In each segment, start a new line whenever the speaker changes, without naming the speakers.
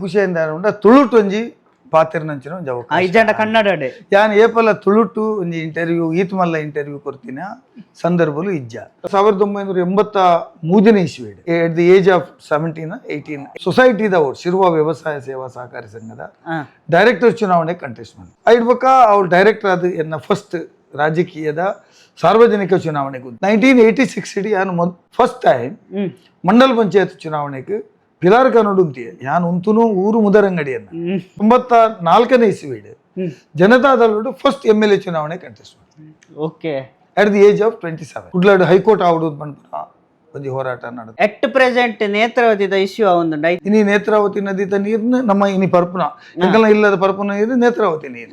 ಖುಷಿ ಅಂತ ತುಳುಟು ಒಂಜಿ ಪಾತಿರ್ನಂಚಿನ ಒಂಜಿ ಅವಕಾಶ
ಇಜ್ಜಂಡ ಕನ್ನಡ
ಯಾನ್ ಏಪಲ ತುಳುಟು ಒಂಜಿ ಇಂಟರ್ವ್ಯೂ ಈತ್ ಮಲ್ಲ ಇಂಟರ್ವ್ಯೂ ಕೊರ್ತಿನ ಸಂದರ್ಭಲು ಇಜ್ಜ 1983 ಇಸ್ವಿಡ್ at the age of 17-18 society ದವರು ಶಿರುವ ವ್ಯವಸಾಯ ಸೇವಾ ಸಹಕಾರಿ ಸಂಘದ ಡೈರೆಕ್ಟರ್ ಚುನಾವಣೆ ಕಂಟೆಸ್ಟ್ ಮಾಡಿ ಐಡ್ ಬೊಕ ಅವ್ರು ಡೈರೆಕ್ಟರ್ ಆದ ಎನ್ನ ಫಸ್ಟ್ ರಾಜಕೀಯದ ಸಾರ್ವಜನಿಕ ಚುನಾವಣೆಗೂ 1986 ಯಾನು ಫಸ್ಟ್ ಟೈಮ್ ಮಂಡಲ ಪಂಚಾಯತ್ ಚುನಾವಣೆಗೆ ಪಿಲಾರ್ ಕನ್ನಡ ಯಾನ್ ಉಂತುನು ಊರು ಮುದರಂಗಡಿಯನ್ನ 94ನೇ ಇಸ್ವಿಡ್ ಜನತಾದಳ ಫಸ್ಟ್ MLA ಚುನಾವಣೆ ಕಂಟೆಸ್ಟ್ ಮಾಡಿ
okay
at the age of 27 ಕುಡ್ಲಾಡ್ ಹೈಕೋರ್ಟ್ ಆವಡುದು ಬಂದ್ಪುರ ಒಂಜಿ ಹೋರಾಟ ನಡೆದ
ಎಟ್ ಪ್ರೆಸೆಂಟ್ ನೇತ್ರಾವತಿದ ಇಶ್ಯೂ ಒಂದು
ಇನಿ ನೇತ್ರಾವತಿ ನದಿದ ನೀರ್ನ ನಮ್ಮ ಇನಿ ಪರ್ಪುನ ಎಂಕಲ್ನ ಇಲ್ಲದ ಪರ್ಪುನ ನೀರು ನೇತ್ರಾವತಿ ನೀರು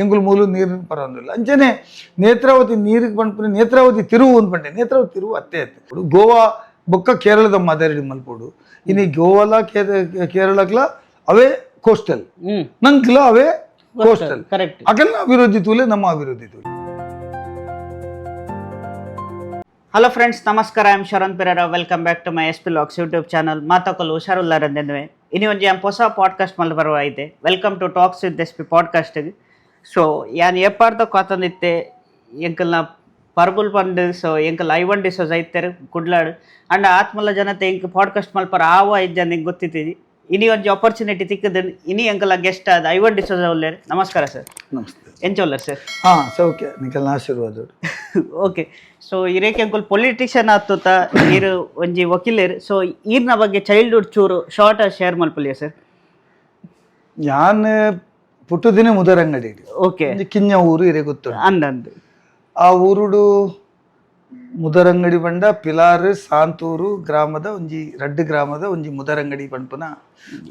ಎಂಕುಲು ಮೂಲು ನೀರಿನ ಪರವೊಂದಿಲ್ಲ ಅಂಚನೆ ನೇತ್ರಾವತಿ ನೀರಿಗೆ ಬಂದ್ಪುನ ನೇತ್ರಾವತಿ ತಿರುವು ಒಂದು ಬಂಡೆ ನೇತ್ರಾವತಿ ತಿರುವು ಅತ್ತೆ ಗೋವಾ ಬೊಕ್ಕ ಕೇರಳದ ಮಾದರಿ ಮಲ್ಪೋಡು ಇನಿ ಗೋವಾಲ ಕೇರಳಕ್ಲ ಅವೇ ಕೋಸ್ಟಲ್ ನಂಕ್ಲ ಅವೇ ಕೋಸ್ಟಲ್ ಅಕಲ್ನ ಅಭಿವೃದ್ಧಿ ತೂಲೆ ನಮ್ಮ ಅಭಿವೃದ್ಧಿ ತೂಲೆ.
ಹಲೋ ಫ್ರೆಂಡ್ಸ್, ನಮಸ್ಕಾರ. I am Sharan Pereira. Welcome back to my SP Vlogs YouTube channel. ಮಾತಾಕಲು ಹುಷಾರುಲ್ಲಾರಂದೇನುವೆ ಇನಿ ಒಂಜಿ ಹೊಸ ಪಾಡ್ಕಾಸ್ಟ್ ಮಲ್ಲ ಬರುವ ಐತೆ. Welcome to talks with SP ಪಾಡ್ಕಾಸ್ಟ್ಗೆ. ಸೊ ಯಾನ್ ಏಪಾರ್ದ ಕಾತಂದಿತ್ತೆ ಎಂಕಲ್ನ ಪರ್ಬುಲ್ ಪಂಡ್ ಸೊ ಎಂಕಲ್ ಐವನ್ ಡಿಸೋಸ್ ಐತೆರ್ ಕುಡ್ಲಾಡು ಅಂಡ್ ಆತ್ಮಲ್ಲ ಜನತೆ ಎಂಕ್ ಪಾಡ್ಕಾಸ್ಟ್ ಮಲ್ಪರ ಆವ ಇಜ್ಜ ನಿಂಗೆ ಗೊತ್ತಿತ್ತೀವಿ. ಇನಿ ಒಂಜಿ ಆಪರ್ಚುನಿಟಿ ತಿಕ್ಕದ ಇನಿ ಎಂಕಲ್ಲ ಗೆಸ್ಟ್ ಆದ ಐವನ್ ಡಿಸೋಸ್ ಒಲ್ಲೇರು. ನಮಸ್ಕಾರ ಸರ್.
ನಮಸ್ತೆ.
ಎಂಚೊಲ್ಲರ್ ಸರ್?
ಸೌಖ್ಯ ನಿಕಲ್ನ ಆಶೀರ್ವಾದ.
ಓಕೆ. ಸೊ ಇರೇಕೆ ಅಂಕುಲ್ ಪೊಲಿಟಿಷಿಯನ್ ಆತುತ್ತ ನೀರು ಒಂಜಿ ವಕೀಲೇರು. ಸೊ ಈರ್ನ ಬಗ್ಗೆ ಚೈಲ್ಡ್ಹುಡ್ ಚೂರು ಶಾರ್ಟ್ ಶೇರ್ ಮಲ್ಪಲಿಯ ಸರ್?
ಯಾನ್ ಪುಟ್ಟುದಿನ ಮುದರಂಗಡಿ.
ಓಕೆ.
ಕಿಂಜ ಊರು ಇರೇ ಗೊತ್ತು
ಅಂದಂದು
ಆ ಊರುಡು ಮುದರಂಗಡಿ ಬಂಡ ಪಿಲಾರ್ ಸಾಂತೂರು ಗ್ರಾಮದ ಒಂಜಿ ರಡ್ಡು ಗ್ರಾಮದ ಒಂಜಿ ಮುದರಂಗಡಿ ಪಂಪನ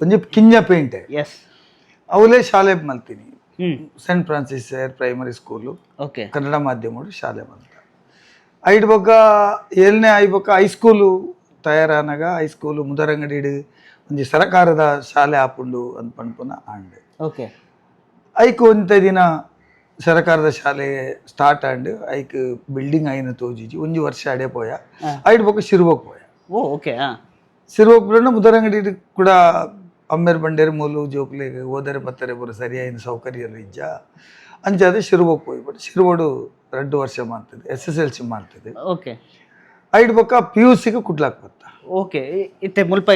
ಒಂಜಿ ಕಿಂಜ ಪೇಂಟ್
ಎಸ್
ಅವಲೇ ಶಾಲೆ ಮಲ್ತೀನಿ. Saint Francis primary school
okay
Kannada ಮಾಧ್ಯಮ ಶಾಲೆ ಮಲ್ತ ಐಡ್ ಬೊಕ್ಕ 7ನೇ ಐಬೊಕ್ಕ ಹೈಸ್ಕೂಲು ತಯಾರಾನಾಗ ಹೈಸ್ಕೂಲು ಮುದರಂಗಡಿ ಒಂಜಿ ಸರಕಾರದ ಶಾಲೆ ಆಪುಂಡು ಅಂತ ಪಂಪನ ಆಂಡ್
ಓಕೆ
ಐಕ್ ಒಂತ ದಿನ ಸರಕಾರದ ಶಾಲೆ ಸ್ಟಾರ್ಟ್ ಆಂಡ್ ಐಕ್ ಬಿಲ್ಡಿಂಗ್ ಐನ ತೋಜಿಜಿ ಒಂಜಿ ವರ್ಷ ಅಡೆ ಪೋಯ ಐಡ್ ಬೊಕ್ಕ ಶಿರ್ವೋಗ್ ಪೋಯ.
ಓಕೆ.
ಶಿರ್ವೋಗ್ ಪುರ ಮುದರಂಗಡಿ ಕೂಡ ಅಮ್ಮೇರ್ ಬಂಡೇರು ಮೂಲು ಜೋಕ್ಲೆಗ್ ಓದರೆ ಬತ್ತರೆ ಪೂರ ಸರಿಯಾದ ಸೌಕರ್ಯ ಇಜ್ಜ ಅಂಚಾದ ಶಿರ್ವೋಗ್ ಪೋಯ್ ಬಟ್ ಶಿರ್ವೋಡು 2 ವರ್ಷ ಮಾಡ್ತದೆ SSLC ಮಾಡ್ತದೆ.
ಓಕೆ.
ಐಡ್ ಬೊಕ್ಕ PUCಗೆ ಕುಡ್ಲಾಕ್ ಬತ್ತ.
ಓಕೆ. ಇತ್ತೆ ಮುಲ್ಪ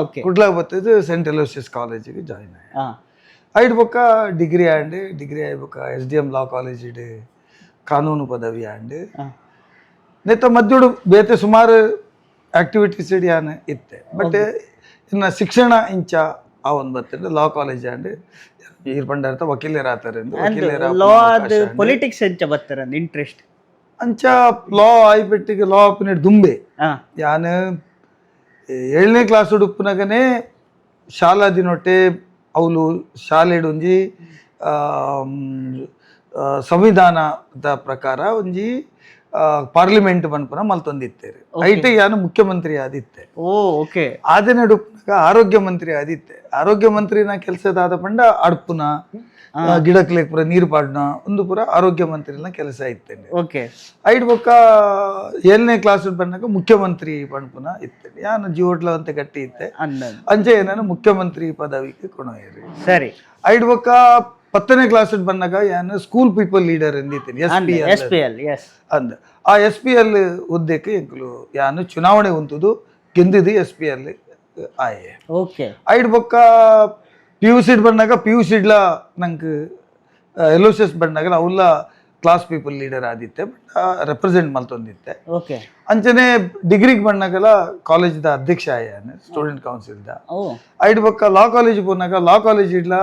ಓಕೆ
ಕುಡ್ಲಾಕ್ ಬತ್ತದು ಸೆಂಟ್ ಅಲೋಸಿಯಸ್ ಕಾಲೇಜಿಗೆ ಜಾಯಿನ್ ಆಯ್ತು. ಐಡ್ ಬೊಕ್ಕ ಡಿಗ್ರಿ ಆಯ್ಬೊಕ್ಕ SDM ಲಾ ಕಾಲೇಜ್ ಕಾನೂನು ಪದವಿ ಆಂಡ್ ನೆತ್ತ ಮದ್ದುಡು ಬೇತೆ ಸುಮಾರು ಆಕ್ಟಿವಿಟೀಸ್ ಯಾನ್ ಇತ್ತೆ ಬಟ್ ಇನ್ನ ಶಿಕ್ಷಣ ಇಂಚ ಆ ಒಂದು ಬರ್ತದೆ ಲಾ ಕಾಲೇಜ್ ಆಂಡ್ ಈರ್ ಪಂಡರ್ತ ವಕೀಲರ ಆತಾರೆ
ಲಾ ಪೊಲಿಟಿಕ್ಸ್ ಎಂಚ ಬರ್ತಾರ ಇಂಟ್ರೆಸ್ಟ್
ಅಂಚ ಲಾ ಆಯ್ಬಿಟ್ಟಿಗೆ ಲಾ ಆಪಿನ ದುಂಬೆ ಯಾನ್ 7ನೇ ಕ್ಲಾಸ್ ಉಡುಪುನಗನೆ ಶಾಲಾ ದಿನೊಟ್ಟೆ ಅವಳು ಶಾಲೆಡ್ ಒಂಜಿ ಸಂವಿಧಾನದ ಪ್ರಕಾರ ಒಂಜಿ ಪಾರ್ಲಿಮೆಂಟ್ ಬನ್ಪುನ ಮಲ್ತೊಂದಿತ್ತೇರಿ. ಐಟೆ ಯಾನು ಮುಖ್ಯಮಂತ್ರಿ ಆದಿತ್ತೆ.
ಓಕೆ.
ಆದ ನಡುಪುನಗ ಆರೋಗ್ಯ ಮಂತ್ರಿ ಆದಿತ್ತೆ. ಆರೋಗ್ಯ ಮಂತ್ರಿನ ಕೆಲಸದಾದ ಪಂಡ ಅಡ್ಪುನ ಗಿಡಕ್ಲೆ ಪುರ ನೀರು ಪಾಡ್ನ ಒಂದು ಪುರ ಆರೋಗ್ಯ ಮಂತ್ರಿನ ಕೆಲಸ ಇತ್ತೇನೆ.
ಓಕೆ.
ಐಡ್ ಬೊಕ್ಕ 7ನೇ ಕ್ಲಾಸ್ ಬಂದಾಗ ಮುಖ್ಯಮಂತ್ರಿ ಪಂಪುನ ಇತ್ತೇನೆ. ಯಾನು ಜೀವಟ್ಲ ಅಂತ ಗಟ್ಟಿ ಇತ್ತೆ ಅಂಚೆ ಏನಾನು ಮುಖ್ಯಮಂತ್ರಿ ಪದವಿಗೆ ಕೊಣೋಯರಿ.
ಸರಿ.
ಐಡ್ ಬೊಕ್ಕ 10ನೇ ಕ್ಲಾಸ್ ಬಂದಾಗ ಯಾನು ಸ್ಕೂಲ್ ಪೀಪಲ್ ಲೀಡರ್ ಎಂದಿತ್ತೇನೆ
SPL
ಅಂದ ಆ SPL ಹುದ್ದೆಗೆ ಎಂಕುಲು ಯಾನು ಚುನಾವಣೆ ಉಂತುದು ಗೆಂದಿದ್ದು SPL ಆಯೆ.
ಓಕೆ.
ಐಡ್ ಬೊಕ್ಕ PUC ಬಂದಾಗ PUCಡ್ಲ ನಂಗೆ ಎಲೋಸಿಯಸ್ ಬಂದಾಗ ಅವಲ್ಲ ಕ್ಲಾಸ್ ಪೀಪಲ್ ಲೀಡರ್ ಆದಿತ್ತೆ ಬಟ್ ರೆಪ್ರೆಸೆಂಟ್ ಮಲ್ತೊಂದಿತ್ತೆ.
ಓಕೆ.
ಅಂಚನೆ ಡಿಗ್ರಿಗೆ ಬಂದಾಗಲ ಕಾಲೇಜ್ದ ಅಧ್ಯಕ್ಷ ಆಯ್ಯಾನ ಸ್ಟೂಡೆಂಟ್ ಕೌನ್ಸಿಲ್ದ. ಐಡ್ ಬೊಕ್ಕ ಲಾ ಕಾಲೇಜ್ ಬಂದಾಗ ಲಾ ಕಾಲೇಜ್ ಇಡ್ಲ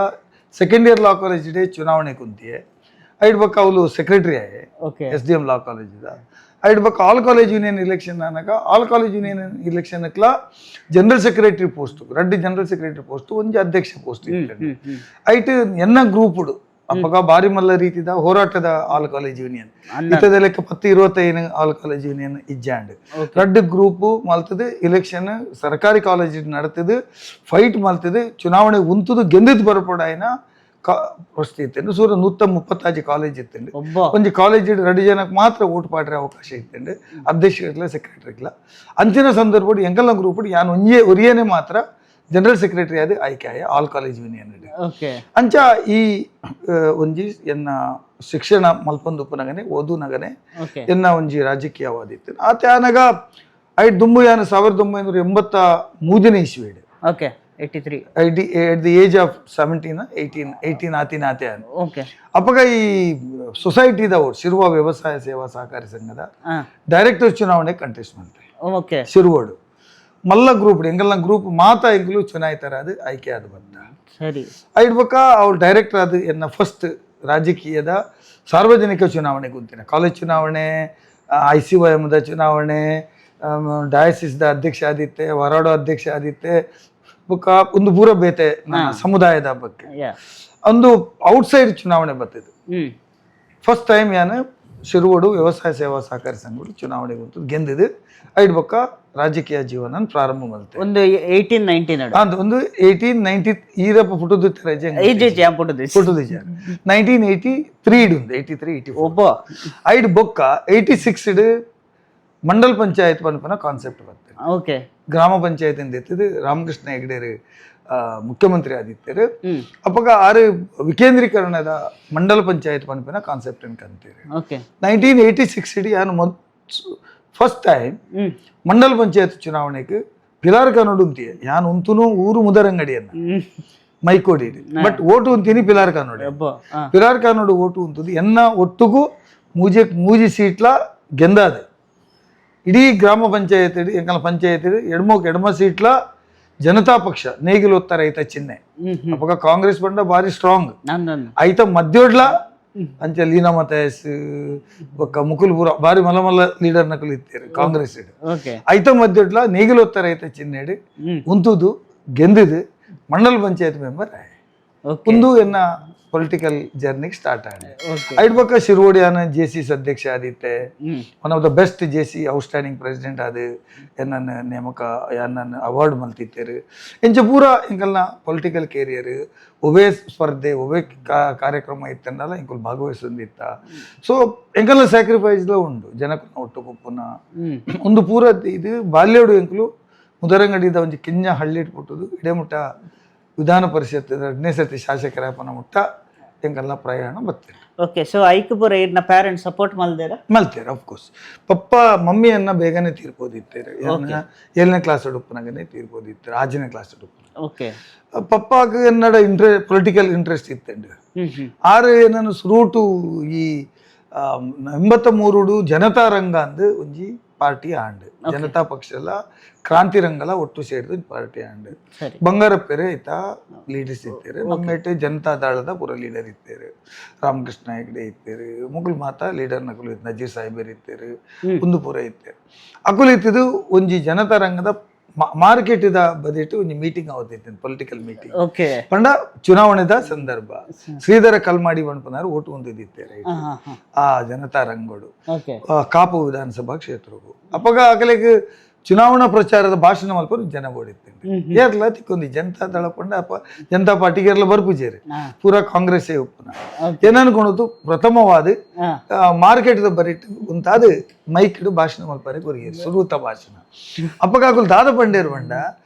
ಸೆಕೆಂಡ್ ಇಯರ್ ಲಾ ಕಾಲೇಜ್ ಚುನಾವಣೆ ಕುಂತಿಯೇ ಐಡ್ ಬೊಕ್ಕ ಅವಳು ಸೆಕ್ರೆಟರಿ ಆಯೆ SDM ಲಾ ಕಾಲೇಜ್ದ. ಐಡ್ ಬೊಕ್ಕ ಆಲ್ ಕಾಲೇಜ್ ಯೂನಿಯನ್ ಇಲೆಕ್ಷನ್ ಅನ್ನಾಗ ಆಲ್ ಕಾಲೇಜ್ ಯೂನಿಯನ್ ಇಲೆಕ್ಷನ್ಕ್ಲ ಜನರಲ್ ಸೆಕ್ರೆಟರಿ ಪೋಸ್ಟ್ ರಡ್ಡಿ ಜನರಲ್ ಸೆಕ್ರೆಟರಿ ಪೋಸ್ಟ್ ಒಂಜಿ ಅಧ್ಯಕ್ಷ ಪೋಸ್ಟ್ ಐಟ್ ಎನ್ನ ಗ್ರೂಪ್ಡು ಅಪ್ಪಗ ಬಾರಿ ಮಲ್ಲ ರೀತಿದ ಹೋರಾಟದ ಆಲ್ ಕಾಲೇಜ್ ಯೂನಿಯನ್ ಇತ್ತದ ಲೆಕ್ಕ 10-25 ಆಲ್ ಕಾಲೇಜ್ ಯೂನಿಯನ್ ಇಜ್ಜಾಂಡ್ ರಡ್ಡ್ ಗ್ರೂಪ್ ಮಲ್ತದೆ ಇಲೆಕ್ಷನ್ ಸರ್ಕಾರಿ ಕಾಲೇಜ್ ನಡತದೆ ಫೈಟ್ ಮಲ್ತದೆ ಚುನಾವಣೆ ಉಂತದು ಗೆಂದಿದ್ ಬರಪಡಾಯಿನ ಪರಿಸ್ಥಿತಿ ಇತ್ತು. ಸೂರ 135 ಕಾಲೇಜ್ ಇತ್ತು. ಒಂಜಿ ಕಾಲೇಜ್ 2 ಜನಕ್ಕೆ ಮಾತ್ರ ಓಟ್ ಪಾಡ್ರೆ ಅವಕಾಶ ಇತ್ತು ಅಧ್ಯಕ್ಷ ಸೆಕ್ರೆಟರಿಗ್ಲ. ಅಂಚಿನ ಸಂದರ್ಭ ಎಂಕಲ್ನ ಗ್ರೂಪ್ ಯಾನು ಒಂಜೇ ಒರಿಯೇನೆ ಮಾತ್ರ ಜನರಲ್ ಸೆಕ್ರೆಟರಿ ಆದ ಆಯ್ಕೆ ಆಯ ಆಲ್ ಕಾಲೇಜ್ ಯೂನಿಯನ್
ಓಕೆ
ಅಂಚ ಈ ಒಂಜಿ ಎನ್ನ ಶಿಕ್ಷಣ ಮಲ್ಪೊಂದು ಉಪ್ಪುನಗನೆ ಓದುನಗನೆ
ಓಕೆ
ಎನ್ನ ಒಂಜಿ ರಾಜಕೀಯವಾದಿತ್ತು ಆತ ಯಾನಗ ಐಟ್ ದುಂಬು ಯಾನ 1983 ಇಸ್ವಿಡ್
okay 83
at the age of 18 ಆತಿನ ಆತೆ ಅನ್
ಓಕೆ
ಅಪ್ಪಗ ಈ ಸೊಸೈಟಿದ ಶಿರುವ ವ್ಯವಸಾಯ ಸೇವಾ ಸಹಕಾರಿ ಸಂಘದ ಡೈರೆಕ್ಟರ್ ಚುನಾವಣೆ ಕಂಟೆಸ್ಟ್ ಮಾಡ್ತಾರೆ
ಓಕೆ
ಶಿರುವಡು ಮಲ್ಲ ಗ್ರೂಪ್ ಎಂಗಲ್ನ ಗ್ರೂಪ್ ಮಾತಾ ಎಂಗ್ಲು ಚುನಾಯಿತರ ಅದು ಆಯ್ಕೆ ಆದ ಬಂದ
ಸರಿ
ಐಟ್ ಬೊಕ್ಕ ಅವ್ರು ಡೈರೆಕ್ಟರ್ ಅದು ಎನ್ನ ಫಸ್ಟ್ ರಾಜಕೀಯದ ಸಾರ್ವಜನಿಕ ಚುನಾವಣೆ ಗುಂತಿನ ಕಾಲೇಜ್ ಚುನಾವಣೆ ICYMದ ಚುನಾವಣೆ ಡಯಾಸಿಸ್ದ ಅಧ್ಯಕ್ಷ ಆದಿತ್ತೆ ವರಾಡೋ ಅಧ್ಯಕ್ಷ ಆದಿತ್ತೆ ಬೊಕ್ಕ ಒಂದು ಪೂರ ಬೇತೆ ನನ್ನ ಸಮುದಾಯದ ಬಗ್ಗೆ ಒಂದು ಔಟ್ಸೈಡ್ ಚುನಾವಣೆ ಬರ್ತಿದ್ದು ಫಸ್ಟ್ ಟೈಮ್ ಯಾನು ಶಿರುವಡು ವ್ಯವಸಾಯ ಸೇವಾ ಸಹಕಾರಿ ಸಂಘಗಳು ಚುನಾವಣೆ ಗುಂತು ಗೆಂದಿದ್ದು ಐಟ್ ಬೊಕ್ಕ ರಾಜಕೀಯ ಜೀವನ ಪ್ರಾರಂಭ ಮಾಡ್ತೇವೆ
ಒಂದು 1890
ಅದು ಒಂದು 1890 ಈರಪ್ಪ ಪುಟುದು ತೆರಜೆ ಪುಟುದು 1983 ಇಡುಂದು 83
ಒಬ್ಬ
84 ಐಡ್ ಬೊಕ್ಕ 86 ಇಡು ಮಂಡಲ್ ಪಂಚಾಯತ್ ಪನ್ಪನ ಕಾನ್ಸೆಪ್ಟ್ ಬರ್ತದೆ
ಓಕೆ
ಗ್ರಾಮ ಪಂಚಾಯತ್ ಇಂದ ಎತ್ತಿದ್ದು ರಾಮಕೃಷ್ಣ ಹೆಗಡೆರು ಮುಖ್ಯಮಂತ್ರಿ ಆದಿತ್ಯರು ಅಪ್ಪಗ ಆರು ವಿಕೇಂದ್ರೀಕರಣದ ಮಂಡಲ ಪಂಚಾಯತ್ ಪನ್ಪನ ಕಾನ್ಸೆಪ್ಟ್ ಕಂತೀರಿ
ಓಕೆ
1986 ಇಡಿ ಯಾನು ಫಸ್ಟ್ ಟೈಮ್ ಮಂಡಲ ಪಂಚಾಯತ್ ಚುನಾವಣೆಗೆ ಪಿಲಾರ್ ಕಾನೋಡು ಅಂತೀಯ ಯಾನು ಉಂತುನು ಊರು ಮುದರಂಗಡಿಯನ್ನ ಮೈಕೋಡಿ ಬಟ್ ಓಟು ಅಂತೀನಿ ಪಿಲಾರ್ ಕಾನೋಡು ಓಟು ಅಂತದ್ದು ಎನ್ನ ಒಟ್ಟುಗೂ ಮೂಜಿ ಸೀಟ್ಲ ಗೆಂದಾದೆ ಇಡೀ ಗ್ರಾಮ ಪಂಚಾಯತ್ ಇಡಿ ಎಂಕಲ ಪಂಚಾಯತ್ ಎಡಮ ಸೀಟ್ಲ ಜನತಾ ಪಕ್ಷ ನೇಗಿಲು ಒತ್ತರ ಐತ ಚಿಹ್ನೆ ಅಪ್ಪಗ ಕಾಂಗ್ರೆಸ್ ಬಂಡ ಬಾರಿ ಸ್ಟ್ರಾಂಗ್ ಐತ ಮಧ್ಯೋಡ್ಲ ಅಂಚೆ ಲೀನಾ ಮತಯಸ್ ಬೊಕ್ಕ ಮುಕುಲ್ಪುರ ಬಾರಿ ಮಲ್ಲ ಲೀಡರ್ ನಕಲು ಇತ್ತೀರಿ ಕಾಂಗ್ರೆಸ್ ಐತ ಮಧ್ಯೋಡ್ಲ ನೇಗಿಲು ಒತ್ತರ ಐತ ಚಿಹ್ನೆ ಉಂತುದು ಗೆಂದಿದು ಮಂಡಲ್ ಪಂಚಾಯತ್ ಮೆಂಬರ್ ಒಂದು ಎನ್ನ ಪೊಲಿಟಿಕಲ್ ಜರ್ನಿಗೆ ಸ್ಟಾರ್ಟ್ ಆಗಿದೆ ಐಟ್ ಬೊಕ್ಕ ಶಿರುವಡಿಯಾನ JC's ಅಧ್ಯಕ್ಷ ಆದಿತ್ತೆ one of the best JC outstanding president ಆದ ಎನ್ನ ನೇಮಕ ನನ್ನ ಅವಾರ್ಡ್ ಮಲ್ತಿತ್ತೇರು ಎಂಚ ಪೂರ ಎಂಕಲ್ನ ಪೊಲಿಟಿಕಲ್ ಕೇರಿಯರ್ ಒವೇ ಸ್ಪರ್ಧೆ ಒವೇ ಕಾರ್ಯಕ್ರಮ ಇತ್ತನ್ನಲ್ಲ ಎಂಕಲ್ ಭಾಗವಹಿಸೊಂದಿತ್ತ ಸೊ ಎಂಕಲ್ನ ಸ್ಯಾಕ್ರಿಫೈಸ್ಲ ಉಂಡು ಜನಕ್ಕನ್ನ ಒಟ್ಟು ಕೊಪ್ಪುನ ಒಂದು ಪೂರ ಇದು ಬಾಲ್ಯೋಡು ಎಂಕಲು ಮುದರಂಗಡಿದ ಒಂಜಿ ಕಿಂಜ ಹಳ್ಳಿ ಇಟ್ಬಿಟ್ಟುದು ಇಡೇಮುಟ್ಟ ವಿಧಾನ ಪರಿಷತ್ 2ನೇ ಸರ್ತಿ ಶಾಸಕರಾಪನ ಮುಟ್ಟ ಎಂಕಲ್ನ ಪ್ರಯಾಣ ಬರ್ತೇನೆ
ಓಕೆ ಸೊ ಐಕ್ ಪೂರ ಇರ್ನ ಪೇರೆಂಟ್ಸ್ ಸಪೋರ್ಟ್
ಮಲ್ತೇರೆ ಅಫ್ಕೋರ್ಸ್ ಪಪ್ಪ ಮಮ್ಮಿಯನ್ನ ಬೇಗನೆ ತೀರ್ಬೋದಿತ್ತೇರೆ 7ನೇ ಕ್ಲಾಸ್ ಉಡುಪನಾಗನೆ ತೀರ್ಬೋದಿತ್ತೇರೆ 6ನೇ ಕ್ಲಾಸ್ ಉಡುಪನ
ಓಕೆ
ಪಪ್ಪಾಗ ಎನ್ನಡ ಪೊಲಿಟಿಕಲ್ ಇಂಟ್ರೆಸ್ಟ್ ಇತ್ತಂಡು ಆರು ಏನನ್ನು ರೂಟು ಈ 83 ಜನತಾ ರಂಗ ಅಂದು ಒಂಜಿ ಪಾರ್ಟಿ ಆಂಡು ಜನತಾ ಪಕ್ಷಲ ಕ್ರಾಂತಿ ರಂಗಲ ಒಟ್ಟು ಸೇರಿದ ಪಾರ್ಟಿ ಆಂಡು ಬಂಗಾರಪ್ಪೆರೆ ಐತ ಲೀಡರ್ಸ್ ಇತ್ತೇರು ನಮ್ಮೇಟೆ ಜನತಾ ದಳದ ಪೂರ ಲೀಡರ್ ಇತ್ತೇರು ರಾಮಕೃಷ್ಣ ಹೆಗಡೆ ಇತ್ತೇರು ಮುಗುಲ್ ಮಾತಾ ಲೀಡರ್ ನಕಲು ಇತ್ತು ನಜೀರ್ ಸಾಹೇಬರ್ ಇತ್ತೇರು ಒಂದು ಪೂರ ಇತ್ತೇರು ಅಕುಲು ಇತ್ತಿದು ಒಂಜಿ ಜನತಾ ರಂಗದ ಮಾರ್ಕೆಟ್ ಇದ ಬದಿಟ್ಟು ಒಂದು ಮೀಟಿಂಗ್ ಆವತ್ತಿತ್ತು ಪೊಲಿಟಿಕಲ್ ಮೀಟಿಂಗ್ ಪಂಡ ಚುನಾವಣೆದ ಸಂದರ್ಭ ಶ್ರೀಧರ ಕಲ್ಮಾಡಿ ಬಣ್ಪನಾರು ಓಟು ಹೊಂದಿದ್ದೇರೆ ಆ ಜನತಾ ರಂಗೋಡು ಕಾಪು ವಿಧಾನಸಭಾ ಕ್ಷೇತ್ರಗೂ ಅಪ್ಪಗ ಅಕಲೆಗ್ ಚುನಾವಣಾ ಪ್ರಚಾರದ ಭಾಷಣ ಮಲ್ಪರು ಜನ ಓಡಿತ್ತೇನೆ ಏರ್ಲ ತಿಕ್ಕೊಂದು ಜನತಾ ದಳ ಪಂಡ ಅಪ್ಪ ಜನತಾ ಪಾರ್ಟಿಗೆ ಎಲ್ಲ ಬರ್ಪುಜೇರಿ ಪೂರ ಕಾಂಗ್ರೆಸ್ ಉಪ್ಪುನ ಏನನ್ಕೊಳೋದು ಪ್ರಥಮವಾದ ಮಾರ್ಕೆಟ್ ಬರಿಟ್ಟು ಉಂತಾದ ಮೈಕ್ ಭಾಷಣ ಮಲ್ಪರೆ ಕೊರಿಯೇರಿ ಸುರುತ ಭಾಷಣ ಅಪ್ಪಗಾಕುಲ್ ದಾದ ಪಂಡೇರು ಬಂಡ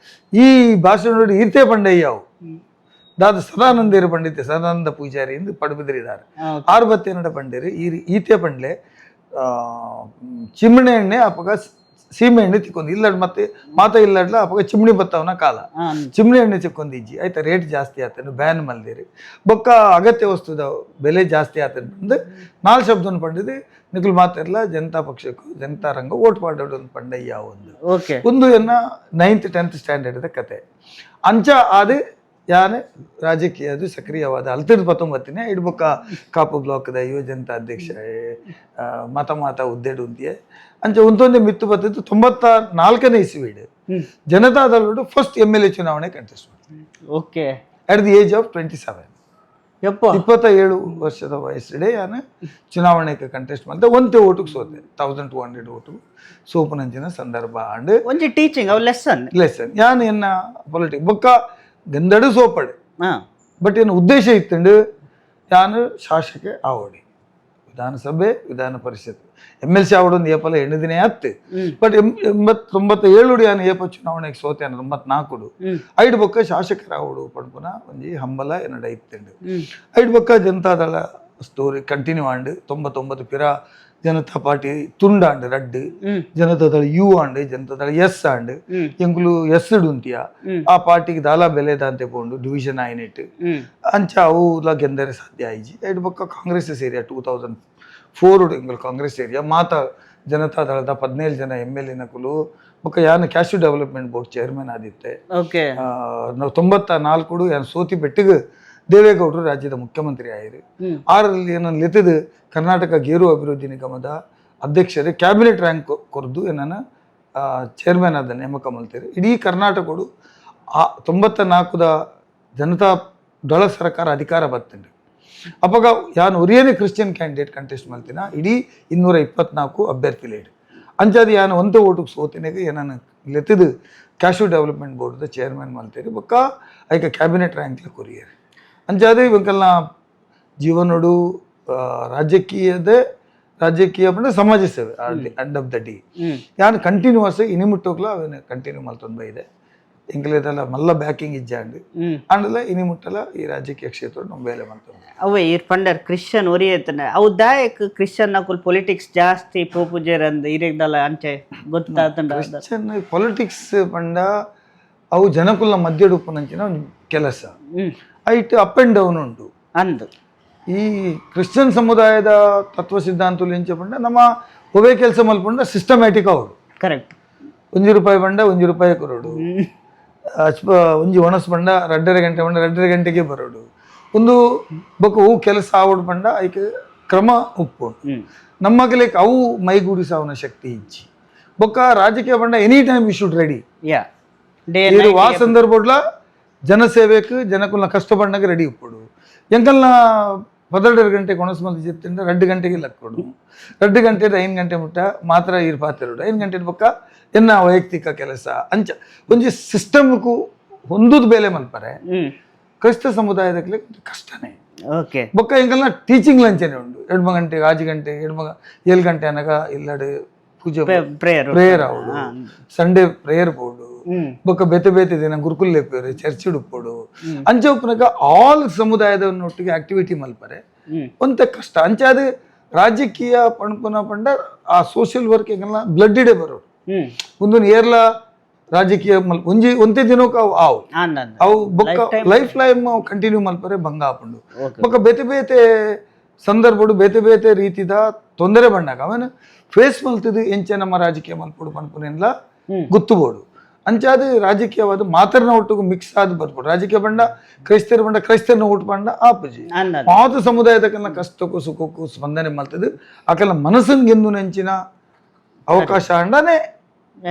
ಈ ಭಾಷಣ ನೋಡಿ ಈರ್ತೆ ಪಂಡಯ್ಯವು ದಾದ ಸದಾನಂದೇರು ಪಂಡಿತೆ ಸದಾನಂದ ಪೂಜಾರಿ ಎಂದು ಪಡುಬಿದ್ರಿದ್ದಾರೆ 6 ಪಂಡೇರು ಈತೆ ಪಂಡ್ಲೆ ಚಿಮ್ಮಣೆ ಎಣ್ಣೆ ಅಪ್ಪಗ ಸೀಮೆ ಎಣ್ಣೆ ತಿಕ್ಕೊಂದು ಇಲ್ಲಡ್ ಮತ್ತೆ ಮಾತ ಇಲ್ಲಡ್ಲ ಅಪ್ಪಗ ಚಿಮ್ಣಿ ಬತ್ತವನ ಕಾಲ ಚಿಮ್ಣಿ ಎಣ್ಣೆ ತಿಕ್ಕೊಂದಿಜ್ಜಿ ಆಯ್ತಾ ರೇಟ್ ಜಾಸ್ತಿ ಆತನು ಬ್ಯಾನ್ ಮಲ್ದಿರಿ ಬೊಕ್ಕ ಅಗತ್ಯ ವಸ್ತುದ ಬೆಲೆ ಜಾಸ್ತಿ ಆತನು ಬಂದು 4 ಶಬ್ದನ ಪಂಡಿದ್ದು ನಿಖಲ್ ಮಾತಿರಲ್ಲ ಜನತಾ ಪಕ್ಷಕ್ಕೂ ಜನತಾ ರಂಗ ಓಟ್ ಮಾಡೋದು ಒಂದು ಪಂಡಯ್ಯ ಒಂದು ಎನ್ನ 9th 10th ಸ್ಟ್ಯಾಂಡರ್ಡ್ ಕತೆ ಅಂಚ ಅದು ಯಾನೆ ರಾಜಕೀಯದು ಸಕ್ರಿಯವಾದ 19 ಇಡ್ಬೊಕ್ಕ ಕಾಪು ಬ್ಲಾಕ್ದ ಯುವ ಜನತಾ ಅಧ್ಯಕ್ಷ ಮತ ಉದ್ದೇಡು ಉಂತಿಯೇ ಅಂಚೆ ಒಂದೊಂದೇ ಮಿತ್ತು ಬತ್ತಿದ್ದು 94ನೇ ಇಸ್ವಿಡ್ ಜನತಾ ದಳಡು ಫಸ್ಟ್ MLA ಚುನಾವಣೆ contest
okay
at the age of 27 27 ವರ್ಷದ ವಯಸ್ಸಿಡೆ ಯಾನು ಚುನಾವಣೆಗೆ ಕಂಟೆಸ್ಟ್ ಮಾಡಿದೆ ಒಂದೇ ಓಟಿಗೆ ಸೋತೆ 1200 ಓಟು ಸೋಪನಂಚಿನ ಸಂದರ್ಭ ಅಂಡ್
ಒಂಜಿ ಟೀಚಿಂಗ್ ಲೆಸನ್
ಯಾನು ಎನ್ನ ಪೊಲಿಟಿಕ್ ಬೊಕ್ಕ ಗಂದಡು ಸೋಪಡೆ ಬಟ್ ಏನು ಉದ್ದೇಶ ಇತ್ತಂಡು ಯಾನು ಶಾಸಕ ಆವಡಿ ವಿಧಾನಸಭೆ ವಿಧಾನ ಪರಿಷತ್ MLC ಆವಡೊಂದು ಏಪಲ 8 ದಿನ ಆಯ್ತು ಬಟ್ 97 ಯಾನು ಏಪ ಚುನಾವಣೆಗೆ ಸೋತೆ 94 ಐಡ್ ಬೊಕ್ಕ ಶಾಸಕರ ಆವಡು ಪಡ್ಪುನ ಒಂಜಿ ಹಂಬಲ ಎನ್ನಡ ಇತ್ತಂಡು ಐಡ್ ಬೊಕ್ಕ ಜನತಾದಳ ಸ್ಟೋರಿ ಕಂಟಿನ್ಯೂ ಆಂಡ್ 99 ಪಿರ ಜನತಾ ಪಾರ್ಟಿ ತುಂಡಾಂಡ್ ರಡ್ಡು ಜನತಾದಳ ಯು ಆಂಡ್ ಜನತಾದಳ ಎಸ್ ಆಂಡ್ ಎಂಕುಲು ಎಸ್ ಉಂತಿಯ ಆ ಪಾರ್ಟಿಗೆ ದಾಲ ಬೆಲೆ ದಾಂತೆ ಪೋಂಡು ಡಿವಿಷನ್ ಆಯ್ನಿಟ್ಟು ಅಂಚ ಅವುಲ ಗೆಂದರೆ ಸಾಧ್ಯ ಆಯ್ಜಿ ಐಡ್ ಬೊಕ್ಕ ಕಾಂಗ್ರೆಸ್ ಸೇರಿಯ 2004 ಎಂಕುಲು ಕಾಂಗ್ರೆಸ್ ಏರಿಯಾ ಮಾತ ಜನತಾದಳದ 17 ಜನ MLA ನಕುಲು ಬೊಕ್ಕ ಯಾನು ಕ್ಯಾಶ್ಯೂ ಡೆವಲಪ್ಮೆಂಟ್ ಬೋರ್ಡ್ ಚೇರ್ಮನ್ ಆದಿತ್ತೆ 94 ಯಾನು ಸೋತಿ ಬೆಟ್ಟಿಗೆ ದೇವೇಗೌಡರು ರಾಜ್ಯದ ಮುಖ್ಯಮಂತ್ರಿ ಆಯಿರು 6ರಲ್ಲಿ ಏನನ್ನು ಲೆತ್ತದು ಕರ್ನಾಟಕ ಗೇರು ಅಭಿವೃದ್ಧಿ ನಿಗಮದ ಅಧ್ಯಕ್ಷರೇ ಕ್ಯಾಬಿನೆಟ್ ರ್ಯಾಂಕ್ ಕೊರ್ದು ಏನನ್ನ ಚೇರ್ಮನ್ ಆದ ನೇಮಕ ಮಲ್ತೇರು ಇಡೀ ಕರ್ನಾಟಕಡು 94ದ ಜನತಾ ದಳ ಸರ್ಕಾರ ಅಧಿಕಾರ ಬರ್ತಂಡು ಅವಾಗ ಯಾನು ಒರಿಯನೇ ಕ್ರಿಶ್ಚಿಯನ್ ಕ್ಯಾಂಡಿಡೇಟ್ ಕಂಟೆಸ್ಟ್ ಮಲ್ತಿನ ಇಡೀ 224 ಅಭ್ಯರ್ಥಿ ಲೇಡು ಅಂಚಾದ ಯಾನು ಒಂದೇ ಓಟಿಗೆ ಸೋತಿನಾಗ ಏನನ್ನು ಲೆತ್ತದು ಕ್ಯಾಶ್ಯೂ ಡೆವಲಪ್ಮೆಂಟ್ ಬೋರ್ಡ್ದ ಚೇರ್ಮನ್ ಮಲ್ತೇರು ಬೊಕ್ಕ ಐಕ ಕ್ಯಾಬಿನೆಟ್ ರ್ಯಾಂಕ್ಲ ಕೊರಿಯರು ಅಂಚಾದ ಇವಂಕಲ್ನ ಜೀವನೋಡು ರಾಜಕೀಯ ಪಂಡ ಸಮಾಜ ಸೇವೆ ಎಂಡ್ ಆಫ್ ದ ಡೇ ಯಾನು ಕಂಟಿನ್ಯೂಸ್ ಇನಿಮುಟ್ಟೋಗ್ಲ ಅವನು ಕಂಟಿನ್ಯೂ ಮಲ್ತೊಂದು ಬೈದೆ ಎಂಕ್ಲೆದೆಲ್ಲ ಮಲ್ಲ ಬ್ಯಾಕಿಂಗ್ ಇಜ್ಜಾಂಡು ಅಂಡಲ ಇನಿಮುಟ್ಟಲ ಈ ರಾಜಕೀಯ ಕ್ಷೇತ್ರ ಬೇಲೆ ಮಲ್ತೊಂದು
ಅವೇ ಇರ್ ಪಂಡರ್ ಕ್ರಿಶ್ಚಿಯನ್ ಒರಿಯತನ ಅವು ದಾಯಕ್ ಕ್ರಿಶ್ಚಿಯನ್ ನಕುಲ್ ಪೊಲಿಟಿಕ್ಸ್ ಜಾಸ್ತಿ ಪೋಪುಜೆರ್ ಅಂದ್ ಇರೆಗ್ದಲ್ಲ ಅಂಚೆ ಗೊತ್ತಾತಂಡ
ಕ್ರಿಶ್ಚಿಯನ್ ಪೊಲಿಟಿಕ್ಸ್ ಪಂಡ ಅವು ಜನಕುಲ್ನ ಮಧ್ಯಡುಪ್ಪುನಂಚಿನ ಒಂದು ಕೆಲಸ ಐಟ್ ಅಪ್ ಅಂಡ್ ಡೌನ್ ಉಂಟು
ಅಂದ್
ಈ ಕ್ರಿಶ್ಚಿಯನ್ ಸಮುದಾಯದ ತತ್ವ ಸಿದ್ಧಾಂತಲು ಎಂಚ ಪಂಡ ನಮ್ಮ ಒವೇ ಕೆಲಸ ಮಲ್ಪಂಡ ಸಿಸ್ಟಮ್ಯಾಟಿಕ್ ಅವರು
ಕರೆಕ್ಟ್
₹1 ಬಂಡ ₹1 ಕೊರೋಡು ಒಂಜಿ ಒಣಸ್ ಬಂಡ 2.5 ಗಂಟೆ ಬಂಡ 2.5 ಗಂಟೆಗೆ ಬರೋಡು ಒಂದು ಬೊಕ್ಕ ಹೂ ಕೆಲಸ ಆವಡು ಪಂಡ ಐಕೆ ಕ್ರಮ ಉಪ್ಪು ನಮ್ಮಗಲೇಕ್ ಅವು ಮೈಗೂಡಿಸಾವನ ಶಕ್ತಿ ಇಜ್ಜಿ ಬೊಕ್ಕ ರಾಜಕೀಯ ಪಂಡ any time you should ready ಆ ಸಂದರ್ಭಡ್ಲ ಜನಸೇವೆಕ್ ಜನಕುಲ್ನ ಕಷ್ಟ ಪಂಡಾಗ ರೆಡಿ ಉಪ್ಪಡು ಎಂಕಲ್ನ 12 ಗಂಟೆ ಕೊಣಸ್ ಮಂದಿ ಜೆತ್ತಿಂದ 2 ಗಂಟೆಗೆ ಲಕ್ಕೊಡು 2 ಗಂಟೆ 5 ಗಂಟೆ ಮುಟ್ಟ ಮಾತ್ರ ಇರ್ ಪಾತಿರೋಡು 5 ಗಂಟೆ ಬೊಕ್ಕ ಎನ್ನ ವೈಯಕ್ತಿಕ ಕೆಲಸ ಅಂಚ ಒಂಜಿ ಸಿಸ್ಟಮ್ಕು ಹೊಂದುದು ಬೇಲೆ ಮಲ್ಪರೆ ಕ್ರೈಸ್ತ ಸಮುದಾಯದ ಕಷ್ಟನೇ ಬೊಕ್ಕ ಎಂಕಲ್ನ ಟೀಚಿಂಗ್ ಲಂಚನೆ ಉಂಡು 2 ಗಂಟೆ 6 ಗಂಟೆ 7 ಗಂಟೆ ಅನ್ನಗ ಇಲ್ಲಡ್ ಪೂಜೆ ಪ್ರೇಯರ್ ಆವಡು ಸಂಡೇ ಪ್ರೇಯರ್ ಬೋರ್ಡು ಬೊಕ್ಕ ಬೇತೆ ದಿನ ಗುರುಕುಲ್ ಲೆಪ್ಪೇರು ಚರ್ಚ್ ಉಡುಪೋಡು ಅಂಚ ಉಪ್ಪನಾಗ ಆಲ್ ಸಮುದಾಯದವನ್ನೊಟ್ಟಿಗೆ ಆಕ್ಟಿವಿಟಿ ಮಲ್ಪರೆ ಒಂತ ಕಷ್ಟ ಅಂಚಾದ ರಾಜಕೀಯ ಪಂಡ್ಪುನ ಪಂಡ ಆ ಸೋಷಿಯಲ್ ವರ್ಕ್ ಎಂಗಲ್ಲ ಬ್ಲಡ್ ಇಡೇ ಬರೋಡು ಒಂದು ಏರ್ಲ ರಾಜಕೀಯ ಮಲ್ ಒಂದೇ ದಿನಕ್ಕೆ ಅವು ಬೊಕ್ಕ ಲೈಫ್ ಲೈಮ್ ಕಂಟಿನ್ಯೂ ಮಲ್ಪರೆ ಭಂಗ ಆಪುಂಡು ಬೊಕ್ಕ ಬೇತೆ ಸಂದರ್ಭಡು ಬೇತೆ ರೀತಿದ ತೊಂದರೆ ಬಂಡಾಗ ಅವನು ಫೇಸ್ ಮಲ್ತದು ಎಂಚ ನಮ್ಮ ರಾಜಕೀಯ ಮಲ್ಪಡು ಪನ್ಪುನೆಲ್ಲ ಗೊತ್ತುಬೋಡು ಅಂಚಾದ ರಾಜಕೀಯವಾದ ಮಾತರನ ಒಟ್ಟಿಗೂ ಮಿಕ್ಸ್ ಆದ ಬರ್ಬೋದು ರಾಜಕೀಯ ಬಂಡ ಕ್ರೈಸ್ತರನ ಊಟ ಬಂಡ ಆಪುಜಿ ಮಾತು ಸಮುದಾಯದ ಕಷ್ಟಕ್ಕೂ ಸುಖಕ್ಕೂ ಸ್ಪಂದನೆ ಮಲ್ತದು ಆಕಲ್ಲ ಮನಸ್ಸನ್ಗೆಂದು ನೆಂಚಿನ ಅವಕಾಶ ಅಂಡನೆ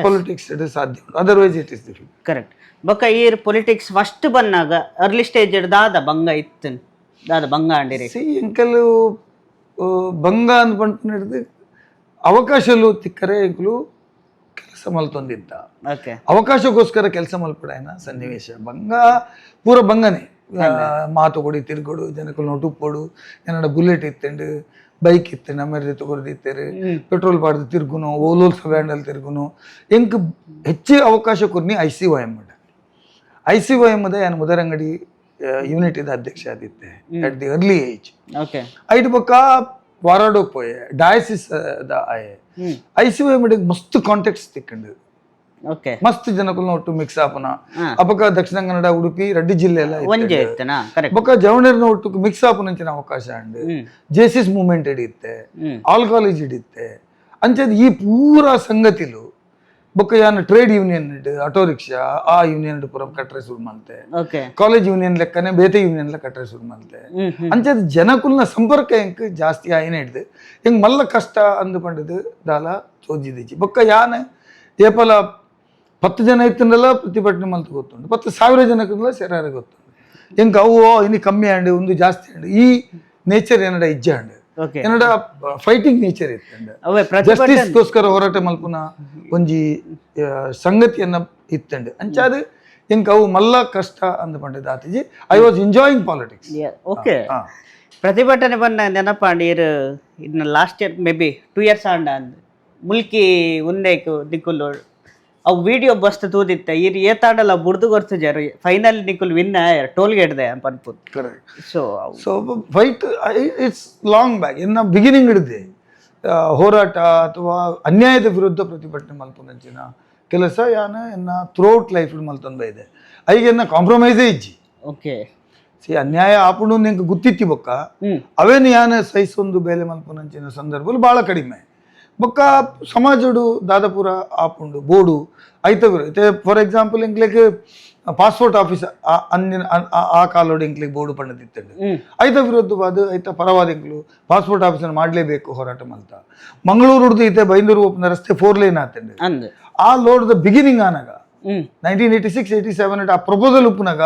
ಪೊಲಿಟಿಕ್ಸ್ ಇಟ್ ಸಾಧ್ಯ otherwise it is difficult
correct ಬೊಕ್ಕ ಈ ಪೊಲಿಟಿಕ್ಸ್ ಫಸ್ಟ್ ಬಂದಾಗ ಅರ್ಲಿ ಸ್ಟೇಜ್ ದಾದ ಭಂಗ ಇತ್ತು ದಾದ ಭಂಗ ಅಂಡಿರಿ
ಎಂಕಲು ಭಂಗ ಅಂದ್ಪಂಡು ಅವಕಾಶಲು ತಿಕ್ಕರೆ ಎಂಕಲು ಕೆಲಸ ಮಲ್ತೊಂದಿದ್ದ ಅವಕಾಶಕ್ಕೋಸ್ಕರ ಕೆಲಸ ಮಲ್ಪಡಾಯನ ಸನ್ನಿವೇಶ ಭಂಗ ಪೂರ ಭಂಗನೆ ಮಾತು ಕೊಡಿ ತಿರ್ಗೊಡು ಜನಕ್ಕಳು ನೋಟುಪ್ಪೋಡು ಏನಡ ಬುಲೆಟ್ ಇತ್ತಂಡು ಬೈಕ್ ಇತ್ತು ನಮ್ಮೆರದಿ ತಗೊರ್ದಿತ್ತೇರು ಪೆಟ್ರೋಲ್ ಪಾಡ್ದು ತಿರ್ಗುನು ಓಲೋಲ್ ವ್ಯಾಂಡಲ್ ತಿರ್ಗುನು ಎಂಕ್ ಹೆಚ್ಚು ಅವಕಾಶ ಕೊರ್ನಿ ICYM ICYM ಏನು ಮುದರಂಗಡಿ ಯೂನಿಟ್ ಇದ ಅಧ್ಯಕ್ಷ ಆದಿತ್ತೆ ಅಟ್ ದಿ ಅರ್ಲಿ ಏಜ್ ಐಟ್ ಬೊಕ್ಕ ವಾರಾಡೋಕ್ ಪೋಯೆ ಡಯಾಸಿಸ್ ದ ಆಯೆ ICYM ಮಸ್ತ್ ಕಾಂಟ್ಯಾಕ್ಟ್ಸ್ ತಿಕ್ಕಂಡು ಮಸ್ತ್ ಜನಕುಲ್ನ ಒಟ್ಟು ಮಿಕ್ಸ್ ಆಪನ ಅಪಕ ದಕ್ಷಿಣ ಕನ್ನಡ ಉಡುಪಿ ರೆಡ್ಡಿ ಜಿಲ್ಲೆ ಎಲ್ಲ ಬೊಕ್ಕ ಜವಣರ್ನ ಒಟ್ಟು ಮಿಕ್ಸ್ ಆಪುನಂಚಿನ ಅವಕಾಶ ಅಂಡು ಜೇಸಿಸ್ ಮೂವ್ಮೆಂಟ್ ಹಿಡಿಯುತ್ತೆ ಆಲ್ ಕಾಲೇಜ್ ಹಿಡಿಯುತ್ತೆ ಅಂಚದ ಈ ಪೂರ ಸಂಗತಿಲು ಬೊಕ್ಕ ಯಾನು ಟ್ರೇಡ್ ಯೂನಿಯನ್ ಆಟೋ ರಿಕ್ಷಾ ಆ ಯೂನಿಯನ್ ಪೂರ ಕಟ್ರೆ ಶುರು ಮಲ್ತೆ ಕಾಲೇಜ್ ಯೂನಿಯನ್ ಲೆಕ್ಕನೆ ಬೇತೆ ಯೂನಿಯನ್ ಕಟ್ರೆ ಶುರು ಮಲ್ತೆ ಅಂಚದ ಜನಕುಲ್ನ ಸಂಪರ್ಕ ಎಂಕ್ ಜಾಸ್ತಿ ಆಯ್ನ ಹಿಡ್ದು ಹೆಂಗ್ ಮಲ್ಲ ಕಷ್ಟ ಅಂದುಕೊಂಡದು ದಾಲ ಚೋಜಿದಿಚ್ಚಿ ಬೊಕ್ಕ ಯಾನ ಏಪಲ 10 ಜನ ಇತ್ತಂದೆಲ್ಲ ಪ್ರತಿಭಟನೆ ಮಲ್ತು ಗೊತ್ತುಂಟು 10,000 ಜನಕ್ಕೆಲ್ಲ ಸೇರಾರ ಗೊತ್ತುಂಟು ಹೆಂಗೆ ಅವು ಇನ್ನು ಕಮ್ಮಿ ಆಂಡು ಒಂದು ಜಾಸ್ತಿ ಆಂಡು ಈ ನೇಚರ್ ಏನಡ ಇಜ್ಜ ಆಂಡು ಏನಡ ಫೈಟಿಂಗ್ ನೇಚರ್ ಇತ್ತಂಡು ಜಸ್ಟಿಸ್ಗೋಸ್ಕರ ಹೋರಾಟ ಮಲ್ಪುನ ಒಂಜಿ ಸಂಗತಿಯನ್ನ ಇತ್ತಂಡು ಅಂಚಾದ ಹೆಂಗೆ ಅವು ಮಲ್ಲ ಕಷ್ಟ ಅಂದ್ಕೊಂಡಿದ್ದು ಆತಿಜಿ ಐ ವಾಸ್ ಎಂಜಾಯಿಂಗ್ ಪಾಲಿಟಿಕ್ಸ್
ಪ್ರತಿಭಟನೆ ಬಂದ ನೆನಪಾಂಡ್ ಇರ್ ಇನ್ನು last year may be 2 years and ಅಂದ್ ಮುಲ್ಕಿ ಉಂದೇಕು ದಿಕ್ಕುಲು ಅವು ವಿಡಿಯೋ ಬಸ್ತ್ ತೂದಿತ್ತೆ ಇರ್ ಏತಾಂಡಲ್ಲ ಬುಡ್ದು ಗೊರ್ತುಜಾರು ಫೈನಲ್ ನಿಕ್ಕುಲ್ ವಿನ್ ಟೋಲ್ ಗೇಟ್ ದೆ ಪನ್ಪುತ್
correct.
So
so fight it's long back ಇನ್ನು ಬಿಗಿನಿಂಗ್ ಹಿಡಿದೆ ಹೋರಾಟ ಅಥವಾ ಅನ್ಯಾಯದ ವಿರುದ್ಧ ಪ್ರತಿಭಟನೆ ಮಲ್ಪುನಂಚಿನ ಕೆಲಸ ಯಾನ ಎನ್ನ ಥ್ರೂಔಟ್ ಲೈಫ್ ಮಲ್ತೊಂದು ಇದೆ ಐಗೆನ್ನ ಕಾಂಪ್ರಮೈಸೇ ಇಜ್ಜಿ
ಓಕೆ
ಸಿ ಅನ್ಯಾಯ ಆಪುಂಡು ನಿಂಗೆ ಗೊತ್ತಿತ್ತಿ ಬೊಕ್ಕ ಅವೇನು ಯಾನ ಸಹಿಸೊಂದು ಬೇಲೆ ಮಲ್ಪುನಂಚಿನ ಸಂದರ್ಭದಲ್ಲಿ ಭಾಳ ಕಡಿಮೆ ಬೊಕ್ಕ ಸಮಾಜಡು ದಾದಾಪುರ ಆಪುಂಡು ಬೋಡು ಐತವಿರು ಐತೆ ಫಾರ್ ಎಕ್ಸಾಂಪಲ್ ಇಂಕ್ಲೆಗ್ ಪಾಸ್ಪೋರ್ಟ್ ಆಫೀಸ್ ಅಂದಿನ ಆ ಕಾಲೋಡು ಇಂಕ್ಲೆಗ್ ಬೋರ್ಡು ಪಂಡದಿತ್ತಂಡು ಐತ ವಿರುದ್ಧವಾದ ಐತ ಪರವಾದ ಇಂಕ್ಲು ಪಾಸ್ಪೋರ್ಟ್ ಆಫೀಸನ್ನು ಮಾಡಲೇಬೇಕು ಹೋರಾಟ ಮಲ್ತ ಮಂಗಳೂರು ಹಿಡಿದು ಐತೆ ಬೈಂದೂರು ಓಪನ ರಸ್ತೆ 4 lane ಆತಂಡು ಆ ಲೋಡ್ದ ಬಿಗಿನಿಂಗ್ ಆನಾಗ 1986-87 ಆ ಪ್ರಪೋಸಲ್ ಉಪ್ಪುನಾಗ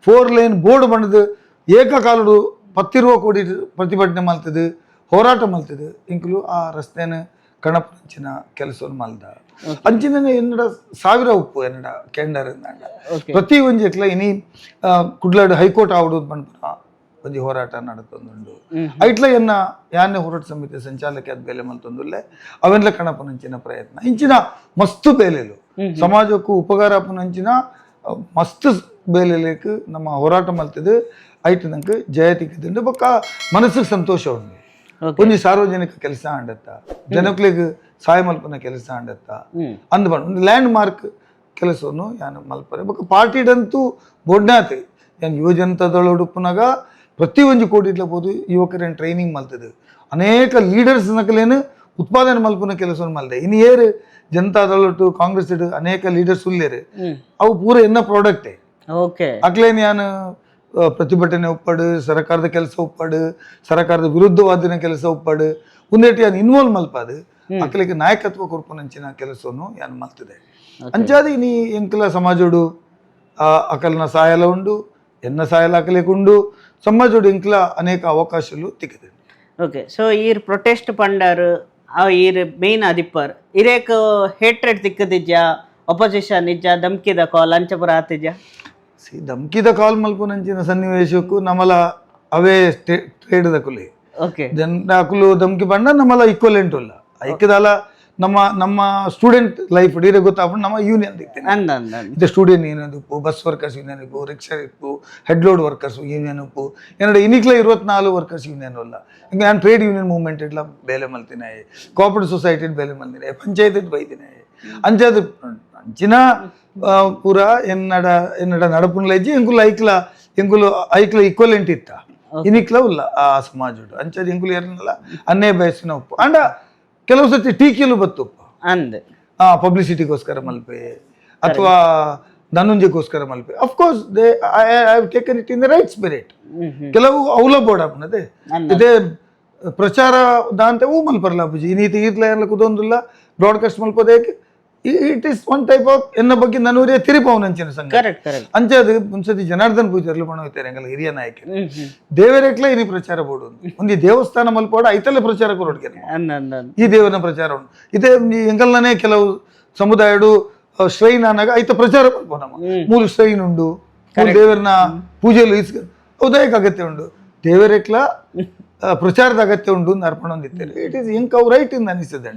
4 lane ಬೋರ್ಡ್ ಬಂದದು ಏಕಕಾಲಡು 10 ಕೋಟಿ ಪ್ರತಿಭಟನೆ ಮಲ್ತದು ಹೋರಾಟ ಮಲ್ತದು ಇಂಕ್ಲು ಆ ರಸ್ತೆನ ಕಣಪಂಚಿನ ಕೆಲಸವನ್ನು ಮಲ್ದ ಅಂಚಿನ ಎನ್ನಡ 1000 ಉಪ್ಪು ಎನ್ನಡ ಕೆಂಡರ್ ಪ್ರತಿ ಒಂಜಿ ಎಕ್ಲ ಇನಿ ಕುಡ್ಲಾಡು ಹೈಕೋರ್ಟ್ ಆವಡುದು ಬಂದ್ಪುರ ಒಂಜಿ ಹೋರಾಟ ನಡತೊಂದುಂಡು ಐಟ್ಲ ಎನ್ನ ಯಾನ್ಯ ಹೋರಾಟ ಸಮಿತಿ ಸಂಚಾಲಕ ಬೇಲೆ ಮಲ್ತೊಂದುಲ್ಲೆ ಅವೆಲ್ಲ ಕಣಪನಂಚಿನ ಪ್ರಯತ್ನ ಇಂಚಿನ ಮಸ್ತ್ ಬೇಲೆಲು ಸಮಾಜಕ್ಕೂ ಉಪಕಾರ ಆಪುನಂಚಿನ ಮಸ್ತ್ ಬೇಲೆಲೇಕ್ ನಮ್ಮ ಹೋರಾಟ ಮಲ್ತದು ಐಟ್ ನಂಗೆ ಜಯ ತಿಕ್ಕಿದ್ದುಂಡು ಬೊಕ್ಕ ಮನಸ್ಸಿಗೆ ಸಂತೋಷ ಉಂಡು ಒಂಜಿ ಸಾರ್ವಜನಿಕ ಕೆಲಸ ಆಂಡತ್ತ ಜನಕ್ಲಿಗೆ ಸಹಾಯ ಮಲ್ಪನ ಕೆಲಸ ಆಂಡತ್ತ ಅಂದ್ ಬಂದು ಒಂದು ಲ್ಯಾಂಡ್ ಮಾರ್ಕ್ ಕೆಲಸವನ್ನು ಯಾನು ಮಲ್ಪರೆ ಬೊಕ್ಕ ಪಾರ್ಟಿಡಂತೂ ಬೊಡ್ನಾತೆ ಯಾನ್ ಯುವ ಜನತಾದಳುಡುಪ್ಪುನಾಗ ಪ್ರತಿ ಒಂಜಿ ಕೋಟಿಡ್ಲ ಬೋದು ಯುವಕರೇನು ಟ್ರೈನಿಂಗ್ ಮಲ್ತದೆ ಅನೇಕ ಲೀಡರ್ಸ್ ನಕಲೇನು ಉತ್ಪಾದನೆ ಮಲ್ಪನ ಕೆಲಸವನ್ನು ಮಲ್ದೆ ಇನ್ನು ಏರು ಜನತಾದಳಟು ಕಾಂಗ್ರೆಸ್ ಅನೇಕ ಲೀಡರ್ಸ್ ಉಲ್ಲೇರು ಅವು ಪೂರ ಎನ್ನ ಪ್ರಾಡಕ್ಟೇ
ಓಕೆ
ಅಕ್ಲೇನು ಯಾನು ಪ್ರತಿಭಟನೆ ಉಪ್ಪಡು ಸರ್ಕಾರದ ಕೆಲಸ ಉಪ್ಪಡು ಸರ್ಕಾರದ ವಿರುದ್ಧವಾದಿನ ಕೆಲಸ ಉಪ್ಪಡು ಒಂದೇಟಿ ಯಾನು ಇನ್ವಾಲ್ವ್ ಮಲ್ಪದು ಅಕ್ಕಲಿಗೆ ನಾಯಕತ್ವ ಕೊರ್ಪುನಂಚಿನ ಕೆಲಸವನ್ನು ಯಾನು ಮಲ್ತಿದೆ ಅಂಚಾದಿ ನೀ ಎಂಕಲ ಸಮಾಜೋಡು ಅಕಲ್ನ ಸಾಯಲ ಉಂಡು ಎನ್ನ ಸಾಯಲ ಅಕಲಿಗೆ ಉಂಡು ಸಮಾಜೋಡು ಎಂಕಲ ಅನೇಕ ಅವಕಾಶಗಳು ತಿಕ್ಕಿದೆ
ಓಕೆ ಸೊ ಈರ್ ಪ್ರೊಟೆಸ್ಟ್ ಪಂಡರ್ ಈರ್ ಮೇನ್ ಅದಿಪ್ಪರ್ ಇರೇಕ್ ಹೇಟ್ರೆಡ್ ತಿಕ್ಕದಿಜ್ಜ ಅಪೋಸಿಷನ್ ಇಜ್ಜ ಧಮ್ಕಿದ ಕಾಲ್ ಅಂಚಪುರ ಆತಿಜ್ಜ
ಧಮ್ಕಿದ ಕಾಲ್ ಮಲ್ಪುನಂಚಿನ ಸನ್ನಿವೇಶಕ್ಕೂ ನಮ್ಮಲ ಅವೇ ಟ್ರೇಡ್ ಕುಲಿ
ಓಕೆ
ಜನಕುಲು ಧಮ್ಕಿ ಬಂಡ ನಮ್ಮಲ ಈಕ್ವಲೆಂಟ್ ಉಲ್ಲ ಐಕ್ಯದಲ್ಲ ನಮ್ಮ ಸ್ಟೂಡೆಂಟ್ ಲೈಫ್ ಡೀರೆ ಗೊತ್ತಾಗ್ಬಿಟ್ಟು ನಮ್ಮ ಯೂನಿಯನ್ ದಿಕ್ತೇನೆ ಇದು ಸ್ಟೂಡೆಂಟ್ ಯೂನಿಯನ್ ಉಪ್ಪು ಬಸ್ ವರ್ಕರ್ಸ್ ಯೂನಿಯನ್ ಉಪ್ಪು ರಿಕ್ಷಾ ಇಪ್ಪು ಹೆಡ್ ಲೋಡ್ ವರ್ಕರ್ಸ್ ಯೂನಿಯನ್ ಉಪ್ಪು ಏನಡ ಇನ್ನಿಕ್ಲ 24 ವರ್ಕರ್ಸ್ ಯೂನಿಯನ್ ಉಲ್ಲ ಹಿಂಗೆ ನಾನು ಟ್ರೇಡ್ ಯೂನಿಯನ್ ಮೂವ್ಮೆಂಟ್ ಇಡ್ಲ ಬೇಲೆ ಮಲ್ತಿನ ಕೋಆಪರೇಟಿವ್ ಸೊಸೈಟಿ ಬೇಲೆ ಮಲ್ತಿನ ಪಂಚಾಯತ್ ಬೈದಿನ ಅಂಚಾದ ಅಂಚಿನ ಪೂರ ಎನ್ನಡ ನಡಪುನ್ಲ ಇಜ್ಜಿ ಎಂಕುಲು ಐಕ್ಲ ಈಕ್ವಲೆಂಟ್ ಇತ್ತ ಇನ್ನಿಕ್ಲ ಉಲ್ಲ ಆ ಸಮಾಜಡು ಅಂಚದ ಎಂಕುಲು ಏರನಲ್ಲ ಅನ್ನೇ ಬಯಸಿನ ಉಪ್ಪು ಅಂಡ ಕೆಲವು ಸರ್ತಿ ಟೀಕೆಲು ಬತ್ತುಪ್ಪ
ಅಂದ್
ಪಬ್ಲಿಸಿಟಿಗೋಸ್ಕರ ಮಲ್ಪೆ ಅಥವಾ ಧನುಂಜೆಗೋಸ್ಕರ ಮಲ್ಪೆ ಅಫ್ಕೋರ್ಸ್ ದೇ I have taken it in the right spirit ಕೆಲವು ಅವಲ ಬೋರ್ಡ್ ಆಪನದೆ ಇದೇ ಪ್ರಚಾರ ದಾಂತೆ ಹೂ ಮಲ್ಪರ್ಲ ಬುಜಿ ಇನ್ನೀತಿ ಈತ್ಲ ಎಲ್ಲ ಕುದೊಂದಿಲ್ಲ ಬ್ರಾಡ್ಕಾಸ್ಟ್ ಮಲ್ಪೋದೇ it is one type of ಎನ್ನ ಬಗ್ಗೆ ನನೂರಿಯ ತಿರುಪವನಂಚಿನ ಸಂಘ ಅಂಚದು ಒಂದ್ಸತಿ ಜನಾರ್ದನ್ ಪೂಜಾರ್ಲು ಬಣ ಹೋಯ್ತಾರೆ ಎಂಗಲ್ಲ ಹಿರಿಯ ನಾಯಕರು ದೇವರೇಕ್ಲ ಇನಿ ಪ್ರಚಾರ ಬೋಡು ಒಂದು ದೇವಸ್ಥಾನ ಮಲ್ಪೋಡ ಐತಲ್ಲೇ ಪ್ರಚಾರ ಕೊರೋಡ್ಗೆ ಈ ದೇವರನ ಪ್ರಚಾರ ಉಂಟು ಇದೇ ಎಂಗಲ್ನೇ ಕೆಲವು ಸಮುದಾಯಡು ಶ್ರೈನ್ ಆನಾಗ ಐತ ಪ್ರಚಾರ ಮಲ್ಪೋ ನಮ್ಮ ಮೂಲ ಶ್ರೈನ್ ಉಂಡು ದೇವರನ ಪೂಜೆಲು ಉದಯಕ್ಕೆ ಅಗತ್ಯ ಉಂಡು ದೇವರೇಕ್ಲ ಪ್ರಚಾರದ ಅಗತ್ಯ ಉಂಡು ಅರ್ಪಣ ಹೊಂದಿತ್ತೇನೆ ಇಟ್ ಈಸ್ ಎಂಕ್ ಅವು ರೈಟ್ ಇಂದ ಅನಿಸ್ತದೆ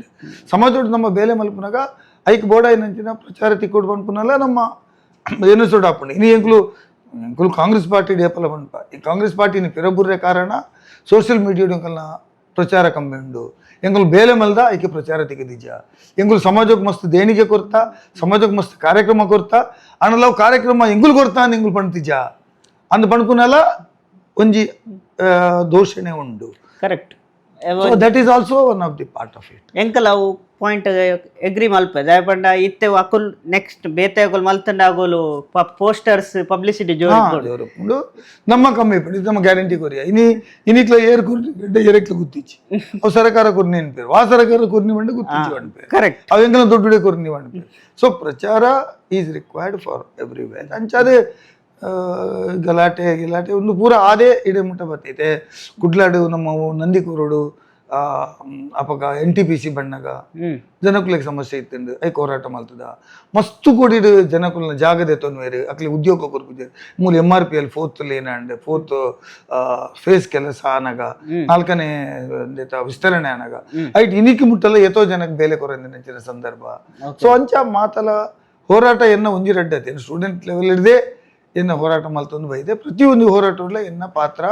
ಸಮಾಜೋಡು ನಮ್ಮ ಬೇಲೆ ಮಲ್ಪನಾಗ ಐಕ್ ಬೋಡ ಏನಂಚಿನ ಪ್ರಚಾರ ತಿಕ್ಕೊಡು ಬಂದ್ಪುನಲ್ಲ ನಮ್ಮ ಏನು ಸೋಡು ಹಾಕೊಂಡು ಇನ್ನು ಎಂಕುಲು ಕಾಂಗ್ರೆಸ್ ಪಾರ್ಟಿ ಡೇಪಲ ಬಂದ್ಪ ಈ ಕಾಂಗ್ರೆಸ್ ಪಾರ್ಟಿನ ಪಿರಬುರ್ರೆ ಕಾರಣ ಸೋಷಿಯಲ್ ಮೀಡಿಯಾ ಎಂಕಲ್ನ ಪ್ರಚಾರ ಕಮ್ಮಿ ಉಂಡು ಎಂಕುಲು ಬೇಲೆ ಮಲ್ದ ಐಕೆ ಪ್ರಚಾರ ತೆಗೆದಿಜ್ಜ ಎಂಕುಲು ಸಮಾಜಕ್ಕೆ ಮಸ್ತ್ ದೇಣಿಗೆ ಕೊರ್ತಾ ಸಮಾಜಕ್ಕೆ ಮಸ್ತ್ ಕಾರ್ಯಕ್ರಮ ಕೊರ್ತಾ ಅನ್ನಲವು ಕಾರ್ಯಕ್ರಮ ಎಂಕುಲು ಕೊರ್ತಾ ಎಂಕುಲು ಪಣ್ತಿಜ್ಜ ಅಂದ್ ಪಣ್ಪುನಲ್ಲ ಒಂಜಿ ದೋಷಣೆ ಉಂಡು
correct
that is also one of the part of it
ಎಂಕಲ್ ಅವು ಪಾಯಿಂಟ್ ಎಗ್ರಿ ಮಲ್ಪದ ಪಂಡ ಇತ್ತೆ ಅಕುಲ್ ನೆಕ್ಸ್ಟ್ ಬೇತೆ ಅಕುಲ್ ಮಲ್ತಂಡ ಆಗೋಲು ಪೋಸ್ಟರ್ಸ್ ಪಬ್ಲಿಸಿಟಿ
ಜೋರು ನಮ್ಮ ಕಮ್ಮಿ ಪಡಿ ನಮ್ಮ ಗ್ಯಾರಂಟಿ ಕೊರಿಯ ಇನ್ನಿಕ್ಲ ಏರ್ ಕುರ್ನಿ ಗಡ್ಡೆ ಏರಕ್ಲ ಗುತ್ತಿಚ್ಚಿ ಅವು ಸರಕಾರ ಕುರ್ನಿ ಅನ್ಪೇರು ಆ ಸರಕಾರ ಕುರ್ನಿ ಬಂಡು ಗುತ್ತಿಚ್ಚಿ ಅನ್ಪೇರು ಕರೆಕ್ಟ್ ಅವು ಎಂಕಲ ದೊಡ್ಡ ಕುರ್ನಿ ಅನ್ಪೇರು ಸೊ ಪ್ರಚಾರ ಈಸ್ ರಿಕ್ವೈರ್ಡ್ ಫಾರ್ ಎವ್ರಿವೇರ್ ಅಂಚಾದೆ ಗಲಾಟೆ ಒಂದು ಪೂರ ಆದೇ ಇಡೆ ಮುಟ್ಟ ಬರ್ತೈತೆ ಕುಡ್ಲಾಡು ನಮ್ಮ ನಂದಿಕೂರೋಡು ಅಪಗ NTPC ಬಣ್ಣಗ ಜನಕುಲಿಗೆ ಸಮಸ್ಯೆ ಇತ್ತಂದು ಐಕ್ ಹೋರಾಟ ಮಾಡ್ತದ ಮಸ್ತ್ ಕೊಡಿಡು ಜನಕುಲ್ನ ಜಾಗದ ತೊನ್ವೇರು ಅಕ್ಲಿ ಉದ್ಯೋಗ ಕೊರ್ಪುಜೇರು ಮೂಲ MRPL 4th lane and 4th face ಕೆಲಸ ಆನಗ 4ನೇ ವಿಸ್ತರಣೆ ಆನಗ ಐಟ್ ಇನಿಕಿ ಮುಟ್ಟಲ್ಲ ಎತೋ ಜನಕ್ಕೆ ಬೇಲೆ ಕೊರಂದ ನೆಂಚಿನ ಸಂದರ್ಭ ಸೊ ಅಂಚ ಮಾತಲ ಹೋರಾಟ ಎನ್ನ ಒಂಜಿ ರಡ್ಡತೆ ಸ್ಟೂಡೆಂಟ್ ಲೆವೆಲ್ ಹಿಡ್ದೆ ಎನ್ನ ಹೋರಾಟ ಮಲ್ತೊಂದು ಬೈದೆ ಪ್ರತಿಯೊಂದು ಹೋರಾಟಡ್ಲ ಎನ್ನ ಪಾತ್ರ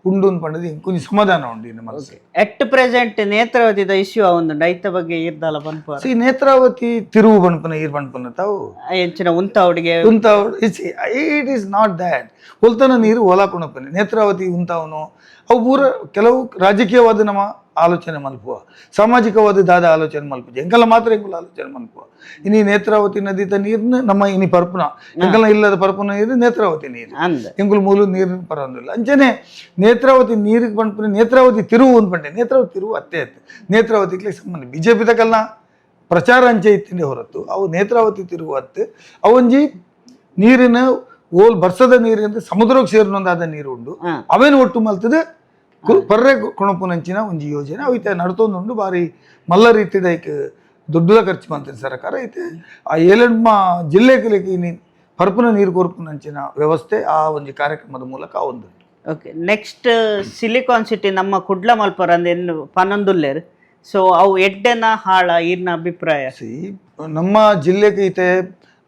ಉಂಡು ಪಂಡದು ಇಂಕೊಂಚ ಸಮಾಧಾನ ಉಂಡು ಇನ್ನು ಮನಸ್ಸು
ಎಟ್ ಪ್ರೆಸೆಂಟ್ ನೇತ್ರಾವತಿದ ಇಶ್ಯೂ ಒಂದು ಐತ ಬಗ್ಗೆ ಇರ್ದಲ್ಲ ಬನ್ಪ
ನೇತ್ರಾವತಿ ತಿರುವು ಬಣ್ಪನ ಈರ್ ಬಣ್ಪನ ತಾವು
ಹೆಚ್ಚಿನ ಉಂತ ಅವಡಿಗೆ
ಇಟ್ ಈಸ್ ನಾಟ್ ದ್ಯಾಟ್ ಹೊಲ್ತನ ನೀರು ಹೊಲಾಕೊಂಡಪ್ಪನೆ ನೇತ್ರಾವತಿ ಉಂತಾವನು ಅವು ಪೂರ ಕೆಲವು ರಾಜಕೀಯವಾದ ನಮ್ಮ ಆಲೋಚನೆ ಮಲ್ಪುವ ಸಾಮಾಜಿಕವಾದ ದಾದ ಆಲೋಚನೆ ಮಲ್ಪುಜ ಎಂಕಲ್ಲ ಮಾತ್ರ ಎಂಕುಲ ಆಲೋಚನೆ ಮಲ್ಪುವ ಇನಿ ನೇತ್ರಾವತಿ ನದಿತ ನೀರ್ನ ನಮ್ಮ ಇನಿ ಪರ್ಪುನ ಎಂಕಲ್ಲ ಇಲ್ಲದ ಪರ್ಪುನ ನೀರು ನೇತ್ರಾವತಿ ನೀರು ಎಂಕುಲ್ ಮೂಲ ನೀರಿನ ಪರವಂದಿಲ್ಲ ಅಂಚನೆ ನೇತ್ರಾವತಿ ನೀರಿಗೆ ಬಂದ್ಪನೆ ನೇತ್ರಾವತಿ ತಿರುವು ಅಂದ್ಪಂಡೆ ನೇತ್ರಾವತಿ ತಿರುವು ಅತ್ತೆ ನೇತ್ರಾವತಿಗೆ ಸಂಬಂಧ BJP ತಕಲ್ನ ಪ್ರಚಾರ ಅಂಚೆ ಇತ್ತಿಂದೆ ಹೊರತು ಅವು ನೇತ್ರಾವತಿ ತಿರುವು ಅತ್ತೆ ಅವೊಂಜಿ ನೀರಿನ ಓಲ್ ಬರ್ಸದ ನೀರಿಂದ ಸಮುದ್ರಕ್ಕೆ ಸೇರಿನೊಂದಾದ ನೀರು ಉಂಡು ಅವೇನು ಒಟ್ಟು ಮಲ್ತದೆ ಪರ್ರೆ ಕೊಣಪುನಂಚಿನ ಒಂಜಿ ಯೋಜನೆ ಅವಿತೆ ನಡ್ತೊಂದುಂಡು ಬಾರಿ ಮಲ್ಲ ರೀತಿದ ಐಕ್ ದುಡ್ಡುದ ಖರ್ಚು ಮಾಡ್ತಾರೆ ಸರ್ಕಾರ ಐತೆ ಆ ಏಳೆಂಟು ಜಿಲ್ಲೆಗಳಿಗೆ ಪರ್ಪುನ ನೀರು ಕೊರ್ಪುನಂಚಿನ ವ್ಯವಸ್ಥೆ ಆ ಒಂದು ಕಾರ್ಯಕ್ರಮದ ಮೂಲಕ ಒಂದು
ಓಕೆ ನೆಕ್ಸ್ಟ್ ಸಿಲಿಕಾನ್ ಸಿಟಿ ನಮ್ಮ ಕುಡ್ಲ ಮಲ್ಪರ ಅಂದೇನು ಪನ್ನೊಂದುಲ್ಲೇರು ಸೊ ಅವು ಎಡ್ಡೆನ ಹಾಳ ಈರ್ನ ಅಭಿಪ್ರಾಯ
ನಮ್ಮ ಜಿಲ್ಲೆಗೆ ಐತೆ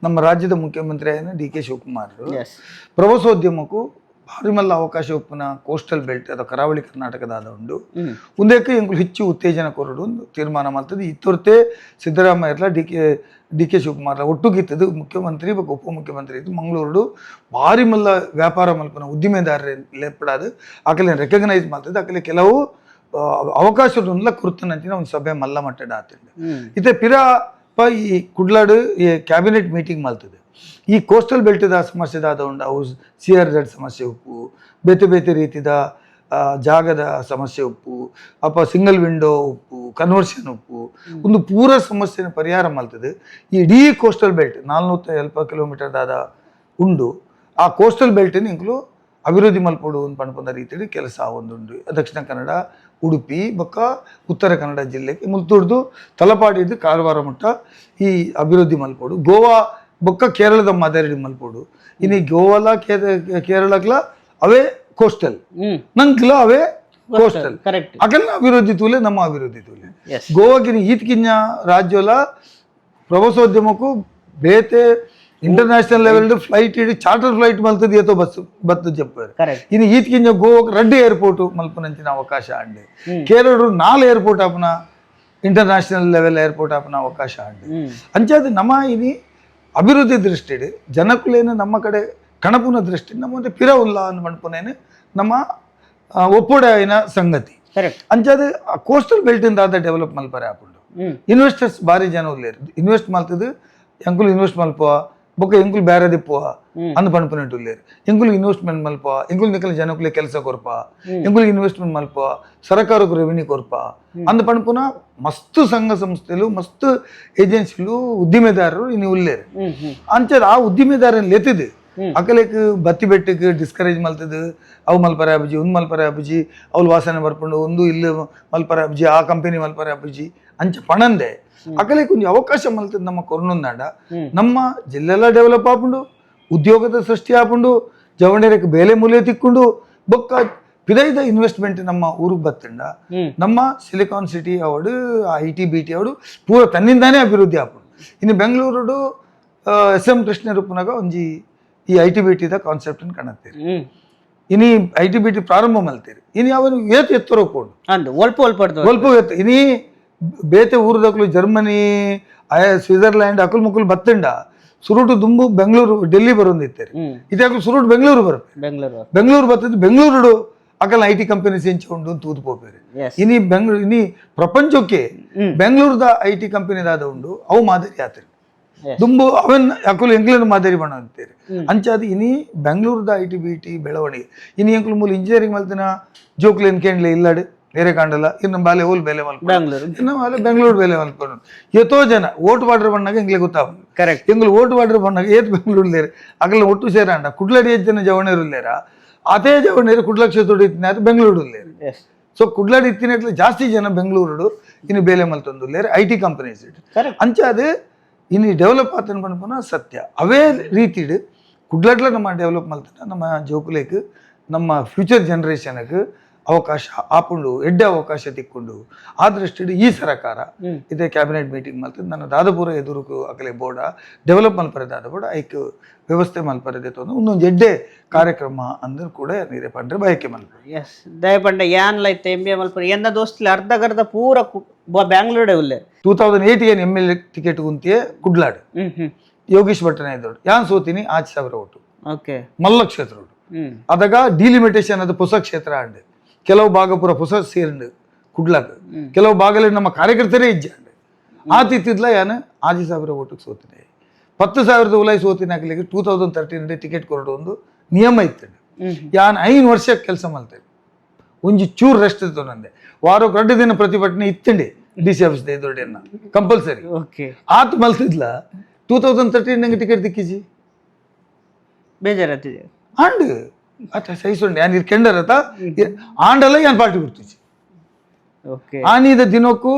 ನಮ್ಮ ರಾಜ್ಯದ ಮುಖ್ಯಮಂತ್ರಿ ಆಯ್ನ DK ಶಿವಕುಮಾರ್ ಪ್ರವಾಸೋದ್ಯಮಕ್ಕೂ ಭಾರಿ ಮಲ್ಲ ಅವಕಾಶ ಉಪ್ಪುನ ಕೋಸ್ಟಲ್ ಬೆಲ್ಟ್ ಅಥವಾ ಕರಾವಳಿ ಕರ್ನಾಟಕದ ಉಂಡು ಮುಂದಕ್ಕೆ ಎಂಕುಲು ಹೆಚ್ಚು ಉತ್ತೇಜನ ಕೊರಡು ತೀರ್ಮಾನ ಮಾಡ್ತದೆ ಇತ್ತೊರ್ತೆ ಸಿದ್ದರಾಮಯ್ಯ DK ಶಿವಕುಮಾರ್ ಒಟ್ಟುಗಿತ್ತದು ಮುಖ್ಯಮಂತ್ರಿ ಮತ್ತು ಉಪಮುಖ್ಯಮಂತ್ರಿ ಇತ್ತು ಮಂಗಳೂರು ಭಾರಿ ಮಲ್ಲ ವ್ಯಾಪಾರ ಮಲ್ಪನ ಉದ್ದಿಮೆದಾರರೇ ಲೇಪಡಾದು ಆಕಲೆ ರೆಕಗ್ನೈಸ್ ಮಾಡ್ತದೆ ಆಕಲೆ ಕೆಲವು ಅವಕಾಶಗಳನ್ನೆಲ್ಲ ಕುರಿತಂಚಿನ ಒಂದು ಸಭೆ ಮಲ್ಲ ಮಟ್ಟದ ಆತಂಡೆ ಇತ್ತೆ ಪಿರಾ ಈ ಕುಡ್ಲಾಡು ಈ ಕ್ಯಾಬಿನೆಟ್ ಮೀಟಿಂಗ್ ಮಲ್ತದೆ ಈ ಕೋಸ್ಟಲ್ ಬೆಲ್ಟ್ದ ಸಮಸ್ಯೆದಾದ ಉಂಡು ಅವು CRZ ಸಮಸ್ಯೆ ಉಪ್ಪು ಬೇತೆ ಬೇತೆ ರೀತಿದ ಜಾಗದ ಸಮಸ್ಯೆ ಉಪ್ಪು ಅಪ್ಪ ಸಿಂಗಲ್ ವಿಂಡೋ ಉಪ್ಪು ಕನ್ವರ್ಷನ್ ಉಪ್ಪು ಒಂದು ಪೂರ ಸಮಸ್ಯೆನ ಪರಿಹಾರ ಮಲ್ತದೆ ಈ ಇಡೀ ಕೋಸ್ಟಲ್ ಬೆಲ್ಟ್ 440 ಕಿಲೋಮೀಟರ್ದಾದ ಉಂಡು ಆ ಕೋಸ್ಟಲ್ ಬೆಲ್ಟನ್ನು ಇಂಕ್ಲು ಅಭಿವೃದ್ಧಿ ಮಲ್ಪಡು ಅಂತ ಪಂಡ್ಪಂದ ರೀತಿಯಲ್ಲಿ ಕೆಲಸ ಒಂದುಂಡು ದಕ್ಷಿಣ ಕನ್ನಡ ಉಡುಪಿ ಬೊಕ್ಕ ಉತ್ತರ ಕನ್ನಡ ಜಿಲ್ಲೆಗೆ ಮುಲ್ತುಡ್ದು ತಲಪಾಡಿದ್ದು ಕಾರವಾರ ಮಟ್ಟ ಈ ಅಭಿವೃದ್ಧಿ ಮಲ್ಪಡು ಗೋವಾ ಬೊಕ್ಕ ಕೇರಳದ ಮಾದರಿ ಮಲ್ಪಡು ಇನ್ನು ಗೋವಾಲ ಕೇರಳಕ್ಲ ಅವೇ ಕೋಸ್ಟಲ್ ನಂಗ್ಲ ಅವೇ ಕೋಸ್ಟಲ್ ಅಕಲ್ನ ಅಭಿವೃದ್ಧಿ ತೂಲೆ ನಮ್ಮ ಅಭಿವೃದ್ಧಿ ತೂಲೆ ಗೋವಾಗಿನ ಈತ್ಕಿಂಜ ರಾಜ್ಯಲ ಪ್ರವಾಸೋದ್ಯಮಕ್ಕೂ ಬೇತೆ ಇಂಟರ್ನ್ಯಾಷನಲ್ ಲೆವೆಲ್ ಫ್ಲೈಟ್ ಇಡಿ ಚಾರ್ಟರ್ ಫ್ಲೈಟ್ ಮಲ್ತದ ಏತೋ ಬತ್ತು చెప్పారు ಇನ್ನು ಈತ್ಕಿಂಜ ಗೋವಾಕ್ಕೆ ರಡ್ಡಿ ಏರ್ಪೋರ್ಟ್ ಮಲ್ಪನಂಚಿನ ಅವಕಾಶ ಅಂಡೆ ಕೇರಳ 4 ಏರ್ಪೋರ್ಟ್ ಆಪನ ಇಂಟರ್ನ್ಯಾಷನಲ್ ಲೆವೆಲ್ ಏರ್ಪೋರ್ಟ್ ಆಪನ ಅವಕಾಶ ಅಂಡೆ ಅಂಚಾದ ನಮ್ಮ ಇನಿ ಅಭಿವೃದ್ಧಿ ದೃಷ್ಟಿ ಜನಕುಲೇನು ನಮ್ಮ ಕಡೆ ಕಣಪುನ ದೃಷ್ಟಿ ನಮ್ಮ ಪಿರ ಉಲ್ಲ ಅನ್ನು ಮಣ್ಪುನೇನು ನಮ್ಮ ಒಪ್ಪುಡೆನ ಸಂಗತಿ ಅಂಚಾದ ಕೋಸ್ಟಲ್ ಬೆಲ್ಟ್ ಇಂದಾದ ಡೆವಲಪ್ ಮಲ್ಪರೆ ಹಾಕೊಂಡು ಇನ್ವೆಸ್ಟರ್ಸ್ ಭಾರಿ ಜನ ಉಲ್ಲೇರು ಇನ್ವೆಸ್ಟ್ ಮಲ್ತದು ಎಂಕುಲು ಇನ್ವೆಸ್ಟ್ ಮಲ್ಪುವ ಬೊಕ್ಕ ಎಂಕುಲು ಬೇರೆ ದಿಪ್ಪುವ ಅಂದು ಪಣ್ಪುನಿಟ್ಟು ಉಲ್ಲೇರು ಎಂಕುಲು ಇನ್ವೆಸ್ಟ್ಮೆಂಟ್ ಮಲ್ಪುವ ಎಂಕುಲು ನಿಕಲ್ ಜನಕುಲೆ ಕೆಲಸ ಕೊರ್ಪ ಎಂಕುಲು ಇನ್ವೆಸ್ಟ್ಮೆಂಟ್ ಮಲ್ಪುವ ಸರ್ಕಾರಕ್ಕೆ ರೆವಿನ್ಯೂ ಕೊರ್ಪ ಅಂದು ಪಣ್ಪುನ ಮಸ್ತ್ ಸಂಘ ಸಂಸ್ಥೆಲು ಮಸ್ತ್ ಏಜೆನ್ಸಿಲು ಉದ್ದಿಮೆದಾರರು ಇನ್ನು ಉಲ್ಲೇರು ಅಂಚದ ಆ ಉದ್ದಿಮೆದಾರನ್ ಲೆತ್ತಿದ್ದು ಅಕಲೆಕ್ ಬತ್ತಿ ಬೆಟ್ಟಕ್ಕೆ ಡಿಸ್ಕರೇಜ್ ಮಲ್ತದು ಅವು ಮಲ್ಪರೆ ಅಬ್ಬುಜಿ ಒಂದು ಮಲ್ಪರೆ ಅಬ್ಬುಜಿ ಅವ್ಲು ವಾಸನೆ ಬರ್ಕೊಂಡು ಒಂದು ಇಲ್ಲಿ ಮಲ್ಪರೆ ಅಬ್ಬುಜಿ ಆ ಕಂಪನಿ ಮಲ್ಪರೆ ಅಬ್ಬುಜಿ ಅಂಚ ಪಣಂದೆ ಅಕಲೆ ಕೊಂಚ ಅವಕಾಶ ಮಲ್ತದ ನಮ್ಮ ಕೊರೋನಾಡ ನಮ್ಮ ಜಿಲ್ಲೆಲ್ಲ ಡೆವಲಪ್ ಆಪುಂಡು ಉದ್ಯೋಗದ ಸೃಷ್ಟಿ ಆಪುಂಡು ಜವಣೇರಕ್ಕೆ ಬೇಲೆ ಮೂಲೆ ತಿಕ್ಕೊಂಡು ಬೊಕ್ಕ ಪಿದೈದ ಇನ್ವೆಸ್ಟ್ಮೆಂಟ್ ನಮ್ಮ ಊರಿಗೆ ಬತ್ತಂಡ ನಮ್ಮ ಸಿಲಿಕಾನ್ ಸಿಟಿ ಅವಡು IT BT ಅವಡು ಪೂರ ತನ್ನಿಂದಾನೇ ಅಭಿವೃದ್ಧಿ ಆಪುಂಡು ಇನ್ನು ಬೆಂಗಳೂರು SM ಕೃಷ್ಣರೂಪನಾಗ ಒಂಜಿ ಈ IT BT ದ ಕಾನ್ಸೆಪ್ಟ್ ಕಾಣತ್ತೀರಿ ಇನಿ IT BT ಪ್ರಾರಂಭ ಮಲ್ತೀರಿ ಇನಿ ಅವನು ಏತ್ ಎತ್ತರೋ ಕೊಂಡು ಒಲ್ಪ ಎತ್ತು ಇನಿ ಬೇತೆ ಊರದಕ್ಕಲು ಜರ್ಮನಿ ಸ್ವಿಟ್ಜರ್ಲ್ಯಾಂಡ್ ಅಕಲ್ ಮುಕ್ಕಲು ಬತ್ತಂಡ ಸುರುಟು ದುಂಬು ಬೆಂಗಳೂರು ಡೆಲ್ಲಿ ಬರೋದಿತ್ತೇರಿ ಇದಾಗಲು ಸುರುಟು ಬೆಂಗಳೂರು ಬರುತ್ತೆ ಬೆಂಗಳೂರು ಬರ್ತದೆ ಬೆಂಗಳೂರು ಅಕಲ್ IT ಕಂಪನೀಸ್ ಎಂಚುಕೊಂಡು ತೂದು ಪೋಪೇರಿ ಇನಿ ಬೆಂಗಳೂರು ಇನಿ ಪ್ರಪಂಚಕ್ಕೆ ಬೆಂಗಳೂರದ IT ಕಂಪನಿದಾದ ಉಂಡು ಅವು ಮಾದರಿ ಆತರಿ ದುಂಬು ಅವನ್ ಅಕುಲು ಎಂಕ್ಲೇನು ಮಾದರಿ ಬಣ್ಣ ಅಂತೀರಿ ಅಂಚಾದ ಇನಿ ಬೆಂಗಳೂರದ IT BT ಬೆಳವಣಿಗೆ ಇನಿ ಎಂಕ್ಲು ಮೂಲ ಇಂಜಿನಿಯರಿಂಗ್ ಮಲ್ತಿನ ಜೋಕ್ಲೇನ್ ಕೇಂಡ್ಲೆ ಇಲ್ಲಾಡು ಬೇರೆ ಕಾಂಡಲ್ಲ ಇನ್ನು ಬಾಲೆ ಓಲ್ ಬೆಲೆ ಮಲ್ಕೊಂಡು ಇನ್ನು ಬಾಲೆ ಬೆಂಗಳೂರು ಬೆಲೆ ಮಲ್ಕೊಂಡು ಎಷ್ಟೋ ಜನ ಓಟ್ ವಾಡ್ರ್ ಬಣ್ಣಾಗ ಎಂಗ್ಲೆ ಗೊತ್ತಾವ ಕರೆಕ್ಟ್ ಎಂಗ್ಲು ಓಟ್ ವಾಡ್ರ್ ಬಣ್ಣಾಗ ಏತ್ ಬೆಂಗಳೂರು ಲೇರು ಅಗಲ ಒಟ್ಟು ಸೇರಾಂಡ ಕುಡ್ಲಡಿ ಜನ ಜವಣೇರು ಲೇರ ಅದೇ ಜವಣೇರು ಕುಡ್ಲಕ್ಷ ತೊಡಿತಿನ ಬೆಂಗಳೂರು ಲೇರು ಸೊ ಕುಡ್ಲಾಡಿ ಇತ್ತಿನಟ್ಲು ಜಾಸ್ತಿ ಜನ ಬೆಂಗಳೂರು ಇನ್ನು ಬೇಲೆ ಮಲ್ತೊಂದು ಲೇರೆ IT ಕಂಪನೀಸ್ ಅಂಚೆ ಅದು ಇನ್ನು ಡೆವಲಪ್ ಆತನ ಪನ್ಪನ ಸತ್ಯ ಅವೇ ರೀತಿ ಕುಡ್ಲಾಡ್ಲ ನಮ್ಮ ಡೆವಲಪ್ ಮಲ್ತನ ನಮ್ಮ ಜೋಕುಲೇಕ್ ನಮ್ಮ ಫ್ಯೂಚರ್ ಜನರೇಷನ್ಗೆ ಅವಕಾಶ ಆಪುಂಡು ಎಡ್ಡೆ ಅವಕಾಶ ತಿಕ್ಕೊಂಡು ಆ ದೃಷ್ಟಿ ಈ ಸರಕಾರ ಇದೇ ಕ್ಯಾಬಿನೆಟ್ ಮೀಟಿಂಗ್ ಮಲ್ತದೆ ನನ್ನ ದಾದಪುರ ಎದುರು ಅಕಲೆ ಬೋರ್ಡ ಡೆವಲಪ್ ಮಲ್ಪರೆ ದಾದ ಬೋರ್ಡ ಐಕ್ ವ್ಯವಸ್ಥೆ ಮಲ್ಪರದೆ ತೊಂದು ಇನ್ನೊಂದು ಎಡ್ಡೆ ಕಾರ್ಯಕ್ರಮ ಅಂದ್ರೆ ಕೂಡ ನೀರೇ ಪಂಡ್ರೆ ಬಯಕೆ ಮಲ್ಪರೆ
ಎಸ್ ದಯಪಂಡ ಯಾನ್ ಲೈತ್ MBA ಮಲ್ಪರೆ ಎನ್ನ ದೋಸ್ತಿಲಿ ಅರ್ಧ ಪೂರ ಬ್ಯಾಂಗ್ಳೂರೇ ಉಲ್ಲೆ
2008 ಏನು MLA ಟಿಕೆಟ್ ಕುಂತಿಯೇ ಕುಡ್ಲಾಡ್ ಯೋಗೀಶ್ ಭಟ್ಟನ ಇದ್ದೋಡು ಯಾನ್ ಸೋತಿನಿ 8,000 ಓಟು
ಓಕೆ
ಮಲ್ಲ ಕ್ಷೇತ್ರ ಅದಾಗ ಡಿಲಿಮಿಟೇಷನ್ ಅದು ಹೊಸ ಕ್ಷೇತ್ರ ಅಂಡ್ ಕೆಲವು ಭಾಗ ಪೂರ ಹೊಸ ಸೇರ್ಂಡು ಕುಡ್ಲಾಕ್ ಕೆಲವು ಭಾಗದಲ್ಲಿ ನಮ್ಮ ಕಾರ್ಯಕರ್ತರೇ ಇಜ್ಜಾಂಡ್ ಆತಿತ್ತಿದ್ಲ ಯಾನು 6,000 ಓಟಿಗೆ ಸೋತಿನಿ 10,000 ಉಲಾಯಿ ಸೋತಿನ ಹಾಕ್ಲಿಕ್ಕೆ 2013 ಟಿಕೆಟ್ ಕೊರಡು ಒಂದು ನಿಯಮ ಇತ್ತು ಯಾನ್ 5 ವರ್ಷ ಕೆಲಸ ಮಲ್ತೇನೆ ಒಂಜಿ ಚೂರು ರೆಸ್ಟ್ ಇತ್ತು ನಂದೆ ವಾರಕ್ಕೆ 2 ದಿನ ಪ್ರತಿಭಟನೆ ಇತ್ತಂಡಿ DC ಆಫೀಸ್ ದೊಡ್ಡನ್ನ ಕಂಪಲ್ಸರಿ ಆತ್ ಮಲ್ತಿದ್ಲ 2013 ನಂಗೆ ಟಿಕೆಟ್ ದಿಕ್ಕಿಜಿ
ಬೇಜಾರತ್ತಿದೆ
ಆಂಡ್ ಅತ್ತ ಸಹಿಸೊಂಡೆ ಯಾನ್ ಇರ್ಕೆಂಡರತ ಆಂಡಲ್ಲ ಯಾನ್ ಪಾರ್ಟಿ ಗುರ್ತಿಜಿ ಆನಿದ ದಿನಕ್ಕೂ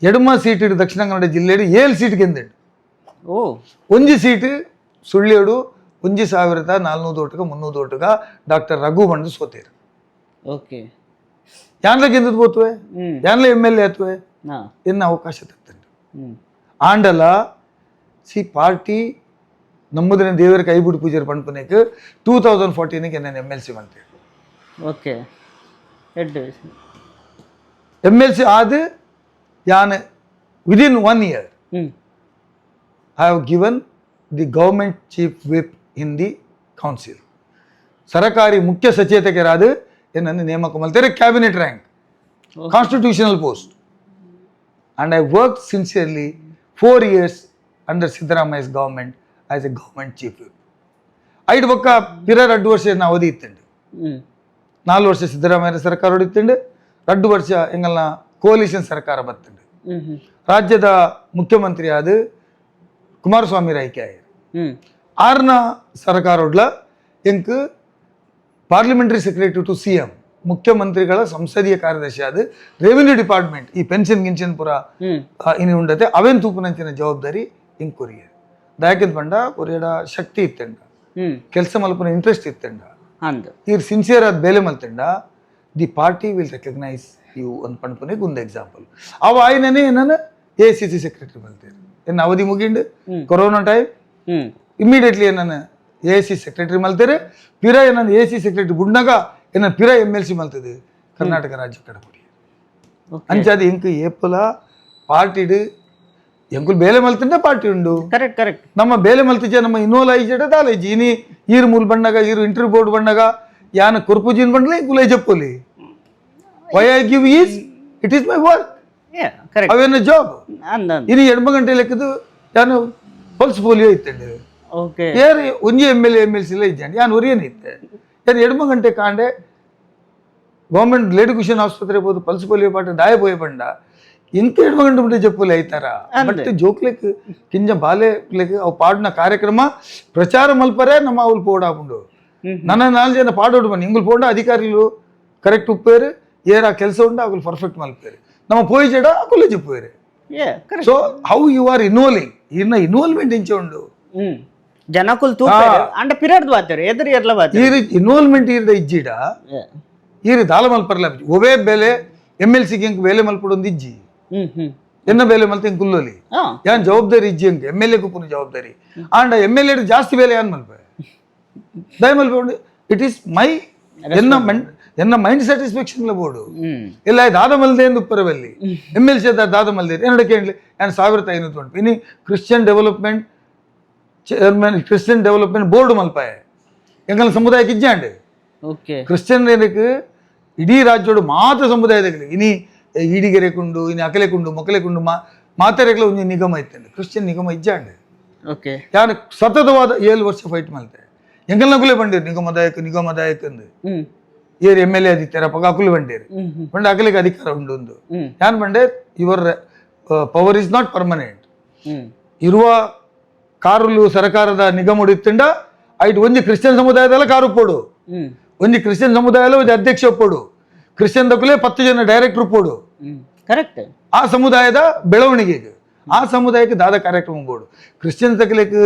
ಎಡಮ ಸೀಟ್ ಇಡು ದಕ್ಷಿಣ ಕನ್ನಡ ಜಿಲ್ಲೆಡು 7 ಸೀಟ್ ಗೆಂದೆಡು ಒಂಜಿ ಸೀಟ್ ಸುಳ್ಳಿಯೋಡು 1,400 ಓಟಗ 300 ಓಟಗ ಡಾಕ್ಟರ್ ರಘು ಬಂದು ಸೋತೇರು ಯಾನ್ಲ ಗೆಂದದ್ ಬೋತ್ವೆ ಯಾನ್ಲ MLA ಆತ್ವೆ ಎನ್ನ ಅವಕಾಶ ತಗ್ತಂಡು ಆಂಡಲ ಸಿ ಪಾರ್ಟಿ ನಮ್ಮದನ್ನ ದೇವರ ಕೈ ಬಿಟ್ಟು ಪೂಜಾರಿ ಪಂಪನೇಕ್ 2014 ನಾನು MLC ಮಾಡ್ತೇವೆ MLC ಆದ ಯಾನ್ within 1 year I have given the government chief whip in the council ಸರಕಾರಿ ಮುಖ್ಯ ಸಚೇತಕರಾದ ಏನನ್ನು ನೇಮಕ ಮಾಡ್ತಾರೆ cabinet rank constitutional post and I worked sincerely 4 years under Siddharamaia's government as a government chief whip. ಐದು ಪಕ್ಕ ಪಿರರ್ 2 ವರ್ಷ ಅವಧಿ ಇತ್ತಂಡು 4 ವರ್ಷ ಸಿದ್ದರಾಮಯ್ಯ ಸರ್ಕಾರ ಇತ್ತಂಡು 2 ವರ್ಷ ಎಂಗಲ್ನ ಕೋಲಿಷನ್ ಸರ್ಕಾರ ಬತ್ತಂಡು ರಾಜ್ಯದ ಮುಖ್ಯಮಂತ್ರಿ ಆದ ಕುಮಾರಸ್ವಾಮಿ ಆಯ್ಕೆ ಆಯ್ತು 6ನ ಸರ್ಕಾರ ಒಡ್ಲ ಎಂಕ್ ಪಾರ್ಲಿಮೆಂಟರಿ ಸೆಕ್ರೆಟರಿ ಟು CM ಮುಖ್ಯಮಂತ್ರಿಗಳ ಸಂಸದೀಯ ಕಾರ್ಯದರ್ಶಿ ಆದ ರೆವಿನ್ಯೂ ಡಿಪಾರ್ಟ್ಮೆಂಟ್ ಈ ಪೆನ್ಷನ್ ಗಿನ್ಷನ್ ಪುರ ಇನ್ನು ಉಂಡತೆ ಅವೇನ್ ತೂಪುನಂಚಿನ ಜವಾಬ್ದಾರಿ ಹಿಂಗ್ ಕೊರಿಯ ದಯಾಕಂತ ಪಂಡ ಕೊರಿಯಡ ಶಕ್ತಿ ಇತ್ತಂಡ ಕೆಲಸ ಮಲ್ಪನ ಇಂಟ್ರೆಸ್ಟ್ ಇತ್ತಂಡ ಇವ್ರು ಸಿನ್ಸಿಯರ್ ಆದ ಬೇಲೆ ಮಲ್ತಂಡ the party will recognise you ಅಂತ ಪಂಡ್ಪನಿಗೆ ಒಂದು ಎಕ್ಸಾಂಪಲ್ ಅವ ಆಯ್ನೇ ನಾನು ACC ಸೆಕ್ರೆಟರಿ ಮಲ್ತೇನೆ ಎನ್ನ ಅವಧಿ ಮುಗಿಂಡು ಕೊರೋನಾ ಟೈಮ್ ಇಮಿಡಿಯೇಟ್ಲಿ ನಾನು ACC ಸೆಕ್ರೆಟರಿ ಮಲ್ತೇರೆ ಪಿರ ನಾನು ACC ಸೆಕ್ರೆಟರಿ ಬುಡ್ನಾಗ ಏನ ಪಿರ MLC ಮಲ್ತದೆ ಕರ್ನಾಟಕ ರಾಜ್ಯ ಕಡಪಡಿ ಅಂಚಾದ ಇಂಕ್ ಏಪಲ ಪಾರ್ಟಿಡು ಎಂಕುಲ್ ಬೇಲೆ ಮಲ್ತಿಂದ ಪಾರ್ಟಿ ಉಂಡು
ಕರೆಕ್ಟ್
ನಮ್ಮ ಬೇಲೆ ಮಲ್ತಿಜ ನಮ್ಮ ಇನ್ವಾಲ್ವ್ ಆಯ್ಜಡ ದಾಲೇಜಿ ಇನಿ ಈರು ಮೂಲ್ ಬಂಡಾಗ ಈರು ಇಂಟರ್ವ್ಯೂ ಬೋರ್ಡ್ ಬಂಡಾಗ ಯಾನ ಕೊರ್ಪುಜಿನ್ ಬಂಡ್ಲೆ ಗುಲೈ ಜಪ್ಪೋಲಿ why I give is it is my work ಅವೇನ ಜಾಬ್ ಇನಿ 2 ಗಂಟೆ ಲೆಕ್ಕದು ಯಾನು ಪಲ್ಸ್ ಪೋಲಿಯೋ ಇತ್ತಂಡೆ ಏರ್ ಒಂಜಿ MLA MLC ಇಜ್ಜಂಡಿ ಯಾನು ಒರಿಯನ್ ಇತ್ತೆ ಯಾರು 2 ಗಂಟೆ ಕಾಂಡೆ ಗೌರ್ಮೆಂಟ್ ಲೇಡಿ ಕುಶನ್ ಆಸ್ಪತ್ರೆ ಹೋದು ಪಲ್ಸ್ ಪೋಲಿಯೋ ಪಾಟ ದಾಯ ಪೋಯೆ ಪಂಡ ಇಂಕ 2 ಗಂಟೆ ಮುಂದೆ ಜಪ್ಪುಲಿ ಐತಾರ ಬಟ್ ಜೋಕ್ಲೆಕ್ ಕಿಂಜ ಬಾಲೆ ಅವು ಪಾಡ್ನ ಕಾರ್ಯಕ್ರಮ ಪ್ರಚಾರ ಮಲ್ಪರೆ ನಮ್ಮ ಅವ್ಲು ಪೋಡಾಪುಂಡು ನನ್ನ 4 ಜನ ಪಾಡೋಡು ಬನ್ನಿ ಇಂಗುಲ್ ಪೋಂಡ ಅಧಿಕಾರಿಗಳು ಕರೆಕ್ಟ್ ಉಪ್ಪೇರು ಏರ ಕೆಲಸ ಉಂಡ ಅವ್ಲು ಪರ್ಫೆಕ್ಟ್ ಮಲ್ಪೇರು ನಮ್ಮ ಪೋಯಿ ಜಡ ಅಕುಲೆ ಜಪ್ಪುವೇರು so how you are involving ಇನ್ನ ಇನ್ವಾಲ್ವ್ಮೆಂಟ್ ಇಂಚೆ ಉಂಡು
ಜನಕುಲ್ ಅಂಡ ಪಿರಿಯಡ್ ಬಾತಾರೆ ಎದುರು ಇರ್ಲ ಬಾತಾರೆ
ಈ ಇನ್ವಾಲ್ವ್ಮೆಂಟ್ ಇರ್ದ ಇಜ್ಜಿಡ ಈ ದಾಲ ಮಲ್ಪರ್ಲ ಒವೇ ಬೇಲೆ MLC ಎಂಕ್ ಬೇಲೆ ಮಲ್ಪಡೊಂದು ಇಜ್ಜಿ ಎನ್ನ ಬೇಲೆ ಮಲ್ತ ಎಂಕ್ ಕುಲ್ಲೋಲಿ ಯಾನ್ ಜವಾಬ್ದಾರಿ ಇಜ್ಜಿ ಎಂಕ್ MLA ಕು ಪುನ ಜವಾಬ್ದಾರಿ ಆಂಡ MLA ಜಾಸ್ತಿ ಬೇಲೆ ಯಾನ್ ಮಲ್ಪೆ ದಯ ಮಲ್ಪೆ ಇಟ್ ಈಸ್ ಮೈ ಎನ್ನ ಮೈಂಡ್ ಸ್ಯಾಟಿಸ್ಫ್ಯಾಕ್ಷನ್ ಬೋರ್ಡು ಇಲ್ಲ ದಾದ ಮಲ್ದೆ ಎಂದು ಉಪ್ಪರವಲ್ಲಿ MLC ದಾದ ಮಲ್ದೆ ಏನಕ್ಕೆ ಹೇಳಿ ಯಾನ್ 1,500 ಉಂಟು ಇನಿ ಕ್ರಿಶ್ಚಿಯನ್ ಡೆವಲಪ್ಮೆಂಟ್ ಬೋರ್ಡ್ ಮಲ್ಪಾಯ ಎಂಗಲ್ ಸಮುದಾಯಕ್ಕೆ ಇಜ್ಜಾಂಡೆ ಕ್ರಿಶ್ಚಿಯನ್ ಏನಕ್ಕೆ ಇಡೀ ರಾಜ್ಯೋಡು ಮಾತ್ರ ಸಮುದಾಯದಲ್ಲಿ ಇನಿ ಈಡಿಗೆರೆಕುಂಡು ಇನಿ ಅಕಲೆಕುಂಡು ಮೊಕಲೆಕುಂಡು ಮಾತಾರೆಗಳ ಒಂದು ನಿಗಮ ಇತ್ತಂಡೆ ಕ್ರಿಶ್ಚಿಯನ್ ನಿಗಮ ಇಜ್ಜಾಂಡೆ ಯಾರು ಸತತವಾದ 7 ವರ್ಷ ಫೈಟ್ ಮಲ್ತೆ ಎಂಗಲ್ನಗುಲೇ ಬಂದಿರು ನಿಗಮದಾಯಕ ಅಂದು ಏರ್ MLA ಆದಿತ್ಯಾರ ಪಗ ಅಕುಲು ಬಂಡೇರು ಬಂಡ ಅಕಲಿಗೆ ಅಧಿಕಾರ ಉಂಡು ಒಂದು ಯಾನ್ ಬಂಡೆ your power is not permanent ಇರುವ ಕಾರುಲು ಸರ್ಕಾರದ ನಿಗಮ ಇತ್ತಂಡ ಐಟ್ ಒಂಜಿ ಕ್ರಿಶ್ಚಿಯನ್ ಸಮುದಾಯದಲ್ಲ ಕಾರು ಪೋಡು ಒಂಜಿ ಕ್ರಿಶ್ಚಿಯನ್ ಸಮುದಾಯದ ಒಂಜಿ ಅಧ್ಯಕ್ಷ ಒಪ್ಪೋಡು ಕ್ರಿಶ್ಚಿಯನ್ ದಕ್ಕಲೇ 10 ಜನ ಡೈರೆಕ್ಟರ್ ಪೋಡು
ಕರೆಕ್ಟ್
ಆ ಸಮುದಾಯದ ಬೆಳವಣಿಗೆಗೆ ಆ ಸಮುದಾಯಕ್ಕೆ ದಾದ ಕಾರ್ಯಕ್ರಮ ಬೋಡು ಕ್ರಿಶ್ಚಿಯನ್ ತಕಲೆಕ್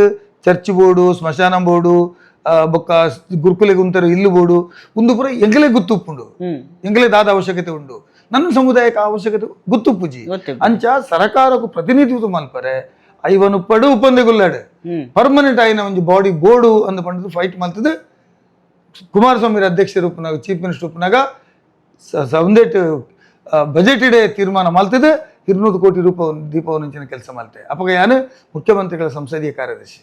ಚರ್ಚ್ ಬೋಡು ಸ್ಮಶಾನ ಬೋಡು ಬೊಕ್ಕ ಗುರುಕುಲೆಗೆ ಉಂಟರು ಇಲ್ಲು ಬೋಡು ಒಂದು ಪುರ ಎಂಗಲೇ ಗುತ್ತುಪ್ಪುಂಡು ಎಂಗಲೇ ದಾದ ಅವಶ್ಯಕತೆ ಉಂಡು ನನ್ನ ಸಮುದಾಯಕ್ಕೆ ಅವಶ್ಯಕತೆ ಗುತ್ತುಪ್ಪುಜಿ ಅಂಚ ಸರಕಾರಕ್ಕೂ ಪ್ರತಿನಿಧಿತ್ವ ಮಲ್ಪರೆ ಐವನು ಪಡು ಉಪ್ಪಂದೆಗುಲ್ಲಾಡು ಪರ್ಮನೆಂಟ್ ಆಯ್ನ ಒಂದು ಬಾಡಿ ಬೋರ್ಡು ಅಂದು ಪಂಡದು ಫೈಟ್ ಮಲ್ತದು ಕುಮಾರಸ್ವಾಮಿ ಅಧ್ಯಕ್ಷ ರೂಪನಾಗ ಚೀಫ್ ಮಿನಿಸ್ಟರ್ ರೂಪನಾಗ ಒಂದೇಟ್ ಬಜೆಟ್ ಇಡೇ ತೀರ್ಮಾನ ಮಲ್ತದೆ 200 ಕೋಟಿ ರೂಪಾಯಿ ದೀಪವನಿಂಚಿನ ಕೆಲಸ ಮಲ್ತೆ ಅಪಗ ಯಾನು ಮುಖ್ಯಮಂತ್ರಿಗಳ ಸಂಸದೀಯ ಕಾರ್ಯದರ್ಶಿ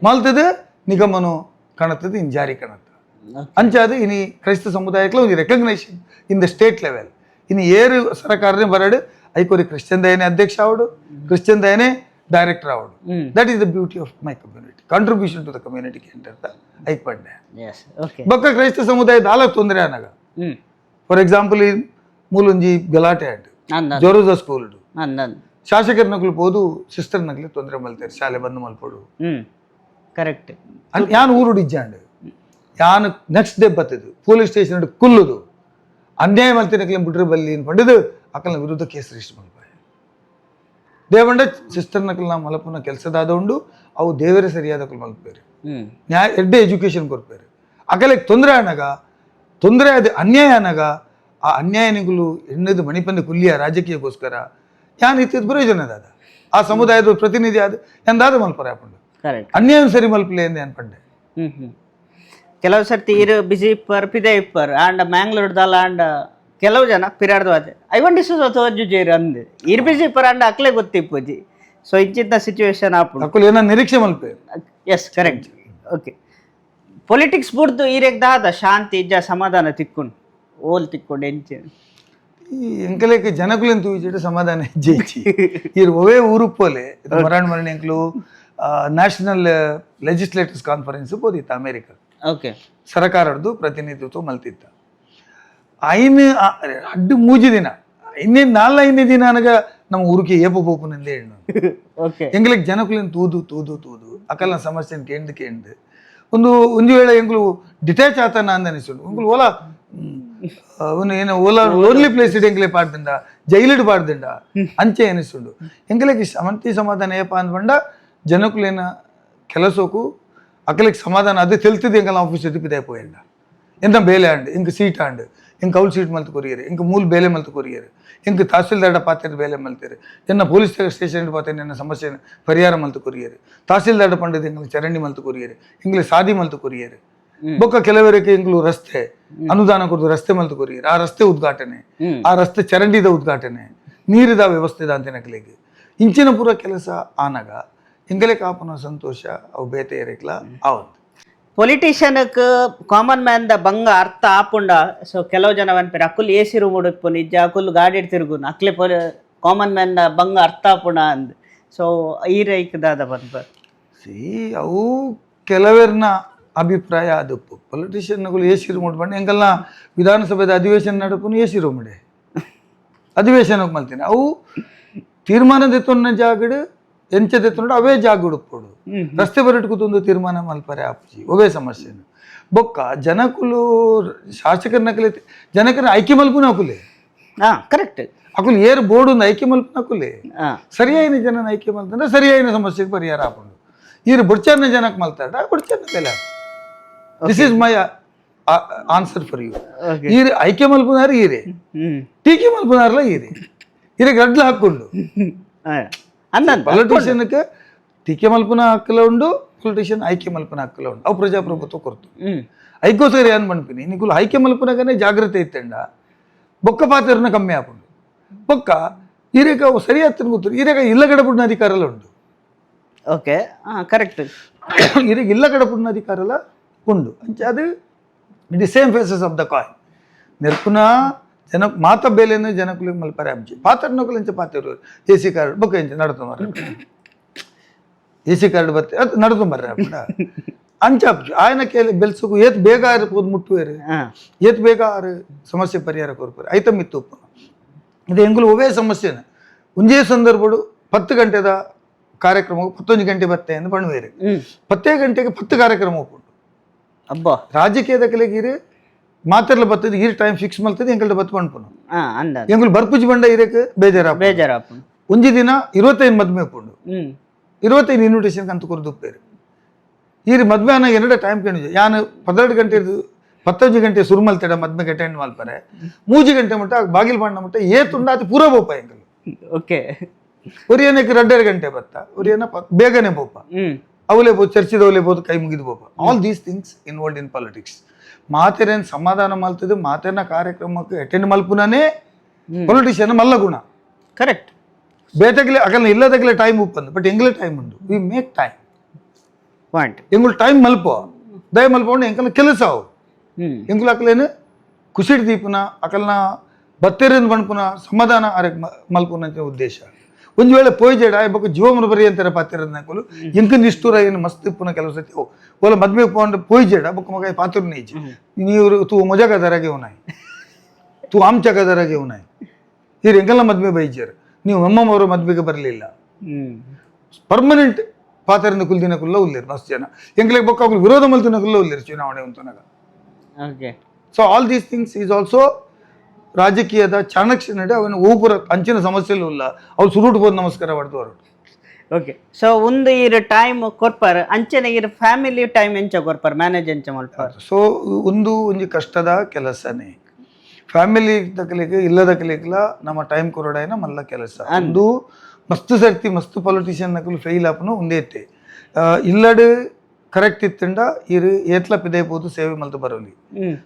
ಮಲ್ತದೆ ನಿಗಮನು ಕಣತದು ಇನ್ ಜಾರಿ ಕಣತ ಅಂಚಾದು ಇನಿ ಕ್ರೈಸ್ತ ಸಮುದಾಯಕ್ಕೆ ಒಂದು recognition in the state level ಇನ್ನು ಏರು ಸರಕಾರನೇ ಬರಡು ಐಕೋರಿ ಕ್ರಿಶ್ಚಿಯನ್ ದಯನೇ ಅಧ್ಯಕ್ಷ ಆವಡು ಕ್ರಿಶ್ಚಿಯನ್ ದಯನೇ ಡೈರೆಕ್ಟರ್ ಆವಡು that is the beauty of my community contribution to the community ಅಂತ ಐಕ್ಪಡ್ಡೆ ಬೊಕ್ಕ ಕ್ರೈಸ್ತ ಸಮುದಾಯ ದಾಲ ತೊಂದರೆ ಅನಾಗ ಫಾರ್ ಎಕ್ಸಾಂಪಲ್ ಈ ಮೂಲೊಂಜಿ ಗಲಾಟೆ ಆಡ್ ಜೋರುದ ಸ್ಕೂಲ್ ಶಾಸಕರ ನಕಲು ಪೋದು ಸಿಸ್ಟರ್ ನಕಲಿ ತೊಂದರೆ ಮಲ್ತಾರೆ ಶಾಲೆ ಬಂದು ಮಲ್ಪಡು
ಕರೆಕ್ಟ್
ಯಾನ್ ಊರು ಇಜ್ಜಾಂಡ್ ಯಾನ್ ನೆಕ್ಸ್ಟ್ ಡೇ ಬತ್ತದು ಪೊಲೀಸ್ ಸ್ಟೇಷನ್ ಕುಲ್ಲುದು ಅನ್ಯಾಯ ಮಲ್ತಿನಕ್ಲೆ ಬಿಟ್ರೆ ಬಲ್ಲಿ ಪಂಡಿದು ಅಕಲ್ನ ವಿರುದ್ಧ ಕೇಸ್ ರಿಜಿಸ್ಟರ್ ಮಲ್ಪಾಯ ದೇವಂಡ ಸಿಸ್ಟರ್ ನಕಲ್ನ ಮಲಪುನ ಕೆಲಸದಾದ ಉಂಡು ಅವು ದೇವರೇ ಸರಿಯಾದ ಮಲ್ಪೇರು ನ್ಯಾಯ ಎಡ್ಡೆ ಎಜುಕೇಶನ್ ಕೊಡ್ಪೇರು ಅಕಲಿಗೆ ತೊಂದರೆ ಅದು ಅನ್ಯಾಯ ಅನಾಗ ಆ ಅನ್ಯಾಯನಿಗಳು ಎಣ್ಣದು ಮಣಿಪಂದ ಕುಲ್ಲಿಯ ರಾಜಕೀಯಕ್ಕೋಸ್ಕರ ಯಾನ್ ಇತ್ತಿದ ಪ್ರಯೋಜನ ಅದ ಆ ಸಮುದಾಯದ ಪ್ರತಿನಿಧಿ ಆದ ಎಂದಾದ ಮಲ್ಪರ ಹಾಕೊಂಡು ಅನ್ಯಾಯ ಸರಿ ಮಲ್ಪಲೆ ಎಂದು ಅನ್ಪಂಡೆ
ಕೆಲವು ಸರ್ತಿ ಇರು ಬಿಸಿ ಇಪ್ಪರ್ ಪಿದೆ ಇಪ್ಪರ್ ಆಂಡ ಮ್ಯಾಂಗ್ಳೂರ್ದಲ್ಲ ಆಂಡ ಕೆಲವು ಜನ ಪಿರಾಡ್ದು ಅದೇ ಐವಂಡಿಸು ತೋಜು ಜೇರು ಅಂದ್ ಇರ್ ಬಿಸಿ ಇಪ್ಪರ್ ಆಂಡ ಅಕ್ಲೆ ಗೊತ್ತಿಪ್ಪುಜಿ ಸೊ ಇಂಚಿನ ಸಿಚುವೇಶನ್ ಆಪುಡು
ಅಕ್ಕಲು ಏನೋ ನಿರೀಕ್ಷೆ Malpe
yes correct okay politics ಬುಡ್ದು ಈರೆಗ್ ದಾದ ಶಾಂತಿ ಇಜ್ಜ ಸಮಾಧಾನ ತಿಕ್ಕೊಂಡು ಓಲ್ ತಿಕ್ಕೊಂಡು ಎಂಚೆ
ಈ ಎಂಕಲೇಕ ಜನಕುಲೆನ್ ತೂಜಿಟ್ಟು ಸಮಾಧಾನ ಹೆಜ್ಜೆ ಇರ್ ಒವೇ ಊರುಪ್ಪೋಲೆ ಮರಣ ಎಂಕ್ಲು ನ್ಯಾಷನಲ್ ಲೆಜಿಸ್ಲೇಟರ್ಸ್ ಕಾನ್ಫರೆನ್ಸ್ ಪೋದಿತ್ತ ಅಮೇರಿಕ
ಓಕೆ
ಸರಕಾರದ್ದು ಪ್ರತಿನಿಧಿತ್ವ ಮಲ್ತಿತ್ತ ಐನ್ ಅಡ್ಡು ಮೂಜಿ ದಿನ ಇನ್ನೇನು 4-5 ದಿನ ಅನಗ ನಮ್ಮ ಊರಿಗೆ ಏಪ ಪೋಪುನಂದೇ ಹೆಣ್ಣು ಎಂಗ್ಲಿಗೆ ಜನಕುಲೆನ್ ತೂದು ಅಕಲ್ನ ಸಮಸ್ಯೆ ಕೇಂದು ಒಂದು ವೇಳೆ ಎಂಗ್ಲು ಡಿಟ್ಯಾಚ್ ಆತನ ಅಂದ ಅನಿಸುಂಡು ಎಂಗ್ಲು ಓಲಾ ಏನು ಓಲಾ ಲೋನ್ಲಿ ಪ್ಲೇಸ್ ಇಡ್ ಎಂಗ್ಲೆ ಪಾಡ್ದಿಂಡ ಜೈಲಿಡ್ ಪಾಡ್ದಿಂಡ ಅಂಚೆ ಎನಿಸುಂಡು ಎಂಗ್ಲಿಗೆ ಶಾಂತಿ ಸಮಾಧಾನ ಏಪ ಅಂದ್ಕೊಂಡ ಜನಕುಲೇನ ಕೆಲಸಕ್ಕೂ ಅಕಲಿಗೆ ಸಮಾಧಾನ ಅದು ತೆಲ್ತಿದ್ದು ಎಂಕಲ್ ಆಫೀಸ್ ಎದುಪಿದೆ ಪೋಯಂಡ ಎಂತ ಬೇಲೆ ಆಂಡ್ ಇಂಕ ಸೀಟ್ ಆಂಡ್ ಇಂಕ ಅವ್ಲು ಸೀಟ್ ಮಲ್ತು ಕೊರಿಯರು ಇಂಕ ಮೂಲ ಬೇಲೆ ಮಲ್ತು ಕೊರಿಯರು ಇಂಕ ತಹಸೀಲ್ದಾರ್ಡ ಪಾತ್ರೆ ಬೇಲೆ ಮಲ್ತಿರು ಎನ್ನ ಪೊಲೀಸ್ ಸ್ಟೇಷನ್ ಪಾತ್ರೆ ನನ್ನ ಸಮಸ್ಯೆ ಪರಿಹಾರ ಮಲ್ತು ಕೊರಿಯರು ತಹಸೀಲ್ದಾರ್ಡ ಪಂಡದ ಎಂಗ್ಲು ಚರಂಡಿ ಮಲ್ತು ಕೊರಿಯರು ಇಂಗ್ಲಿ ಸಾದಿ ಮಲ್ತು ಕೊರಿಯರು ಬೊಕ್ಕ ಕೆಲವರಿಗೆ ಇಂಗ್ಲು ರಸ್ತೆ ಅನುದಾನ ಕೊಡ್ದು ರಸ್ತೆ ಮಲ್ತು ಕೊರಿಯರು ಆ ರಸ್ತೆ ಉದ್ಘಾಟನೆ ಆ ರಸ್ತೆ ಚರಂಡಿದ ಉದ್ಘಾಟನೆ ನೀರಿದ ವ್ಯವಸ್ಥೆದ ಅಂತಿನಕ್ಲಿಗೆ ಇಂಚಿನ ಪೂರ ಕೆಲಸ ಆನಾಗ ಇಂಗಲೆ ಕಾಪನ ಸಂತೋಷ ಅವು ಬೇತೆ ಏರಿಕ್ಲ ಅವಂತ
ಪೊಲಿಟಿಷಿಯನ್ಕ್ ಕಾಮನ್ ಮ್ಯಾನ್ ದ ಬಂಗ ಅರ್ಥ ಆಪುಂಡ ಸೊ ಕೆಲವು ಜನ ಅನ್ಪೇರು ಅಕ್ಕುಲ್ ಎಸಿ ರೂಮ್ ಉಡುಪ್ಪು ನಿಜ ಅಕ್ಕುಲ್ ಗಾಡಿ ತಿರುಗುನು ಅಕ್ಲೆ ಕಾಮನ್ ಮ್ಯಾನ್ ದ ಬಂಗ ಅರ್ಥ ಆಪುಂಡ ಅಂದ್ ಸೊ ಈ ರೈಕದಾದ ಬಂದ
ಅವು ಕೆಲವರ್ನ ಅಭಿಪ್ರಾಯ ಅದಪ್ಪು ಪೊಲಿಟಿಷಿಯನ್ಗಳು ಎಸಿ ರೂಮ್ ಉಡ್ಬಂಡು ಎಂಕಲ್ನ ವಿಧಾನಸಭೆದ ಅಧಿವೇಶನ ನಡಪುನು ಎಸಿ ರೂಮ್ ಇಡೆ ಅಧಿವೇಶನಕ್ಕೆ ಮಲ್ತೀನಿ ಅವು ತೀರ್ಮಾನದ ಎತ್ತೊನ್ನ ಜಾಗಡು ಎಂಚದೆತ್ತುಂಡು ಅವೇ ಜಾಗ ಉಡುಪೋಡು ರಸ್ತೆ ಬರಟ್ಕುತ್ತೊಂದು ತೀರ್ಮಾನ ಮಲ್ಪರೆ ಆಪುಜಿ ಅವೇ ಸಮಸ್ಯೆನು ಬೊಕ್ಕ ಜನಕುಲು ಶಾಸಕರನಕಲೆ ಜನಕರ ಆಯ್ಕೆ ಮಲ್ಪುನ ಹಾಕುಲೆ
ಕರೆಕ್ಟ್
ಅಕುಲು ಏರ್ ಬೋರ್ಡ್ ಒಂದು ಆಯ್ಕೆ ಮಲ್ಪುನ ಹಾಕುಲೆ ಸರಿಯಾಯಿನ ಜನನ ಆಯ್ಕೆ ಮಲ್ತಂದ್ರೆ ಸರಿಯಾಯಿನ ಸಮಸ್ಯೆಗೆ ಪರಿಹಾರ ಹಾಕೊಂಡು ಈರು ಬುಡ್ಚರ್ನ ಜನಕ್ಕೆ ಮಲ್ತಾರ ಬುಡ್ಚರ್ನ ಬೆಲೆ this is my answer for you ಈರು ಆಯ್ಕೆ ಮಲ್ಪುನಾರು ಈರೆ ಟೀಕೆ ಮಲ್ಪುನಾರಲ್ಲ ಈರೆ ಈರೆ ಗಡ್ಲ ಹಾಕೊಂಡು ಪೊಲಿಟಿಷಿಯನ್ಗೆ ಟೀಕೆ ಮಲ್ಪನ ಹಕ್ಕಲ ಉಂಡು ಪೊಲಿಟಿಷಿಯನ್ ಆಯ್ಕೆ ಮಲ್ಪನ ಹಕ್ಕಲ ಉಂಡು ಅವು ಪ್ರಜಾಪ್ರಭುತ್ವ ಕೊರತು ಐಕೋಸ್ಕರ ಏನ್ ಪಂಪಿನಿ ನಿಕುಲು ಆಯ್ಕೆ ಮಲ್ಪನಾಗನೇ ಜಾಗ್ರತೆ ಇತ್ತಂಡ ಬೊಕ್ಕ ಪಾತ್ರನ ಕಮ್ಮಿ ಆಪುಂಡು ಬೊಕ್ಕ ಈರೇಗ ಸರಿಯಾದ ಗೊತ್ತು ಈರೇಗ ಇಲ್ಲ ಗಡಪುಡಿನ ಅಧಿಕಾರ ಎಲ್ಲ ಉಂಡು
ಓಕೆ ಕರೆಕ್ಟ್
ಈರೇಗ ಇಲ್ಲ ಗಡಪುಡಿನ ಅಧಿಕಾರ ಎಲ್ಲ ಉಂಡು ಅಂಚೆ ಅದು it same faces of the coin ನೆರ್ಪುನ ಜನ ಮಾತ ಬೇಲೆಯನ್ನು ಜನಕುಲಿಗೆ ಮಲ್ಪರೆ ಅಬ್ಜಿ ಪಾತ್ರ ನಕಲು ಎಂಚ ಪಾತ್ರ ಎಸಿ ಕಾರ್ಡ್ ಬೊಕ್ಕ ಎಂಚ ನಡ್ತು ಮರ ಎಸಿ ಕಾರ್ಡ್ ಬತ್ತೆ ಅದು ನಡ್ತು ಮರ್ರೆ ಅಪ್ಪ ಅಂಚ ಅಬ್ಜಿ ಆಯ್ನ ಕೇಳಿ ಬೆಲ್ಸಕು ಏತ್ ಬೇಗ ಇರ್ಬೋದು ಮುಟ್ಟುವೇರು ಏತ್ ಬೇಗ ಆರು ಸಮಸ್ಯೆ ಪರಿಹಾರ ಕೊರ್ಪೇರು ಐತಮಿತ್ತು ಉಪ್ಪು ಇದು ಎಂಗುಲು ಒವೇ ಸಮಸ್ಯೆನ ಒಂದೇ ಸಂದರ್ಭಡು 10 ಗಂಟೆದ ಕಾರ್ಯಕ್ರಮ 11 ಗಂಟೆ ಬತ್ತೆ ಎಂದು ಬಣ್ವೇರು 10 ಗಂಟೆಗೆ 10 ಕಾರ್ಯಕ್ರಮ ಒಪ್ಪುಂಡು
ಅಬ್ಬಾ
ರಾಜಕೀಯದ ಕೆಳಗಿರು ಮಾತೆರ್ಲ ಬರ್ತದೆ ಈ ಟೈಮ್ ಫಿಕ್ಸ್ ಮಾಡ್ತದೆ ಎಂಕಲ್ದ ಬತ್ತು ಪಂಡ್ಪುನು
ಅಂದ
ಎಂಕುಲು ಬರ್ಪುಜಿ ಬಂಡ ಇರಕ್ಕೆ
ಬೇಜಾರಾಪ
ಒಂಜಿ ದಿನ 25 ಮದ್ಮೆ ಉಪ್ಪುಂಡು 25 ಇನ್ವಿಟೇಷನ್ ಕಂತು ಕೊರದು ಉಪ್ಪೇರು ಈ ಮದ್ವೆ ಅನ್ನ ಎರಡ ಟೈಮ್ ಕೇಳಿದೆ ಯಾನು 12 ಗಂಟೆ 15 ಗಂಟೆ ಸುರು ಮಲ್ತೆಡ ಮದ್ಮೆಗೆ ಅಟೆಂಡ್ ಮಲ್ಪರೆ 3 ಗಂಟೆ ಮಟ್ಟ ಬಾಗಿಲು ಪಂಡ ಮಟ್ಟ ತುಂಡ ಅದು ಪೂರ ಬೋಪ ಎಂಕಲು
ಓಕೆ
ಒರಿಯನಕ್ಕೆ 2 ಗಂಟೆ ಬತ್ತ ಒರಿಯನ ಬೇಗನೆ ಬೋಪ ಅವಲೇ ಬೋದು ಚರ್ಚಿದವಲೇ ಬೋದು ಕೈ ಮುಗಿದು ಬೋಪ all these things involved in politics ಮಾತೆರೇನು ಸಮಾಧಾನ ಮಲ್ತದೆ ಮಾತೆರ್ನ ಕಾರ್ಯಕ್ರಮಕ್ಕೆ ಅಟೆಂಡ್ ಮಲ್ಪುನೇ ಪೊಲಿಟಿಷಿಯನ್ ಮಲ್ಲ ಗುಣ
ಕರೆಕ್ಟ್
ಬೇತಗಲೆ ಅಕಲ್ನ ಇಲ್ಲದಗಲೆ ಟೈಮ್ ಉಪ್ಪಂದು ಬಟ್ ಎಂಗ್ಲೆ ಟೈಮ್ ಉಂಡು ವಿ ಮೇಕ್ ಟೈಮ್
ಪಾಯಿಂಟ್
ಎಂಗುಲ್ ಟೈಮ್ ಮಲ್ಪೋ ದಯ ಮಲ್ಪೊಂಡು ಎಂಕಲ್ನ ಕೆಲಸ ಅವು ಎಂಗುಲ್ ಅಕಲೇನು ಕುಸಿಡ್ ದೀಪುನ ಅಕಲ್ನ ಬತ್ತೇರಿನ ಬಣ್ಪುನ ಸಮಾಧಾನ ಅರೆಕ್ ಮಲ್ಪುನ ಅಂತ ಉದ್ದೇಶ ಒಂದು ವೇಳೆ ಪೋಯ್ ಜೇಡ ಇಬ್ಬಕ್ಕೆ ಜೀವಮನ ಬರಿ ಅಂತಾರೆ ಪಾತಿರದ ನಾಕಲು ಎಂಕನ್ ಇಷ್ಟೂರ ಏನು ಮಸ್ತ್ ಇಪ್ಪುನ ಕೆಲವು ಸತಿ ಓಲ ಮದ್ವೆ ಪೋಂಡ್ ಪೋಯ್ ಜೇಡ ಬೊಕ್ಕ ಮಗ ಪಾತ್ರ ನೀಜಿ ನೀವು ತೂ ಮಜಾ ಕದರಾಗೆ ಉನಾಯಿ ತೂ ಆಮ್ಚ ಕದರಾಗೆ ಉನಾಯಿ ಈ ಎಂಕಲ್ನ ಮದ್ವೆ ಬೈಜೇರು ನೀವು ಅಮ್ಮಮ್ಮವರು ಮದ್ವೆಗೆ ಬರಲಿಲ್ಲ ಪರ್ಮನೆಂಟ್ ಪಾತರಿಂದ ಕುಲ್ದಿನ ಕುಲ್ಲ ಉಲ್ಲೇರು ಮಸ್ತ್ ಜನ ಎಂಗ್ಲಿಗೆ ಬೊಕ್ಕ ಅವ್ರು ವಿರೋಧ ಮಲ್ತಿನ ಕುಲ್ಲ ಉಲ್ಲೇರು ಚುನಾವಣೆ ಅಂತನಾಗ so all these things is also ರಾಜಕೀಯದ ಚಾಣಕ್ಯ ನಡೆ ಅವನ ಊಪುರ ಅಂಚಿನ ಸಮಸ್ಯೆಲು ಇಲ್ಲ ಅವ್ರು ಸುರುಟು ಬೋದು ನಮಸ್ಕಾರ ಮಾಡ್ದು ಹೊರಟು
ಓಕೆ ಸೊ ಒಂದು ಇರ ಟೈಮ್ ಕೊರ್ಪಾರ ಅಂಚನೆ ಇರ ಫ್ಯಾಮಿಲಿ ಟೈಮ್ ಎಂಚ ಕೊರ್ಪಾರ ಮ್ಯಾನೇಜ್ ಎಂಚ ಮಲ್ಪಾರ
ಸೊ ಒಂಜಿ ಕಷ್ಟದ ಕೆಲಸನೇ ಫ್ಯಾಮಿಲಿ ದಕ್ಕಲಿಕ್ಕೆ ಇಲ್ಲದ ಕಲಿಕ್ಲ ನಮ್ಮ ಟೈಮ್ ಕೊರಡಾಯಿನ ಮಲ್ಲ ಕೆಲಸ ಒಂದು ಮಸ್ತ್ ಸರ್ತಿ ಮಸ್ತ್ ಪೊಲಿಟಿಷಿಯನ್ ನಕಲು ಫೇಲ್ ಆಪನು ಉಂದೇತೆ ಇಲ್ಲಡು ಕರೆಕ್ಟ್ ಇತ್ತಂಡ ಇರು ಏತ್ಲ ಪಿದೈಬೋದು ಸೇವೆ ಮಲ್ತು ಬರೋಲಿ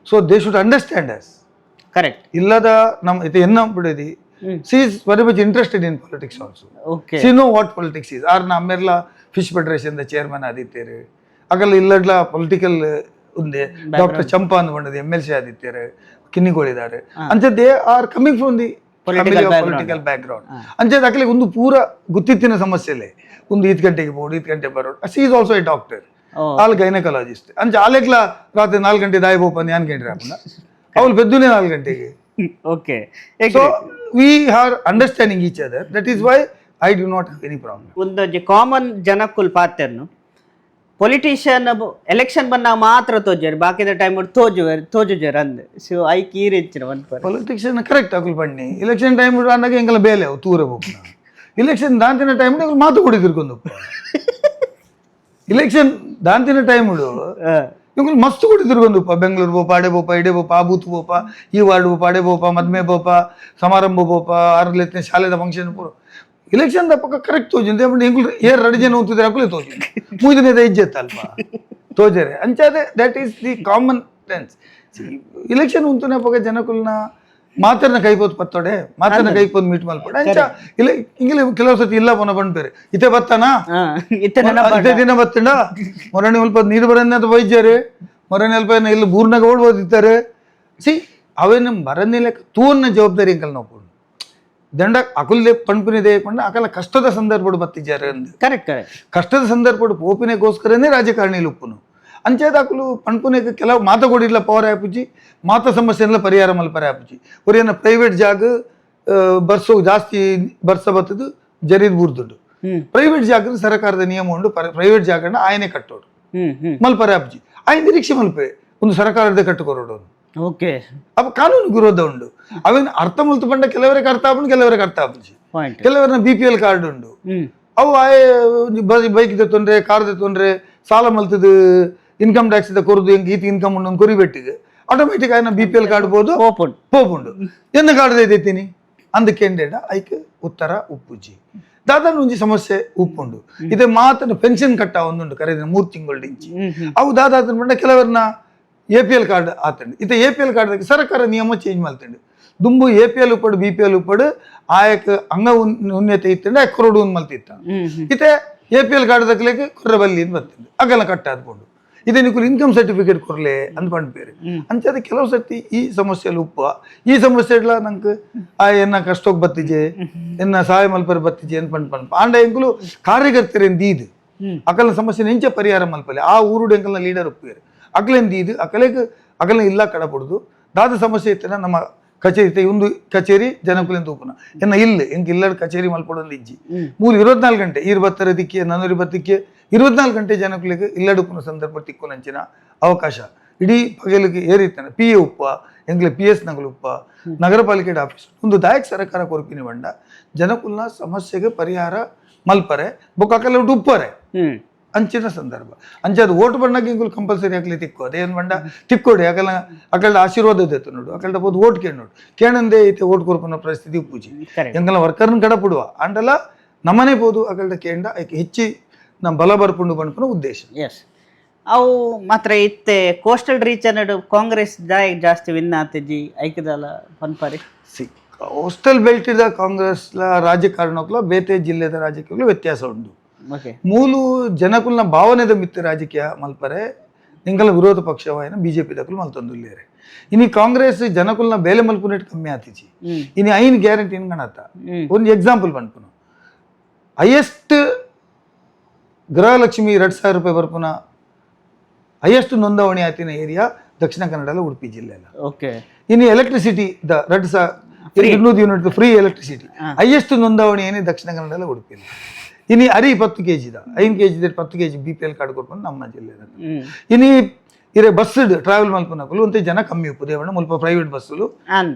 so they should understand us
correct
ಇಲ್ಲದ ನಮ್ಮ ಇದು ಎನ್ನ ಬಿಡೋದಿ she is very much interested in politics also
okay
she know what politics is or ನಮ್ಮೆಲ್ಲ ಫಿಶ್ ಫೆಡರೇಷನ್ ದ ಚೇರ್ಮನ್ ಆದಿತ್ಯರು ಆಗಲ್ಲ ಇಲ್ಲಡ್ಲ ಪೊಲಿಟಿಕಲ್ ಉಂದೆ ಡಾಕ್ಟರ್ ಚಂಪಾ ಅಂದ್ ಬಂಡದು MLC ಆದಿತ್ಯರು ಕಿನ್ನಿಗಳಿದ್ದಾರೆ ಅಂಚೆ they are coming from the political background ಅಂಚೆ ಅಕಲಿಗೆ ಒಂದು ಪೂರ ಗುತ್ತಿತ್ತಿನ ಸಮಸ್ಯೆಲೆ ಒಂದು 5 ಗಂಟೆಗೆ ಬೋಡು 5 ಗಂಟೆ ಬರೋಡು she is also a doctor all gynaecologist ಅಂಚೆ ಆಲೆಗ್ಲ ರಾತ್ರಿ 4 ಗಂಟೆ ದಾಯಿ ಬೋಪಂದು ಯಾನ್ ಗಂಟೆ ರಾಪನ ಅವಳು ಬೆದ್ದುನೇ 4 ಗಂಟೆಗೆ
okay
so we are understanding each other that is why I do not have any problem
ಒಂದು ಕಾಮನ್ ಜನಕ್ಕುಲ್ ಪಾತೆರ್ನು ಪೊಲಿಟಿಷಿಯನ್ ಎಲೆಕ್ಷನ್ ಬಂದಾಗ ಮಾತ್ರ ತೋಜರು ಬಾಕಿದ ಟೈಮ್ ತೋಜುಜರು ಅಂದ್ ಸೊ ಐ ಕೀರ್ ಹೆಚ್ಚಿನ ಒಂದು
ಪೊಲಿಟಿಷಿಯನ್ ಕರೆಕ್ಟ್ ಆಕುಲ್ ಬನ್ನಿ ಎಲೆಕ್ಷನ್ ಟೈಮ್ ಅಂದಾಗ ಎಂಗಲ ಬೇಲೆ ಅವು ತೂರ ಬೋಪನ ಎಲೆಕ್ಷನ್ ದಾಂತಿನ ಟೈಮ್ ಮಾತು ಕೊಡಿ ತಿರ್ಕೊಂಡು ಎಲೆಕ್ಷನ್ ದಾಂತಿನ ಟೈಮ್ ಇವ್ಗಳು ಮಸ್ತ್ ಕೊಡಿ ತಿರ್ಕೊಂಡು ಬೆಂಗಳೂರು ಬೋಪ ಅಡೆ ಬೋಪ ಇಡೆ ಬೋಪ ಆ ಬೂತ್ ಬೋಪ ಈ ವಾರ್ಡ್ ಬೋಪ ಅಡೆ ಬೋಪ ಮದ್ಮೆ ಬೋಪ ಸಮಾರಂಭ ಬೋಪ ಆರ್ಲೆತ್ತಿನ ಶಾಲೆದ ಫಂಕ್ಷನ್ ಪೂರ ಎಲೆಕ್ಷನ್ ಪಕ್ಕ ಕರೆಕ್ಟ್ ತೋಜಿಂದ ಎಂಗುಳು ಏರ್ 2 ಜನ ಹೋಗ್ತಿದ್ರೆ ಅಕ್ಕಲೇ ತೋಜಿ 3 ದಿನದ ಇಜ್ಜೆತ್ತ ಅಲ್ಪ ತೋಜರೆ ಅಂಚಾದೆ that is the common sense election ಉಂತುನೆ ಪಕ್ಕ ಜನಕುಲ್ನ ಮಾತರ್ನ ಕೈಪೋತ್ ಪತ್ತೋಡೆ ಮಾತರ್ನ ಕೈಪೋತ್ ಮೀಟ್ ಮಲ್ಪಡೆ ಅಂಚ ಇಲ್ಲ ಹಿಂಗಿಲ್ಲ ಕೆಲವು ಸತಿ ಇಲ್ಲ ಪೊನ ಬಂದ್ಬೇರೆ ಇತ್ತೆ ಬತ್ತಾನ ಇತ್ತೆ ದಿನ ಬತ್ತಂಡ ಮೊರಣಿ ಸ್ವಲ್ಪ ನೀರು ಬರನ್ನ ಅಂತ ವೈದ್ಯರು ಮೊರಣಿ ಅಲ್ಪ ಇಲ್ಲಿ ಬೂರ್ನಾಗ ಓಡ್ಬೋದಿತ್ತಾರೆ ಸಿ ಅವೇನು ಬರನ್ನಿಲ್ಲ ತೂನ್ನ ಜವಾಬ್ದಾರಿ ಅಂಕಲ್ ನಾವು ದಂಡ ಅಕುಲ್ದೆ ಪಂಪಿನಿದೆ ಕೊಂಡು ಅಕಲ ಕಷ್ಟದ ಸಂದರ್ಭಡು ಬತ್ತಿದ್ದಾರೆ ಅಂದು
ಕರೆಕ್ಟ್
ಕಷ್ಟದ ಸಂದರ್ಭಡು ಪೋಪಿನೆಗೋಸ್ಕರನೇ ರಾಜಕಾರಣಿಲು ಉಪ್ಪುನು ಅಂಚೇದ ಅಕುಲು ಪಂಪುನೆಗೆ ಕೆಲವು ಮಾತಗೊಡಿಲ್ಲ ಪವರ್ ಆಪುಜಿ ಮಾತ ಸಮಸ್ಯೆ ಪರಿಹಾರ ಮಲ್ಪರೆ ಆಪುಜಿ ಒರಿಯನ್ನ ಪ್ರೈವೇಟ್ ಜಾಗ ಬರ್ಸೋ ಜಾಸ್ತಿ ಬರ್ಸ ಬತ್ತದು ಜರೀದ್ ಬೂರ್ದುಂಡು ಪ್ರೈವೇಟ್ ಜಾಗದ ಸರ್ಕಾರದ ನಿಯಮ ಉಂಡು ಪ್ರೈವೇಟ್ ಜಾಗನ ಆಯನೆ ಕಟ್ಟೋಡು ಮಲ್ಪರೆ ಆಪುಜಿ ಆಯ್ನ ನಿರೀಕ್ಷೆ ಮಲ್ಪೆ ಒಂದು ಸರ್ಕಾರದ ಕಟ್ಟುಕೊರೋಡು
ಓಕೆ
ಅಪ್ಪ ಕಾನೂನು ವಿರೋಧ ಉಂಡು ಅವೇನು ಅರ್ಥ ಮಲ್ತು ಬಂಡ ಕೆಲವರಿಗೆ ಅರ್ಥ ಆಪುಂಡು ಕೆಲವರಿಗೆ ಅರ್ಥ ಆಪುಜಿ ಕೆಲವರನ್ನ BPL ಕಾರ್ಡ್ ಉಂಡು ಅವು ಬೈಕ್ ತೊಂದ್ರೆ ಕಾರ್ ತೊಂದ್ರೆ ಸಾಲ ಮಲ್ತದ ಇನ್ಕಮ್ ಟ್ಯಾಕ್ಸ್ ಕೊರದು ಹೆಂಗೆ ಈತ ಇನ್ಕಮ್ ಉಂಡು ಒಂದು ಕೊರಿಬೆಟ್ಟಿಗೆ ಆಟೋಮೆಟಿಕ್ ಆಯ್ನ BPL ಕಾರ್ಡ್ ಬೋದು ಪೋಪುಂಡು ಎನ್ನ ಕಾರ್ಡ್ ಐತೀನಿ ಅಂದಕ್ಕೆಂಡೇಡ ಐಕೆ ಉತ್ತರ ಉಪ್ಪುಜಿ ದಾದಾನ ಒಂಜಿ ಸಮಸ್ಯೆ ಉಪ್ಪುಂಡು ಇದೇ ಮಾತನ್ನು ಪೆನ್ಷನ್ ಕಟ್ಟ ಒಂದುಂಡು ಕರೆದ 3 ತಿಂಗಳು ಇಂಚಿ ಅವು ದಾದಾತನ ಬಂಡ ಕೆಲವರನ್ನ APL ಕಾರ್ಡ್ ಆತಂಡು ಇತ್ತೆ APL ಕಾರ್ಡ್ ಸರ್ಕಾರ ನಿಯಮ ಚೇಂಜ್ ಮಲ್ತಂಡು ದುಂಬು APL ಉಪ್ಪಡು BPL ಉಪ್ಪಡು ಆಯಕ್ ಅಂಗ ಉನ್ನತೆ ಇತ್ತಂಡು ಆಯಕ್ ಕೊರಡು ಒಂದು ಮಲ್ತಿತ್ತ ಇತ್ತೆ APL ಕಾರ್ಡ್ ದಕ್ಲಿಕ್ಕೆ ಕೊರ್ರಬಲ್ಲಿ ಅಂತ ಬರ್ತಂಡು ಅಗಲ ಕಟ್ಟ ಆದ್ಕೊಂಡು ಇದೇ ನೀವು ಇನ್ಕಮ್ ಸರ್ಟಿಫಿಕೇಟ್ ಕೊರ್ಲೆ ಅಂದ್ ಪಂಡ್ ಬೇರೆ ಅಂಚದೆ ಕೆಲವು ಸರ್ತಿ ಈ ಸಮಸ್ಯೆಯಲ್ಲಿ ಉಪ್ಪ ಈ ಸಮಸ್ಯೆ ನಂಗೆ ಎನ್ನ ಕಷ್ಟೋಗಿ ಬತ್ತಿಜೆ ಎನ್ನ ಸಹಾಯ ಮಲ್ಪರೆ ಬತ್ತಿಜೆ ಅಂತ ಪಂಡ್ ಆಂಡ ಎಂಕುಲು ಕಾರ್ಯಕರ್ತರೇನು ದೀದು ಅಕಲ್ನ ಸಮಸ್ಯೆ ನೆಂಚ ಪರಿಹಾರ ಮಲ್ಪಲೆ ಆ ಊರುಡು ಎಂಕಲ್ನ ಲೀಡರ್ ಉಪ್ಪೇರು ಅಕಲೇನು ದೀದು ಅಕಲನ ಇಲ್ಲ ಕಡಪಡುದು ದಾದ ಸಮಸ್ಯೆ ಇತ್ತನ ನಮ್ಮ ಕಚೇರಿ ಒಂದು ಕಚೇರಿ ಜನಕುಲಿಂದ ಉಪ್ಪನ ಎನ್ನ ಇಲ್ಲ ಎಂಕ್ ಇಲ್ಲದ ಕಚೇರಿ ಮಲ್ಪಡೊಂದು ಇಜ್ಜಿ 24 ಗಂಟೆ 20 ದಿಕ್ಕೆ 420 24 ಗಂಟೆ ಜನಕುಲಿಗೆ ಇಲ್ಲಡುಪುನ ಸಂದರ್ಭ ತಿಕ್ಕು ನಂಚಿನ ಅವಕಾಶ ಇಡೀ ಪಗಲಿಗೆ ಏರಿತಾನೆ ಪಿ ಎ ಉಪ್ಪ ಎಂಗ್ಲೆ PS ನಗಲು ಉಪ್ಪ ನಗರ ಪಾಲಿಕೆ ಆಫೀಸ್ ಒಂದು ದಾಯಕ ಸರ್ಕಾರ ಕೊರಪಿನಿ ಬಂಡ ಜನಕುಲ್ನ ಸಮಸ್ಯೆಗೆ ಪರಿಹಾರ ಮಲ್ಪರೆ ಬೊಕ್ಕ ಅಕಲ್ಲ ಉಪ್ಪರೆ ಅಂಚಿನ ಸಂದರ್ಭ ಅಂಚೆ ಅದು ಓಟ್ ಬಣ್ಣಕ್ಕೆ ಇಂಗುಲು ಕಂಪಲ್ಸರಿ ಆಗ್ಲಿ ತಿಕ್ಕು ಅದೇನು ಬಂಡ ತಿಕ್ಕೋಡಿ ಅಕಲ್ನ ಆಶೀರ್ವಾದ ದೇತು ನೋಡು ಅಕಲ್ನ ಬೋದು ಓಟ್ ಕೇಳಿ ನೋಡು ಕೇಳಂದೇ ಐತೆ ಓಟ್ ಕೊರ್ಪನ ಪರಿಸ್ಥಿತಿ ಪೂಜಿ ಎಂಗಲ ವರ್ಕರ್ನ ಕಡಪುಡುವ ಅಂಡಲ ನಮ್ಮನೆ ಬೋದು ಅಕಲ್ನ ಕೇಂಡ ಹೆಚ್ಚಿ ನಮ್ಮ ಬಲ ಬರ್ಪುಂಡು ಬಂಡ್ಪನ ಉದ್ದೇಶ.
ಎಸ್ ಅವು ಮಾತ್ರ ಇತ್ತೆ ಕೋಸ್ಟಲ್ ರೀಜನ್ ಕಾಂಗ್ರೆಸ್ ಜಾಸ್ತಿ ವಿನ್ ಆತಿಜಿ ಐಕದಲ್ಲ ಪನ್ಪರಿ
ಕೋಸ್ಟಲ್ ಬೆಲ್ಟ್ ಇದ ಕಾಂಗ್ರೆಸ್ ರಾಜಕಾರಣಕ್ಕೂ ಬೇತೆ ಜಿಲ್ಲೆದ ರಾಜಕೀಯಗಳು ವ್ಯತ್ಯಾಸ ಉಂಟು. ಮೂಲು ಜನಕುಲ್ನ ಭಾವನೆದ ಮಿತ್ತ ರಾಜಕೀಯ ಮಲ್ಪರೆ ನಿಂಗಲ ವಿರೋಧ ಪಕ್ಷವಾಯಿನ BJP ದಕ್ಕಲು ಮಲ್ತೊಂದುಲ್ಲೇರೆ ಇನಿ ಕಾಂಗ್ರೆಸ್ ಜನಕುಲ್ನ ಬೇಲೆ ಮಲ್ಪುನೇಟ್ ಕಮ್ಮಿ ಆತಿಜಿ ಇನಿ ಐನ್ ಗ್ಯಾರಂಟಿ ಏನ್ ಕಾಣತ್ತ ಒಂದು ಎಕ್ಸಾಂಪಲ್ ಪನ್ಪುನು ಹೈಯೆಸ್ಟ್ ಗೃಹಲಕ್ಷ್ಮಿ 2,000 ರೂಪಾಯಿ ಬರ್ಪುನ ಹೈಯೆಸ್ಟ್ ನೋಂದಣಿ ಆತಿನ ಏರಿಯಾ ದಕ್ಷಿಣ ಕನ್ನಡ ಉಡುಪಿ ಜಿಲ್ಲೆ
ಓಕೆ
ಇನ್ನು electricity 2,200 unit free electricity highest ನೋಂದಣಿ ಏನೇ ದಕ್ಷಿಣ ಕನ್ನಡ ಉಡುಪಿ ಇನ್ನು ಅರಿ 10 kg 5 kg 10 kg BPL card ಕೊಡ್ಕೊಂಡು ನಮ್ಮ ಜಿಲ್ಲೆ ಇನ್ನು ಇರೇ ಬಸ್ ಟ್ರಾವೆಲ್ ಮಲ್ಪನಕಲು ಒಂತೆ ಜನ ಕಮ್ಮಿ ಉಪ್ಪು ದೇವಣ್ಣ ಮುಲ್ಪ ಪ್ರೈವೇಟ್ ಬಸ್ಸುಲು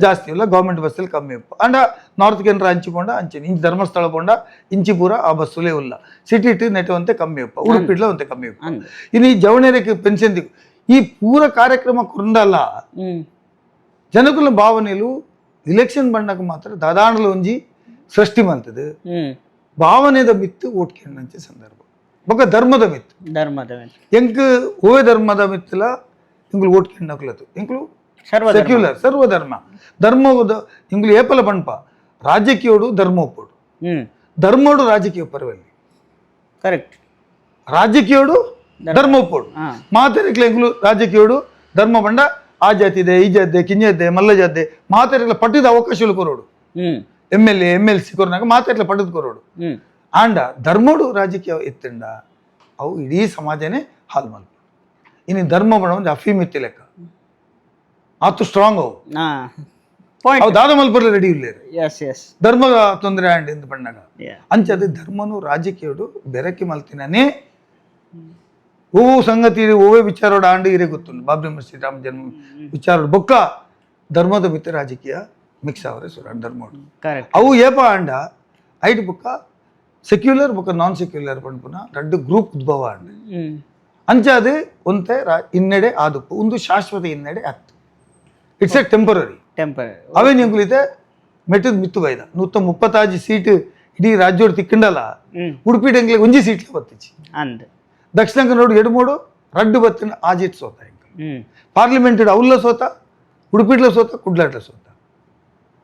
ಜಾಸ್ತಿ ಇಲ್ಲ ಗೌರ್ಮೆಂಟ್ ಬಸ್ಸಲ್ಲಿ ಕಮ್ಮಿ ಉಪ್ಪು ಅಂಡ ನಾರ್ತ್ ಕೇಂದ್ರ ಹಂಚಿಕೊಂಡ ಅಂಚೆ ಇಂಚು ಧರ್ಮಸ್ಥಳ ಪೋಂಡ ಇಂಚಿ ಪೂರ ಆ ಬಸ್ಸುಲೇ ಉಲ್ಲ ಸಿಟಿ ಇಟ್ಟು ನೆಟ್ಟವಂತೆ ಕಮ್ಮಿ ಉಪ್ಪ ಉಡುಪಿಡ್ಲ ಒಂತೆ ಕಮ್ಮಿ ಉಪ್ಪು ಇನ್ನು ಈ ಜವಣೇರಿಗೆ ಪೆನ್ಷನ್ ದಿಕ್ಕು ಈ ಪೂರ ಕಾರ್ಯಕ್ರಮ ಕುಂಡಲ್ಲ ಜನಕುಲ ಭಾವನೆಲು ಇಲೆಕ್ಷನ್ ಬಂಡಾಗ ಮಾತ್ರ ದಾದಾಂಡಲ ಒಂಜಿ ಸೃಷ್ಟಿ ಮಲ್ತದೆ ಭಾವನೆದ ಮಿತ್ತು ಓಟ್ ಕೇಂದ್ರ ಸಂದರ್ಭ ಬೊಕ್ಕ ಧರ್ಮದ ಮಿತ್ತು ಎಂಕ್ ಓವೆ ಧರ್ಮದ ಮಿತ್ತಲ ಇಂಗ್ಲು ಓಟ್ ಕೇಂದ್ರಕ್ಲತ್ತು ಇಂಗ್ಲು ಸೆಕ್ಯುಲರ್ ಸರ್ವಧರ್ಮ ಧರ್ಮದ ಇಂಗ್ಲು ಏಪಲ ಪಂಪ ರಾಜಕೀಯೋಡು ಧರ್ಮ ಒಪ್ಪೋಡು ಧರ್ಮೋಡು ರಾಜಕೀಯ ಪರವಲ್ಲಿ
ಕರೆಕ್ಟ್
ರಾಜಕೀಯೋಡು ಧರ್ಮ ಒಪ್ಪೋಡು ಮಾತಾರಿಕ್ಲ ಇಂಗ್ಲು ರಾಜಕೀಯೋಡು ಧರ್ಮ ಬಂಡ ಆ ಜಾತಿ ಇದೆ ಈ ಜಾತಿ ಕಿಂಜದ್ದೆ ಮಲ್ಲ ಜಾತಿ ಮಾತಾರಿಕ್ಲ ಪಟ್ಟಿದ ಅವಕಾಶಗಳು ಕೊರೋಡು MLA MLC ಕೊರನಾಗ ಮಾತಾಡ್ಲ ಪಡೆದು ಕೊರೋಡು ಆಂಡ ಧರ್ಮೋಡು ರಾಜಕೀಯ ಎತ್ತಂಡ ಅವು ಇಡೀ ಸಮಾಜನೇ ಹಾಲ್ ಮಲ್ಪ ಇನ್ನು ಧರ್ಮ ಬಣ ಒಂದು ಅಫೀಮ್ ಇತ್ತು ಲೆಕ್ಕ ಆತು ಸ್ಟ್ರಾಂಗ್ ಅವು ದಾದ ಮಲ್ಪರ್ಲ ರೆಡಿ ಇಲ್ಲ ಧರ್ಮ ತೊಂದರೆ ಆಂಡ್ ಎಂದು ಬಣ್ಣಗ ಅಂಚದೆ ಧರ್ಮನು ರಾಜಕೀಯಡು ಬೆರಕಿ ಮಲ್ತಿನೇ ಓವು ಸಂಗತಿ ಓವೇ ವಿಚಾರೋಡ ಆಂಡ್ ಇರೇ ಗೊತ್ತು ಬಾಬ್ರಿ ಮಸೀದ್ ರಾಮ ಜನ್ಮ ವಿಚಾರೋಡು ಬೊಕ್ಕ ಧರ್ಮದ ಮಿತ್ತ ರಾಜಕೀಯ ಮಿಕ್ಸ್ ಅವರೇ ಸುರ ಧರ್ಮೋಡು ಅವು ಏಪ ಆಂಡ ಐಟ್ ಬೊಕ್ಕ ಸೆಕ್ಯುಲರ್ ಬೊಕ್ಕ ನಾನ್ ಸೆಕ್ಯುಲರ್ ಪಂಪುನ ರಡ್ಡು ಗ್ರೂಪ್ ಉದ್ಭವ ಅಂಡ್ ಅಂಚಾದು ಒಂತೆ ಇನ್ನೆಡೆ ಆದುಪ್ಪು ಒಂದು ಶಾಶ್ವತ ಇನ್ನೆಡೆ ಆಗ್ತು ಇಟ್ಸ್ ಎ ಟೆಂಪರರಿ ಅವೇ ನಿಂಗುಲಿತೆ ಮೆಟ್ಟದ ಮಿತ್ತು ಬೈದ 136 ಸೀಟ್ ಇಡೀ ರಾಜ್ಯೋಡು ತಿಕ್ಕಂಡಲ್ಲ ಉಡುಪಿ ಡಂಗ್ಲೆ ಒಂಜಿ ಸೀಟ್ಲೆ ಬತ್ತಿಚ್ಚಿ ದಕ್ಷಿಣ ಕನ್ನಡ 2-3 ರಡ್ಡು ಬತ್ತಿನ ಆಜಿಟ್ ಸೋತ ಪಾರ್ಲಿಮೆಂಟ್ ಅವ್ಲ ಸೋತ ಉಡುಪಿಡ್ಲ ಸೋತ ಕುಡ್ಲಾಟ್ಲ ಸೋತ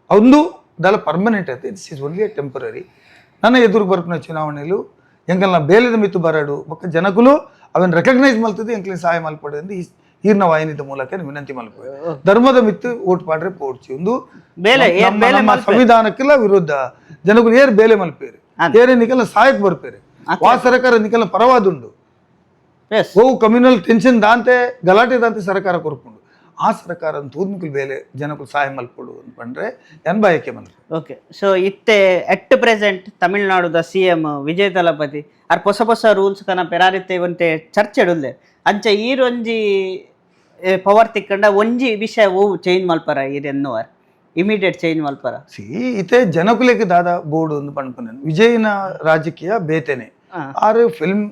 ಒಂದು ದಳ ಪರ್ಮನೆಂಟ್ ಐತೆ this is only A temporary ನನ್ನ ಎದುರು ಬರ್ಪನ ಚುನಾವಣೆಲು ಎಂಕಲ್ನ ಬೇಲೆದ ಮಿತ್ತು ಬರಡು ಬೊಕ್ಕ ಜನಕುಲು ಅವನ್ ರೆಕಗ್ನೈಸ್ ಮಲ್ತದೆ ಎಂಕ್ಲೆ ಸಹಾಯ ಮಲ್ಪಡೆ ಎಂದು ಈರ್ನ ವಾಹಿನಿದ ಮೂಲಕ ವಿನಂತಿ ಮಲ್ಪಡೆ ಧರ್ಮದ ಮಿತ್ತು ಓಟ್ ಪಾಡ್ರೆ ಪೋಡ್ಚಿ ಒಂದು ಸಂವಿಧಾನಕ್ಕೆಲ್ಲ ವಿರುದ್ಧ ಜನಕುಲು ಏರ್ ಬೇಲೆ ಮಲ್ಪೇರು ಏರೇ ನಿಕಲ್ನ ಸಹಾಯಕ್ಕೆ ಬರ್ಪೇರು ವಾ ಸರ್ಕಾರ ನಿಕಲ್ನ ಪರವಾದುಂಡು ಓ ಕಮ್ಯುನಲ್ ಟೆನ್ಷನ್ ದಾಂತೆ ಗಲಾಟೆ ದಾಂತೆ ಸರ್ಕಾರ ಕೊರ್ಪುಂಡು ಆ ಸರ್ಕಾರ ತೂರ್ಮಿಕಲ್ ಬೇಲೆ ಜನಕ್ಕೂ ಸಹಾಯ ಮಲ್ಪಡು ಅಂದ್ಕೊಂಡ್ರೆ ಎನ್ ಬಯಕೆ ಮಲ್ಪು
ಓಕೆ ಸೊ ಇತ್ತೆ ಎಟ್ ಪ್ರೆಸೆಂಟ್ ತಮಿಳ್ನಾಡುದ CM ವಿಜಯ್ ತಲಪತಿ ಆರ್ ಹೊಸ ರೂಲ್ಸ್ ಕನ ಪೆರಾರಿತ್ತೇವಂತೆ ಚರ್ಚೆ ಇಡುಲ್ಲೆ ಅಂಚೆ ಈರೊಂಜಿ ಪವರ್ ತಿಕ್ಕಂಡ ಒಂಜಿ ವಿಷಯ ಓವು ಚೇಂಜ್ ಮಲ್ಪರ ಈರೆನ್ನುವರ್ ಇಮಿಡಿಯೇಟ್ ಚೇಂಜ್ ಮಲ್ಪರ
ಇತ್ತೆ ಜನಕುಲೆಗೆ ದಾದ ಬೋರ್ಡ್ ಒಂದು ಪಂಪನ ವಿಜಯನ ರಾಜಕೀಯ ಬೇತೆನೆ ಆರು ಫಿಲ್ಮ್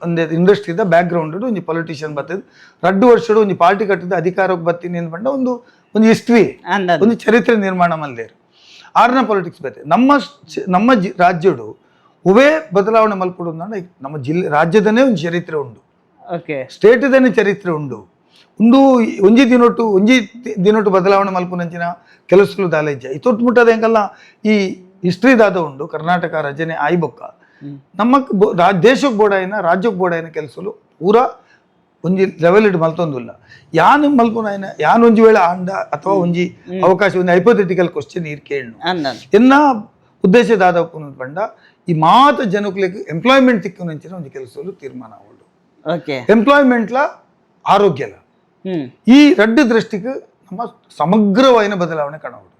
ಒಂದು ಇಂಡಸ್ಟ್ರಿದ ಬ್ಯಾಕ್ ಗ್ರೌಂಡ್ ಒಂದು ಪೊಲಿಟಿಷಿಯನ್ ಬರ್ತದೆ 2 ವರ್ಷ ಒಂದು ಪಾರ್ಟಿ ಕಟ್ಟಿದ ಅಧಿಕಾರಕ್ಕೆ ಬರ್ತೀನಿ ಅಂದ್ಕೊಂಡ ಒಂದು ಹಿಸ್ಟ್ರಿ ಒಂದು ಚರಿತ್ರೆ ನಿರ್ಮಾಣ ಮಲ್ದೇರು ಆರ್ನ ಪೊಲಿಟಿಕ್ಸ್ ಬೇತೆ ನಮ್ಮ ರಾಜ್ಯಡು ಉವೇ ಬದಲಾವಣೆ ಮಲ್ಪಡು ಅಂದ್ರೆ ನಮ್ಮ ಜಿಲ್ಲೆ ರಾಜ್ಯದನೇ ಒಂದು ಚರಿತ್ರೆ ಉಂಡು ಸ್ಟೇಟ್ದನೇ ಚರಿತ್ರೆ ಉಂಡು ಒಂಜಿ ದಿನೊಟ್ಟು ಬದಲಾವಣೆ ಮಲ್ಪುನಂಚಿನ ಕೆಲಸಗಳು ದಾಲೇಜ ಈ ತೊಟ್ಟು ಮುಟ್ಟದ ಹೆಂಗಲ್ಲ ಈ ಹಿಸ್ಟ್ರಿ ದಾದ ಉಂಡು ಕರ್ನಾಟಕ ರಚನೆ ಆಯ್ಬೊಕ್ಕ ನಮ್ಮ ದೇಶಕ್ಕೆ ಬೋಡಾಯಿನ ರಾಜ್ಯಕ್ಕೆ ಬೋಡಾಯಿನ ಕೆಲಸಲು ಪೂರಾ ಒಂಜಿ ಲೆವೆಲ್ ಇಟ್ಟು ಮಲ್ತೊಂದಿಲ್ಲ ಯಾನು ಮಲ್ಪುನಾಯಿನ ಯಾನು ಒಂಜಿ ವೇಳೆ ಆಂಡ ಅಥವಾ ಒಂಜಿ ಅವಕಾಶ ಒಂದು ಹೈಪೋಥೆಟಿಕಲ್ ಕ್ವಶನ್ ಇರ್ ಕೇಳು ಎನ್ನ ಉದ್ದೇಶ ದಾದಪ್ಪನ ಬಂಡ ಈ ಮಾತ ಜನಕ್ಕೆ ಎಂಪ್ಲಾಯ್ಮೆಂಟ್ ತಿಕ್ಕುನಂಚಿನ ಒಂದು ಕೆಲಸಲು ತೀರ್ಮಾನ ಅವಳು ಎಂಪ್ಲಾಯ್ಮೆಂಟ್ಲ ಆರೋಗ್ಯಲ ಈ 2 ದೃಷ್ಟಿಗೆ ನಮ್ಮ ಸಮಗ್ರವಾಯಿನ ಬದಲಾವಣೆ ಕಾಣಬಹುದು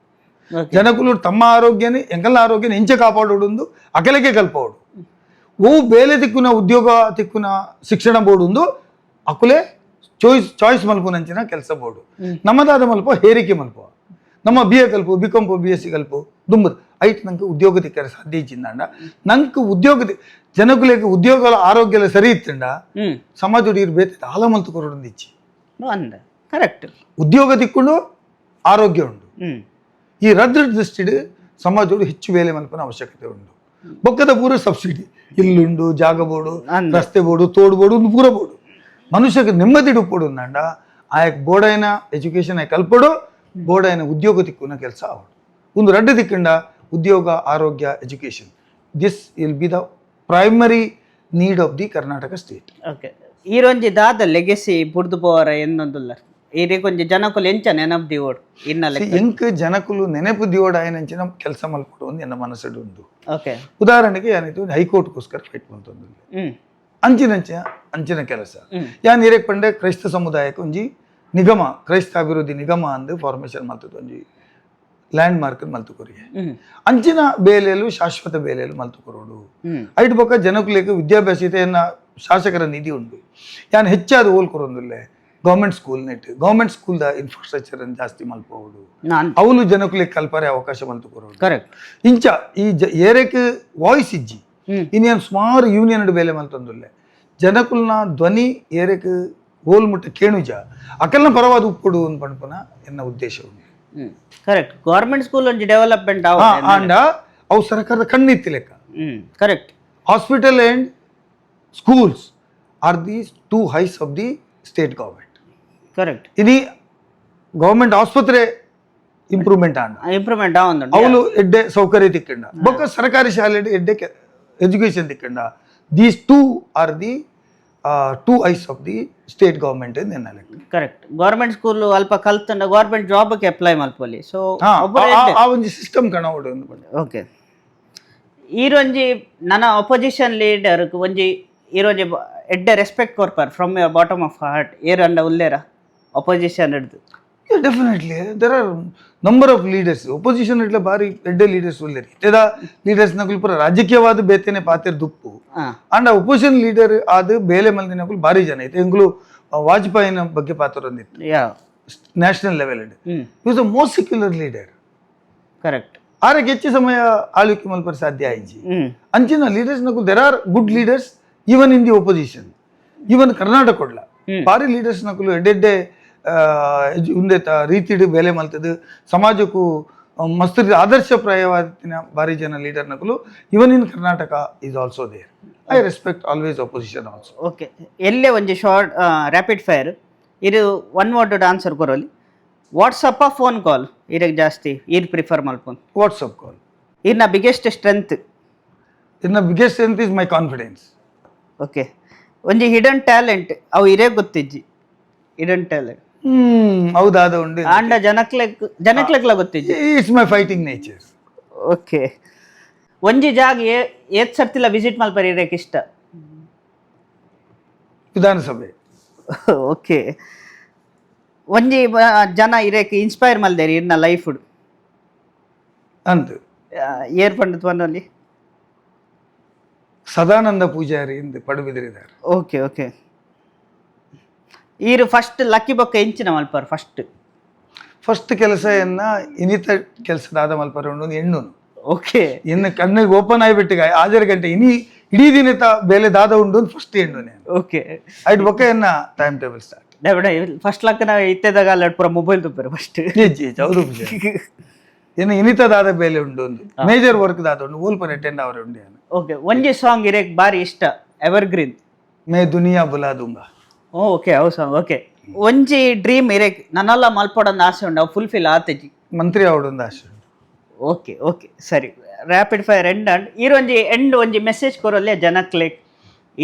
ಜನಕುಲು ತಮ್ಮ ಆರೋಗ್ಯನೇ ಎಂಕಲ್ನ ಆರೋಗ್ಯನ ಎಂಚೆ ಕಾಪಾಡೋಡು ಅಕಲೆಗೆ ಕಲ್ಪೋಡು ಓ ಬೇಲೆ ತಿಕ್ಕುನ ಉದ್ಯೋಗ ತಿಕ್ಕುನ ಶಿಕ್ಷಣ ಬೋರ್ಡು ಅಕುಲೆ ಚಾಯ್ಸ್ ಮಲ್ಪುನಂಚಿನ ಕೆಲಸ ಬೋಡು ನಮ್ಮದಾದ ಮಲ್ಪ ಹೇರಿಕೆ ಮಲ್ಪ ನಮ್ಮ BA ಕಲ್ಪು BCom BSc ಕಲ್ಪು ದುಂಬದು ಐಟ್ ನಂಗೆ ಉದ್ಯೋಗ ತಿಕ್ಕರೆ ಸಾಧ್ಯ ಇಚ್ಚಿಂದಾಂಡ ನಂಗೆ ಜನಗಳಿಗೆ ಉದ್ಯೋಗ ಆರೋಗ್ಯ ಸರಿ ಇತ್ತಂಡ ಸಮಾಜ ಬೇತೆ ಆಲ ಮಲ್ತು ಕೊರೊಂದು ಇಚ್ಚಿ
ಕರೆಕ್ಟ್
ಉದ್ಯೋಗ ತಿಕ್ಕೊಂಡು ಆರೋಗ್ಯ ಉಂಡು ಈ ರದ್ರ ದೃಷ್ಟಿಡು ಸಮಾಜೋಡು ಹೆಚ್ಚು ಬೇಲೆ ಮಲ್ಪನ ಅವಶ್ಯಕತೆ ಉಂಟು ಬೊಕ್ಕದ ಪೂರ ಸಬ್ಸಿಡಿ ಇಲ್ಲುಂಡು ಜಾಗ ಬೋಡು ರಸ್ತೆ ಬೋಡು ತೋಡು ಬೋಡು ಒಂದು ಪೂರ ಬೋಡು ಮನುಷ್ಯಕ್ಕೆ ನೆಮ್ಮದಿ ಡುಪ್ಪಡು ಅಂದಾಂಡ ಆಯಕ್ ಬೋಡೈನ ಎಜುಕೇಶನ್ ಆಯ್ ಕಲ್ಪಡು ಬೋಡೈನ ಉದ್ಯೋಗ ತಿಕ್ಕುನ ಕೆಲಸ ಆವಡು ಒಂದು ರಡ್ಡು ತಿಕ್ಕಂಡ ಉದ್ಯೋಗ ಆರೋಗ್ಯ education this will be the primary need of the Karnataka state.
Okay ಈರೊಂಜಿ ದಾದ ಲೆಗೆಸಿ ಬುಡ್ದು ಪೋವರ ಎನ್ನೊಂದುಲ್ಲ ಈರೆ ಕೊಂಚ ಜನಕುಲು ಎಂಚ ನೆನಪು ದಿವೋಡು ಇನ್ನಲ್ಲ
ಎಂಕ್ ಜನಕುಲು ನೆನಪು ದಿವೋಡು ಆಯನಂಚಿನ ಕೆಲಸ ಮಲ್ಪಡು ಒಂದು ಎನ್ನ ಮನಸ್ಸಡು ಉಂಟು.
ಓಕೆ
ಉದಾಹರಣೆಗೆ ಯಾನಿತ್ತು ಹೈಕೋರ್ಟ್ಗೋಸ್ಕರ ಫೈಟ್ ಮಾಡ್ತಂದು ಅಂಚಿನ ಕೆಲಸ ಯಾನ್ ಇರೇಕ್ ಪಂಡೆ ಕ್ರೈಸ್ತ ಸಮುದಾಯಕ್ಕೆ ಒಂಜಿ ನಿಗಮ ಕ್ರೈಸ್ತ ಅಭಿವೃದ್ಧಿ ನಿಗಮ ಅಂದು ಫಾರ್ಮೇಶನ್ ಮಲ್ತದ ಒಂಜಿ ಲ್ಯಾಂಡ್ ಮಾರ್ಕ್ ಮಲ್ತು ಕೊರಿಯೆ ಅಂಚಿನ ಬೇಲೆಯಲು ಶಾಶ್ವತ ಬೇಲೆಯಲು ಮಲ್ತು ಕೊರೋಡು ಐಟ್ ಬೊಕ್ಕ ಜನಕುಲೆಗ್ ವಿದ್ಯಾಭ್ಯಾಸತೆಯನ್ನ ಶಾಸಕರ ನಿಧಿ ಉಂಟು ಯಾನ್ ಹೆಚ್ಚಾದ ಓಲ್ ಕೊರೊಂದುಲ್ಲೆ ಗೌರ್ಮೆಂಟ್ ಸ್ಕೂಲ್ ನೆಟ್ ಗೌರ್ಮೆಂಟ್ ಸ್ಕೂಲ್ ದ ಇನ್ಫ್ರಾಸ್ಟ್ರಕ್ಚರ್ ಅನ್ನು ಜಾಸ್ತಿ ಮಲ್ಪೋಡು ಅವಳು ಜನಕುಲೆಗ್ ಕಲ್ಪರೆ ಅವಕಾಶ ಮಲ್ತು ಕೊರೋಡು
ಕರೆಕ್ಟ್
ಇಂಚ ಈ ಏರೆಕ್ ವಾಯ್ಸ್ ಇಜ್ಜಿ ಇನ್ನೇನು ಸುಮಾರು ಯೂನಿಯನ್ ಬೇಲೆ ಮಲ್ತೊಂದುಲ್ಲೆ ಜನಕುಲ್ನ ಧ್ವನಿ ಏರೆಕ್ ಓಲ್ ಮುಟ್ಟ ಕೇಣುಜ ಅಕಲ್ನ ಪರವಾದ ಉಪ್ಪುಡು ಅಂತ ಪಂಪನ ಎನ್ನ ಉದ್ದೇಶ ಉಂಟು.
ಕರೆಕ್ಟ್ ಗೌರ್ಮೆಂಟ್ ಸ್ಕೂಲ್ ಒಂಜಿ ಡೆವಲಪ್ಮೆಂಟ್
ಆಂಡ ಅವು ಸರ್ಕಾರದ ಕಣ್ಣಿತ್ತಿ ಲೆಕ್ಕ.
Correct
hospital and schools are the two eyes of the state government.
Correct
ಇನಿ ಗವರ್ಮೆಂಟ್ ಆಸ್ಪತ್ರೆ ಇಂಪ್ರೂವ್ಮೆಂಟ್ ಆಂಡ ಅವಳು ಎಡ್ಡೆ ಸೌಕರ್ಯ ತಿಕ್ಕಂಡ ಬೊಕ್ಕ ಸರ್ಕಾರಿ ಶಾಲೆ ಎಡ್ಡೆ ಎಜುಕೇಶನ್ ತಿಕ್ಕಂಡ these two are the two eyes of the state government ಎನ್ನ ಲೆಕ್ಕ.
ಕರೆಕ್ಟ್ ಗವರ್ಮೆಂಟ್ ಸ್ಕೂಲ್ ಅಲ್ಪ ಕಲ್ತಂಡ ಗವರ್ಮೆಂಟ್ ಜಾಬ್ಗೆ ಅಪ್ಲೈ ಮಲ್ಪೊಲಿ ಸೊ
ಆ ಒಂಜಿ ಸಿಸ್ಟಮ್ ಕಣವಡು.
ಓಕೆ ಈರೊಂಜಿ ನನ್ನ ಅಪೋಸಿಷನ್ ಲೀಡರ್ ಒಂಜಿ ಈರೊಂಜಿ ಎಡ್ಡೆ ರೆಸ್ಪೆಕ್ಟ್ ಕೊರ್ಪರ್ from your bottom of heart ಏರಂಡ ಉಲ್ಲೇರ ಅಪೋಸಿಷನ್ ಹಿಡ್ದು
definitely there are number of leaders opposition ಇಟ್ಲ ಬಾರಿ ಎಡ್ಡೆ ಲೀಡರ್ಸ್ ಉಲ್ಲೇರಿ ಇತ್ತೆದ ಲೀಡರ್ಸ್ ನಕುಲು ಪೂರ ರಾಜಕೀಯವಾದ ಬೇತೆನೆ ಪಾತೆರ್ ದುಪ್ಪು ಅಂಡ ಒಪೋಸಿಷನ್ ಲೀಡರ್ ಆದ ಬೇಲೆ ಮಲ್ದಿ ನಕುಲು ಬಾರಿ ಜನ ಇತ್ತು ಎಂಗ್ಲು ವಾಜಪೇಯಿನ ಬಗ್ಗೆ ಪಾತ್ರೊಂದಿತ್ತು national level was a most secular leader.
Correct
ಆರಕ್ಕೆ ಹೆಚ್ಚು ಸಮಯ ಆಳ್ವಿಕೆ ಮಲ್ಪರ ಸಾಧ್ಯ ಆಯ್ಜಿ ಅಂಚಿನ ಲೀಡರ್ಸ್ ನಕುಲು there are good leaders even in the opposition even Karnataka ಕೊಡ್ಲ ಬಾರಿ ಲೀಡರ್ಸ್ ನಕುಲು ಎಡ್ಡೆಡ್ಡೆ ಉಂದೆ ರೀತಿಡು ಬೆಲೆ ಮಲ್ತದು ಸಮಾಜಕ್ಕೂ ಮಸ್ತ್ ಆದರ್ಶಪ್ರಾಯವಾದ ಬಾರಿ ಜನ ಲೀಡರ್ ನಕುಲು even in Karnataka is also there. I respect always opposition also.
Okay ಎಲ್ಲೇ ಒಂಜಿ ಶಾರ್ಟ್ ರ್ಯಾಪಿಡ್ ಫೈರ್ ಇದು ಒನ್ ವರ್ಡ್ ಆನ್ಸರ್ ಕೊರೋಲಿ ವಾಟ್ಸಪ್ ಫೋನ್ ಕಾಲ್ ಇರಕ್ಕೆ ಜಾಸ್ತಿ ಇರ್ ಪ್ರಿಫರ್ ಮಲ್ಪೊನ್
ವಾಟ್ಸಪ್ ಕಾಲ್.
ಇನ್ನ biggest strength
is my confidence.
Okay ಒಂಜಿ ಹಿಡನ್ ಟ್ಯಾಲೆಂಟ್ ಅವು ಇರೇ ಗೊತ್ತಿಜ್ಜಿ ಹಿಡನ್ ಟ್ಯಾಲೆಂಟ್
ಹೌದಾದ ಉಂಡು
ಆಂಡ ಜನಕ್ಲೆಗ್ಲ ಗೊತ್ತಿಜ್ಜಿ
it's my fighting nature.
Okay ಒಂಜಿ ಜಾಗ ಏತ್ ಸರ್ತಿಲ ವಿಸಿಟ್ ಮಲ್ಪರಿ ಇರಕ್ಕೆ ಇಷ್ಟ
ವಿಧಾನಸಭೆ.
ಓಕೆ ಒಂಜಿ ಜನ ಇರಕ್ಕೆ ಇನ್ಸ್ಪೈರ್ ಮಲ್ದೇರಿ ಇನ್ನ ಲೈಫ್
ಅಂತ
ಏರ್ ಪಂಡಿತ್ ಬಂದಲ್ಲಿ
ಸದಾನಂದ ಪೂಜಾರಿ ಎಂದು ಪಡುಬಿದ್ರಿದ್ದಾರೆ.
ಓಕೆ ಓಕೆ ಈರು ಫಸ್ಟ್ ಲಕ್ಕಿ ಬೊಕ್ಕ ಎಂಚಿನ ಮಲ್ಪರ್ ಫಸ್ಟ್
ಕೆಲಸ ಎನ್ನ ಇನಿತ ಕೆಲಸದಾದ ಮಲ್ಪರ ಉಂಡು ಹೆಣ್ಣು.
ಓಕೆ
ಇನ್ನು ಕಣ್ಣಿಗೆ ಓಪನ್ ಆಗಿಬಿಟ್ಟಿಗ 6 ಗಂಟೆ ಇಡೀ ದಿನ ಬೇಲೆ ದಾದ ಉಂಡು ಫಸ್ಟ್ ಹೆಣ್ಣು.
ಓಕೆ
ಐಟ್ ಬೊಕ್ಕ ಎನ್ನ ಟೈಮ್ ಟೇಬಲ್ ಸ್ಟಾರ್ಟ್
ಫಸ್ಟ್ ಲಕ್ಕನ ಇತ್ತೆದಾಗ ಪೂರ ಮೊಬೈಲ್ ತುಪ್ಪರೆ ಫಸ್ಟ್
ಹೌದು ಇನ್ನು ಇನಿತದಾದ ಬೇಲೆ ಉಂಡು ಒಂದು ಮೇಜರ್ ವರ್ಕ್ ದಾದ ಉಂಡು ಓಲ್ಪರ್ ಅಟೆಂಡ್ ಅವರ ಉಂಡು.
ಓಕೆ ಒಂಜಿ ಸಾಂಗ್ ಇರಕ್ ಬಾರಿ ಇಷ್ಟ ಎವರ್ ಗ್ರೀನ್
ಮೇ ದುನಿಯಾ ಬುಲಾ ದುಂಬಾ.
ಓಕೆ ಅವು ಸಾಂಗ್. ಓಕೆ ಒಂಜಿ ಡ್ರೀಮ್ ಇರಕ್ ನನ್ನೆಲ್ಲ ಮಲ್ಪಡೊಂದು ಆಸೆ ಉಂಡು ಅವು ಫುಲ್ಫಿಲ್ ಆತಜಿ
ಮಂತ್ರಿ ಅವಡೊಂದು ಆಸೆ ಉಂಡು.
ಓಕೆ ಓಕೆ ಸರಿ ರ್ಯಾಪಿಡ್ ಫೈರ್ ಎಂಡ್ ಅಂಡ್ ಈರೊಂಜಿ ಎಂಡ್ ಒಂಜಿ ಮೆಸೇಜ್ ಕೊರಲ್ಲೇ ಜನಕ್ ಲೆಕ್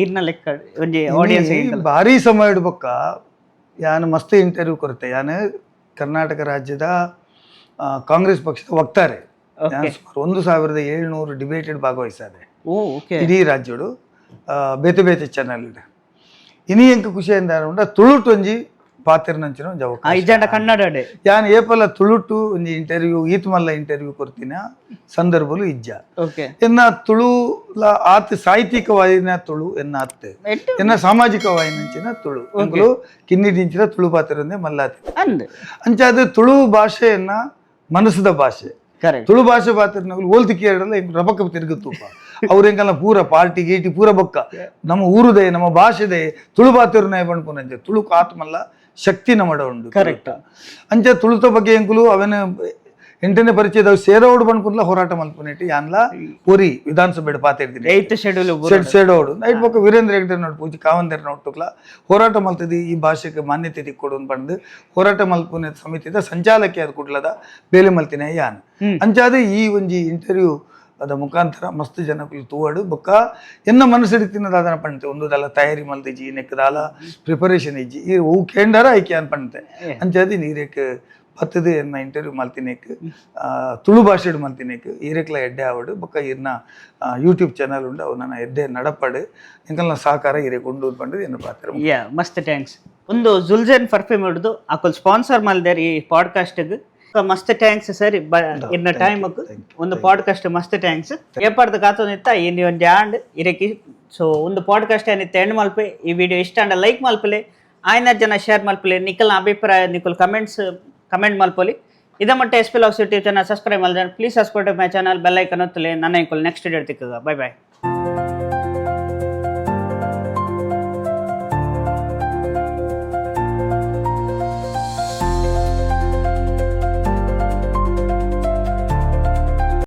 ಈರ್ನ ಲೆಕ್ಕ ಒಂಜಿ ಆಡಿಯನ್ಸ್
ಭಾರಿ ಸಮಯ ಬೊಕ್ಕ ಯಾನು ಮಸ್ತ್ ಇಂಟರ್ವ್ಯೂ ಕೊರತೆ ಯಾನು ಕರ್ನಾಟಕ ರಾಜ್ಯದ ಕಾಂಗ್ರೆಸ್ ಪಕ್ಷದ ವಕ್ತಾರೆ 1700 ಡಿಬೇಟೆಡ್ ಭಾಗವಹಿಸಿದೆ ಇಡೀ ರಾಜ್ಯಡು ಬೇತೆ ಬೇತೆ ಚಾನಲ್ ಇನಿ ಎಂಕ ಖುಷಿಯಿಂದ ಉಂಡ ತುಳುಟ್ ಒಂಜಿ ಪಾತೆರ್ನಂಚಿನ ಒಂಜಿ ಅವಕಾಶ
ಇಜ್ಜಂಡ ಕನ್ನಡಡೆ
ಯಾನ್ ಏಪಲ ತುಳುಟು ಒಂಜಿ ಇಂಟರ್ವ್ಯೂ ಈತ್ ಮಲ್ಲ ಇಂಟರ್ವ್ಯೂ ಕೊರ್ತಿನ ಸಂದರ್ಭಲು ಇಜ್ಜ
ಓಕೆ
ಎನ್ನ ತುಳುಲ ಆತ್ ಸಾಹಿತ್ಯಿಕವಾಯಿನ ತುಳು ಎನ್ನ ಅತ್ತೆ ಎನ್ನ ಸಾಮಾಜಿಕವಾಯಿನಂಚಿನ ತುಳು ಎಂಕುಲು ಕಿನ್ನಿದಿಂಚಿನ ತುಳು ಪಾತೆರೊಂದೆ ಮಲ್ಲಾತಿ
ಅಂದ್
ಅಂಚಾದ ತುಳು ಭಾಷೆಯನ್ನ ಮನಸ್ಸದ ಭಾಷೆ
ಕರೆಕ್ಟ್
ತುಳು ಭಾಷೆ ಪಾತ್ರ ಓಲ್ತಿ ಕೇಳಲ್ಲ ರಬಕ್ಕ ತಿರುಗುತ್ತೂಪ ಅವ್ರೆಂಕಲ್ಲ ಪೂರ ಪಾರ್ಟಿ ಗೀಟಿ ಪೂರ ಬೊಕ್ಕ ನಮ್ಮ ಊರುದೇ ನಮ್ಮ ಭಾಷೆದೇ ತುಳು ಪಾತ್ರನ ಬಣ್ಪುನಂಚೆ ತುಳು ಆತ್ಮಲ್ಲ ಶಕ್ತಿ ನಮ್ಮಡ ಉಂಡು
ಕರೆಕ್ಟ್
ಅಂಚೆ ತುಳುತ ಬಗ್ಗೆ ಎಂಕುಲು ಅವನ ಎಂಟನೇ ಪರಿಚಯದ ಸೇರೋಡು ಬಣ್ಪುನ್ಲ ಹೋರಾಟ ಮಲ್ಪುನೇಟಿ ಯಾನ್ಲ ಪೂರಿ ವಿಧಾನಸಭೆ ಪಾತಿರ್ತೀನಿ
8th ಶೆಡ್ಯೂಲ್
ಸೇಡೋಡು ನೈಟ್ ಬೊಕ್ಕ ವೀರೇಂದ್ರ ಹೆಗ್ಡೆ ನೋಡ್ ಪೂಜಿ ಕಾವಂದರ್ ನೋಡ್ತುಕ್ಲ ಹೋರಾಟ ಮಲ್ತದಿ ಈ ಭಾಷೆಗೆ ಮಾನ್ಯತೆ ತಿಕ್ಕೊಡು ಬಂದು ಹೋರಾಟ ಮಲ್ಪುನೆ ಸಮಿತಿದ ಸಂಚಾಲಕಿ ಅದು ಕುಡ್ಲದ ಬೇಲೆ ಮಲ್ತಿನ ಯಾನ್ ಅಂಚಾದ ಈ ಒಂಜಿ ಇಂಟರ್ವ್ಯೂ ಅದ ಮುಖಾಂತರ ಮಸ್ತ್ ಜನಕ್ಕೂ ತೂವಡು ಬೊಕ್ಕ ಎನ್ನ ಮನಸ್ಸಿಡ್ತಿನದ ಅದನ್ನ ಪಣ್ತೆ ಒಂದುದಲ್ಲ ತಯಾರಿ ಮಲ್ತಿಜಿ ನೆಕ್ಕದಾಲ ಪ್ರಿಪರೇಷನ್ ಇಜ್ಜಿ ಈ ಹೂ ಕೇಂಡರ ಐಕೆ ಅನ್ ಪಣ್ತೆ ಅಂಚಾದ ನೀರೇಕ್ ಪತ್ತದು ಎನ್ನ ಇಂಟರ್ವ್ಯೂ ಮಲ್ತಿನೇಕ್ ತುಳು ಭಾಷೆಡು ಮಲ್ತಿನೇಕ್ ಈರೆಕ್ಲ ಎಡ್ಡೆ ಆವಡು ಬೊಕ್ಕ ಇರ್ನ ಯೂಟ್ಯೂಬ್ ಚಾನಲ್ ಉಂಡು ಅವು ನನ್ನ ಎಡ್ಡೆ ನಡಪಡು ಎಂಕಲ್ನ ಸಹಕಾರ ಈರೆಕ್ ಉಂಡು ಪಂಡು ಎನ್ನ ಪಾತ್ರ
ಯಾ ಮಸ್ತ್ ಥ್ಯಾಂಕ್ಸ್ ಒಂದು ಜುಲ್ಜನ್ ಪರ್ಫ್ಯೂಮ್ ಹಿಡಿದು ಅಕಲ್ ಸ್ಪಾನ್ಸರ್ ಮಲ್ದೇರ್ ಈ ಪಾಡ್ಕಾಸ್ಟ್ಗೆ ಮಸ್ತ್ ಥ್ಯಾಂಕ್ಸ್ ಸರ್ ಇನ್ನ ಟೈಮ್ ಒಂದು ಪಾಡ್ಕಾಸ್ಟ್ ಮಸ್ತ್ ಥ್ಯಾಂಕ್ಸ್ ಏಪಾಡ್ದು ಕಾತೋನಿತ್ತ ಇನ್ನು ಒಂದು ಆಂಡ್ ಇರಕಿ ಸೊ ಒಂದು ಪಾಡ್ಕಾಸ್ಟ್ ಏನಿತ್ತು ಎಂಡ್ ಮಲ್ಪೆ ಈ ವಿಡಿಯೋ ಇಷ್ಟ ಅಂಡ ಲೈಕ್ ಮಲ್ಪಲೆ ಆಯ್ನ ಜನ ಶೇರ್ ಮಲ್ಪಲೆ ನಿಖಲ್ನ ಅಭಿಪ್ರಾಯ ನಿಖಲ್ ಕಮೆಂಟ್ ಮಲ್ಪೊಲಿ ಇದ ಮಟ್ಟ SP Vlogs YouTube channel subscribe ಮಲ್ದ please subscribe my channel bell icon ಒತ್ತಲೆ ನನ್ನ ನೆಕ್ಸ್ಟ್ ವಿಡಿಯೋ ತಿಕ್ಕಗ ಬೈ ಬೈ.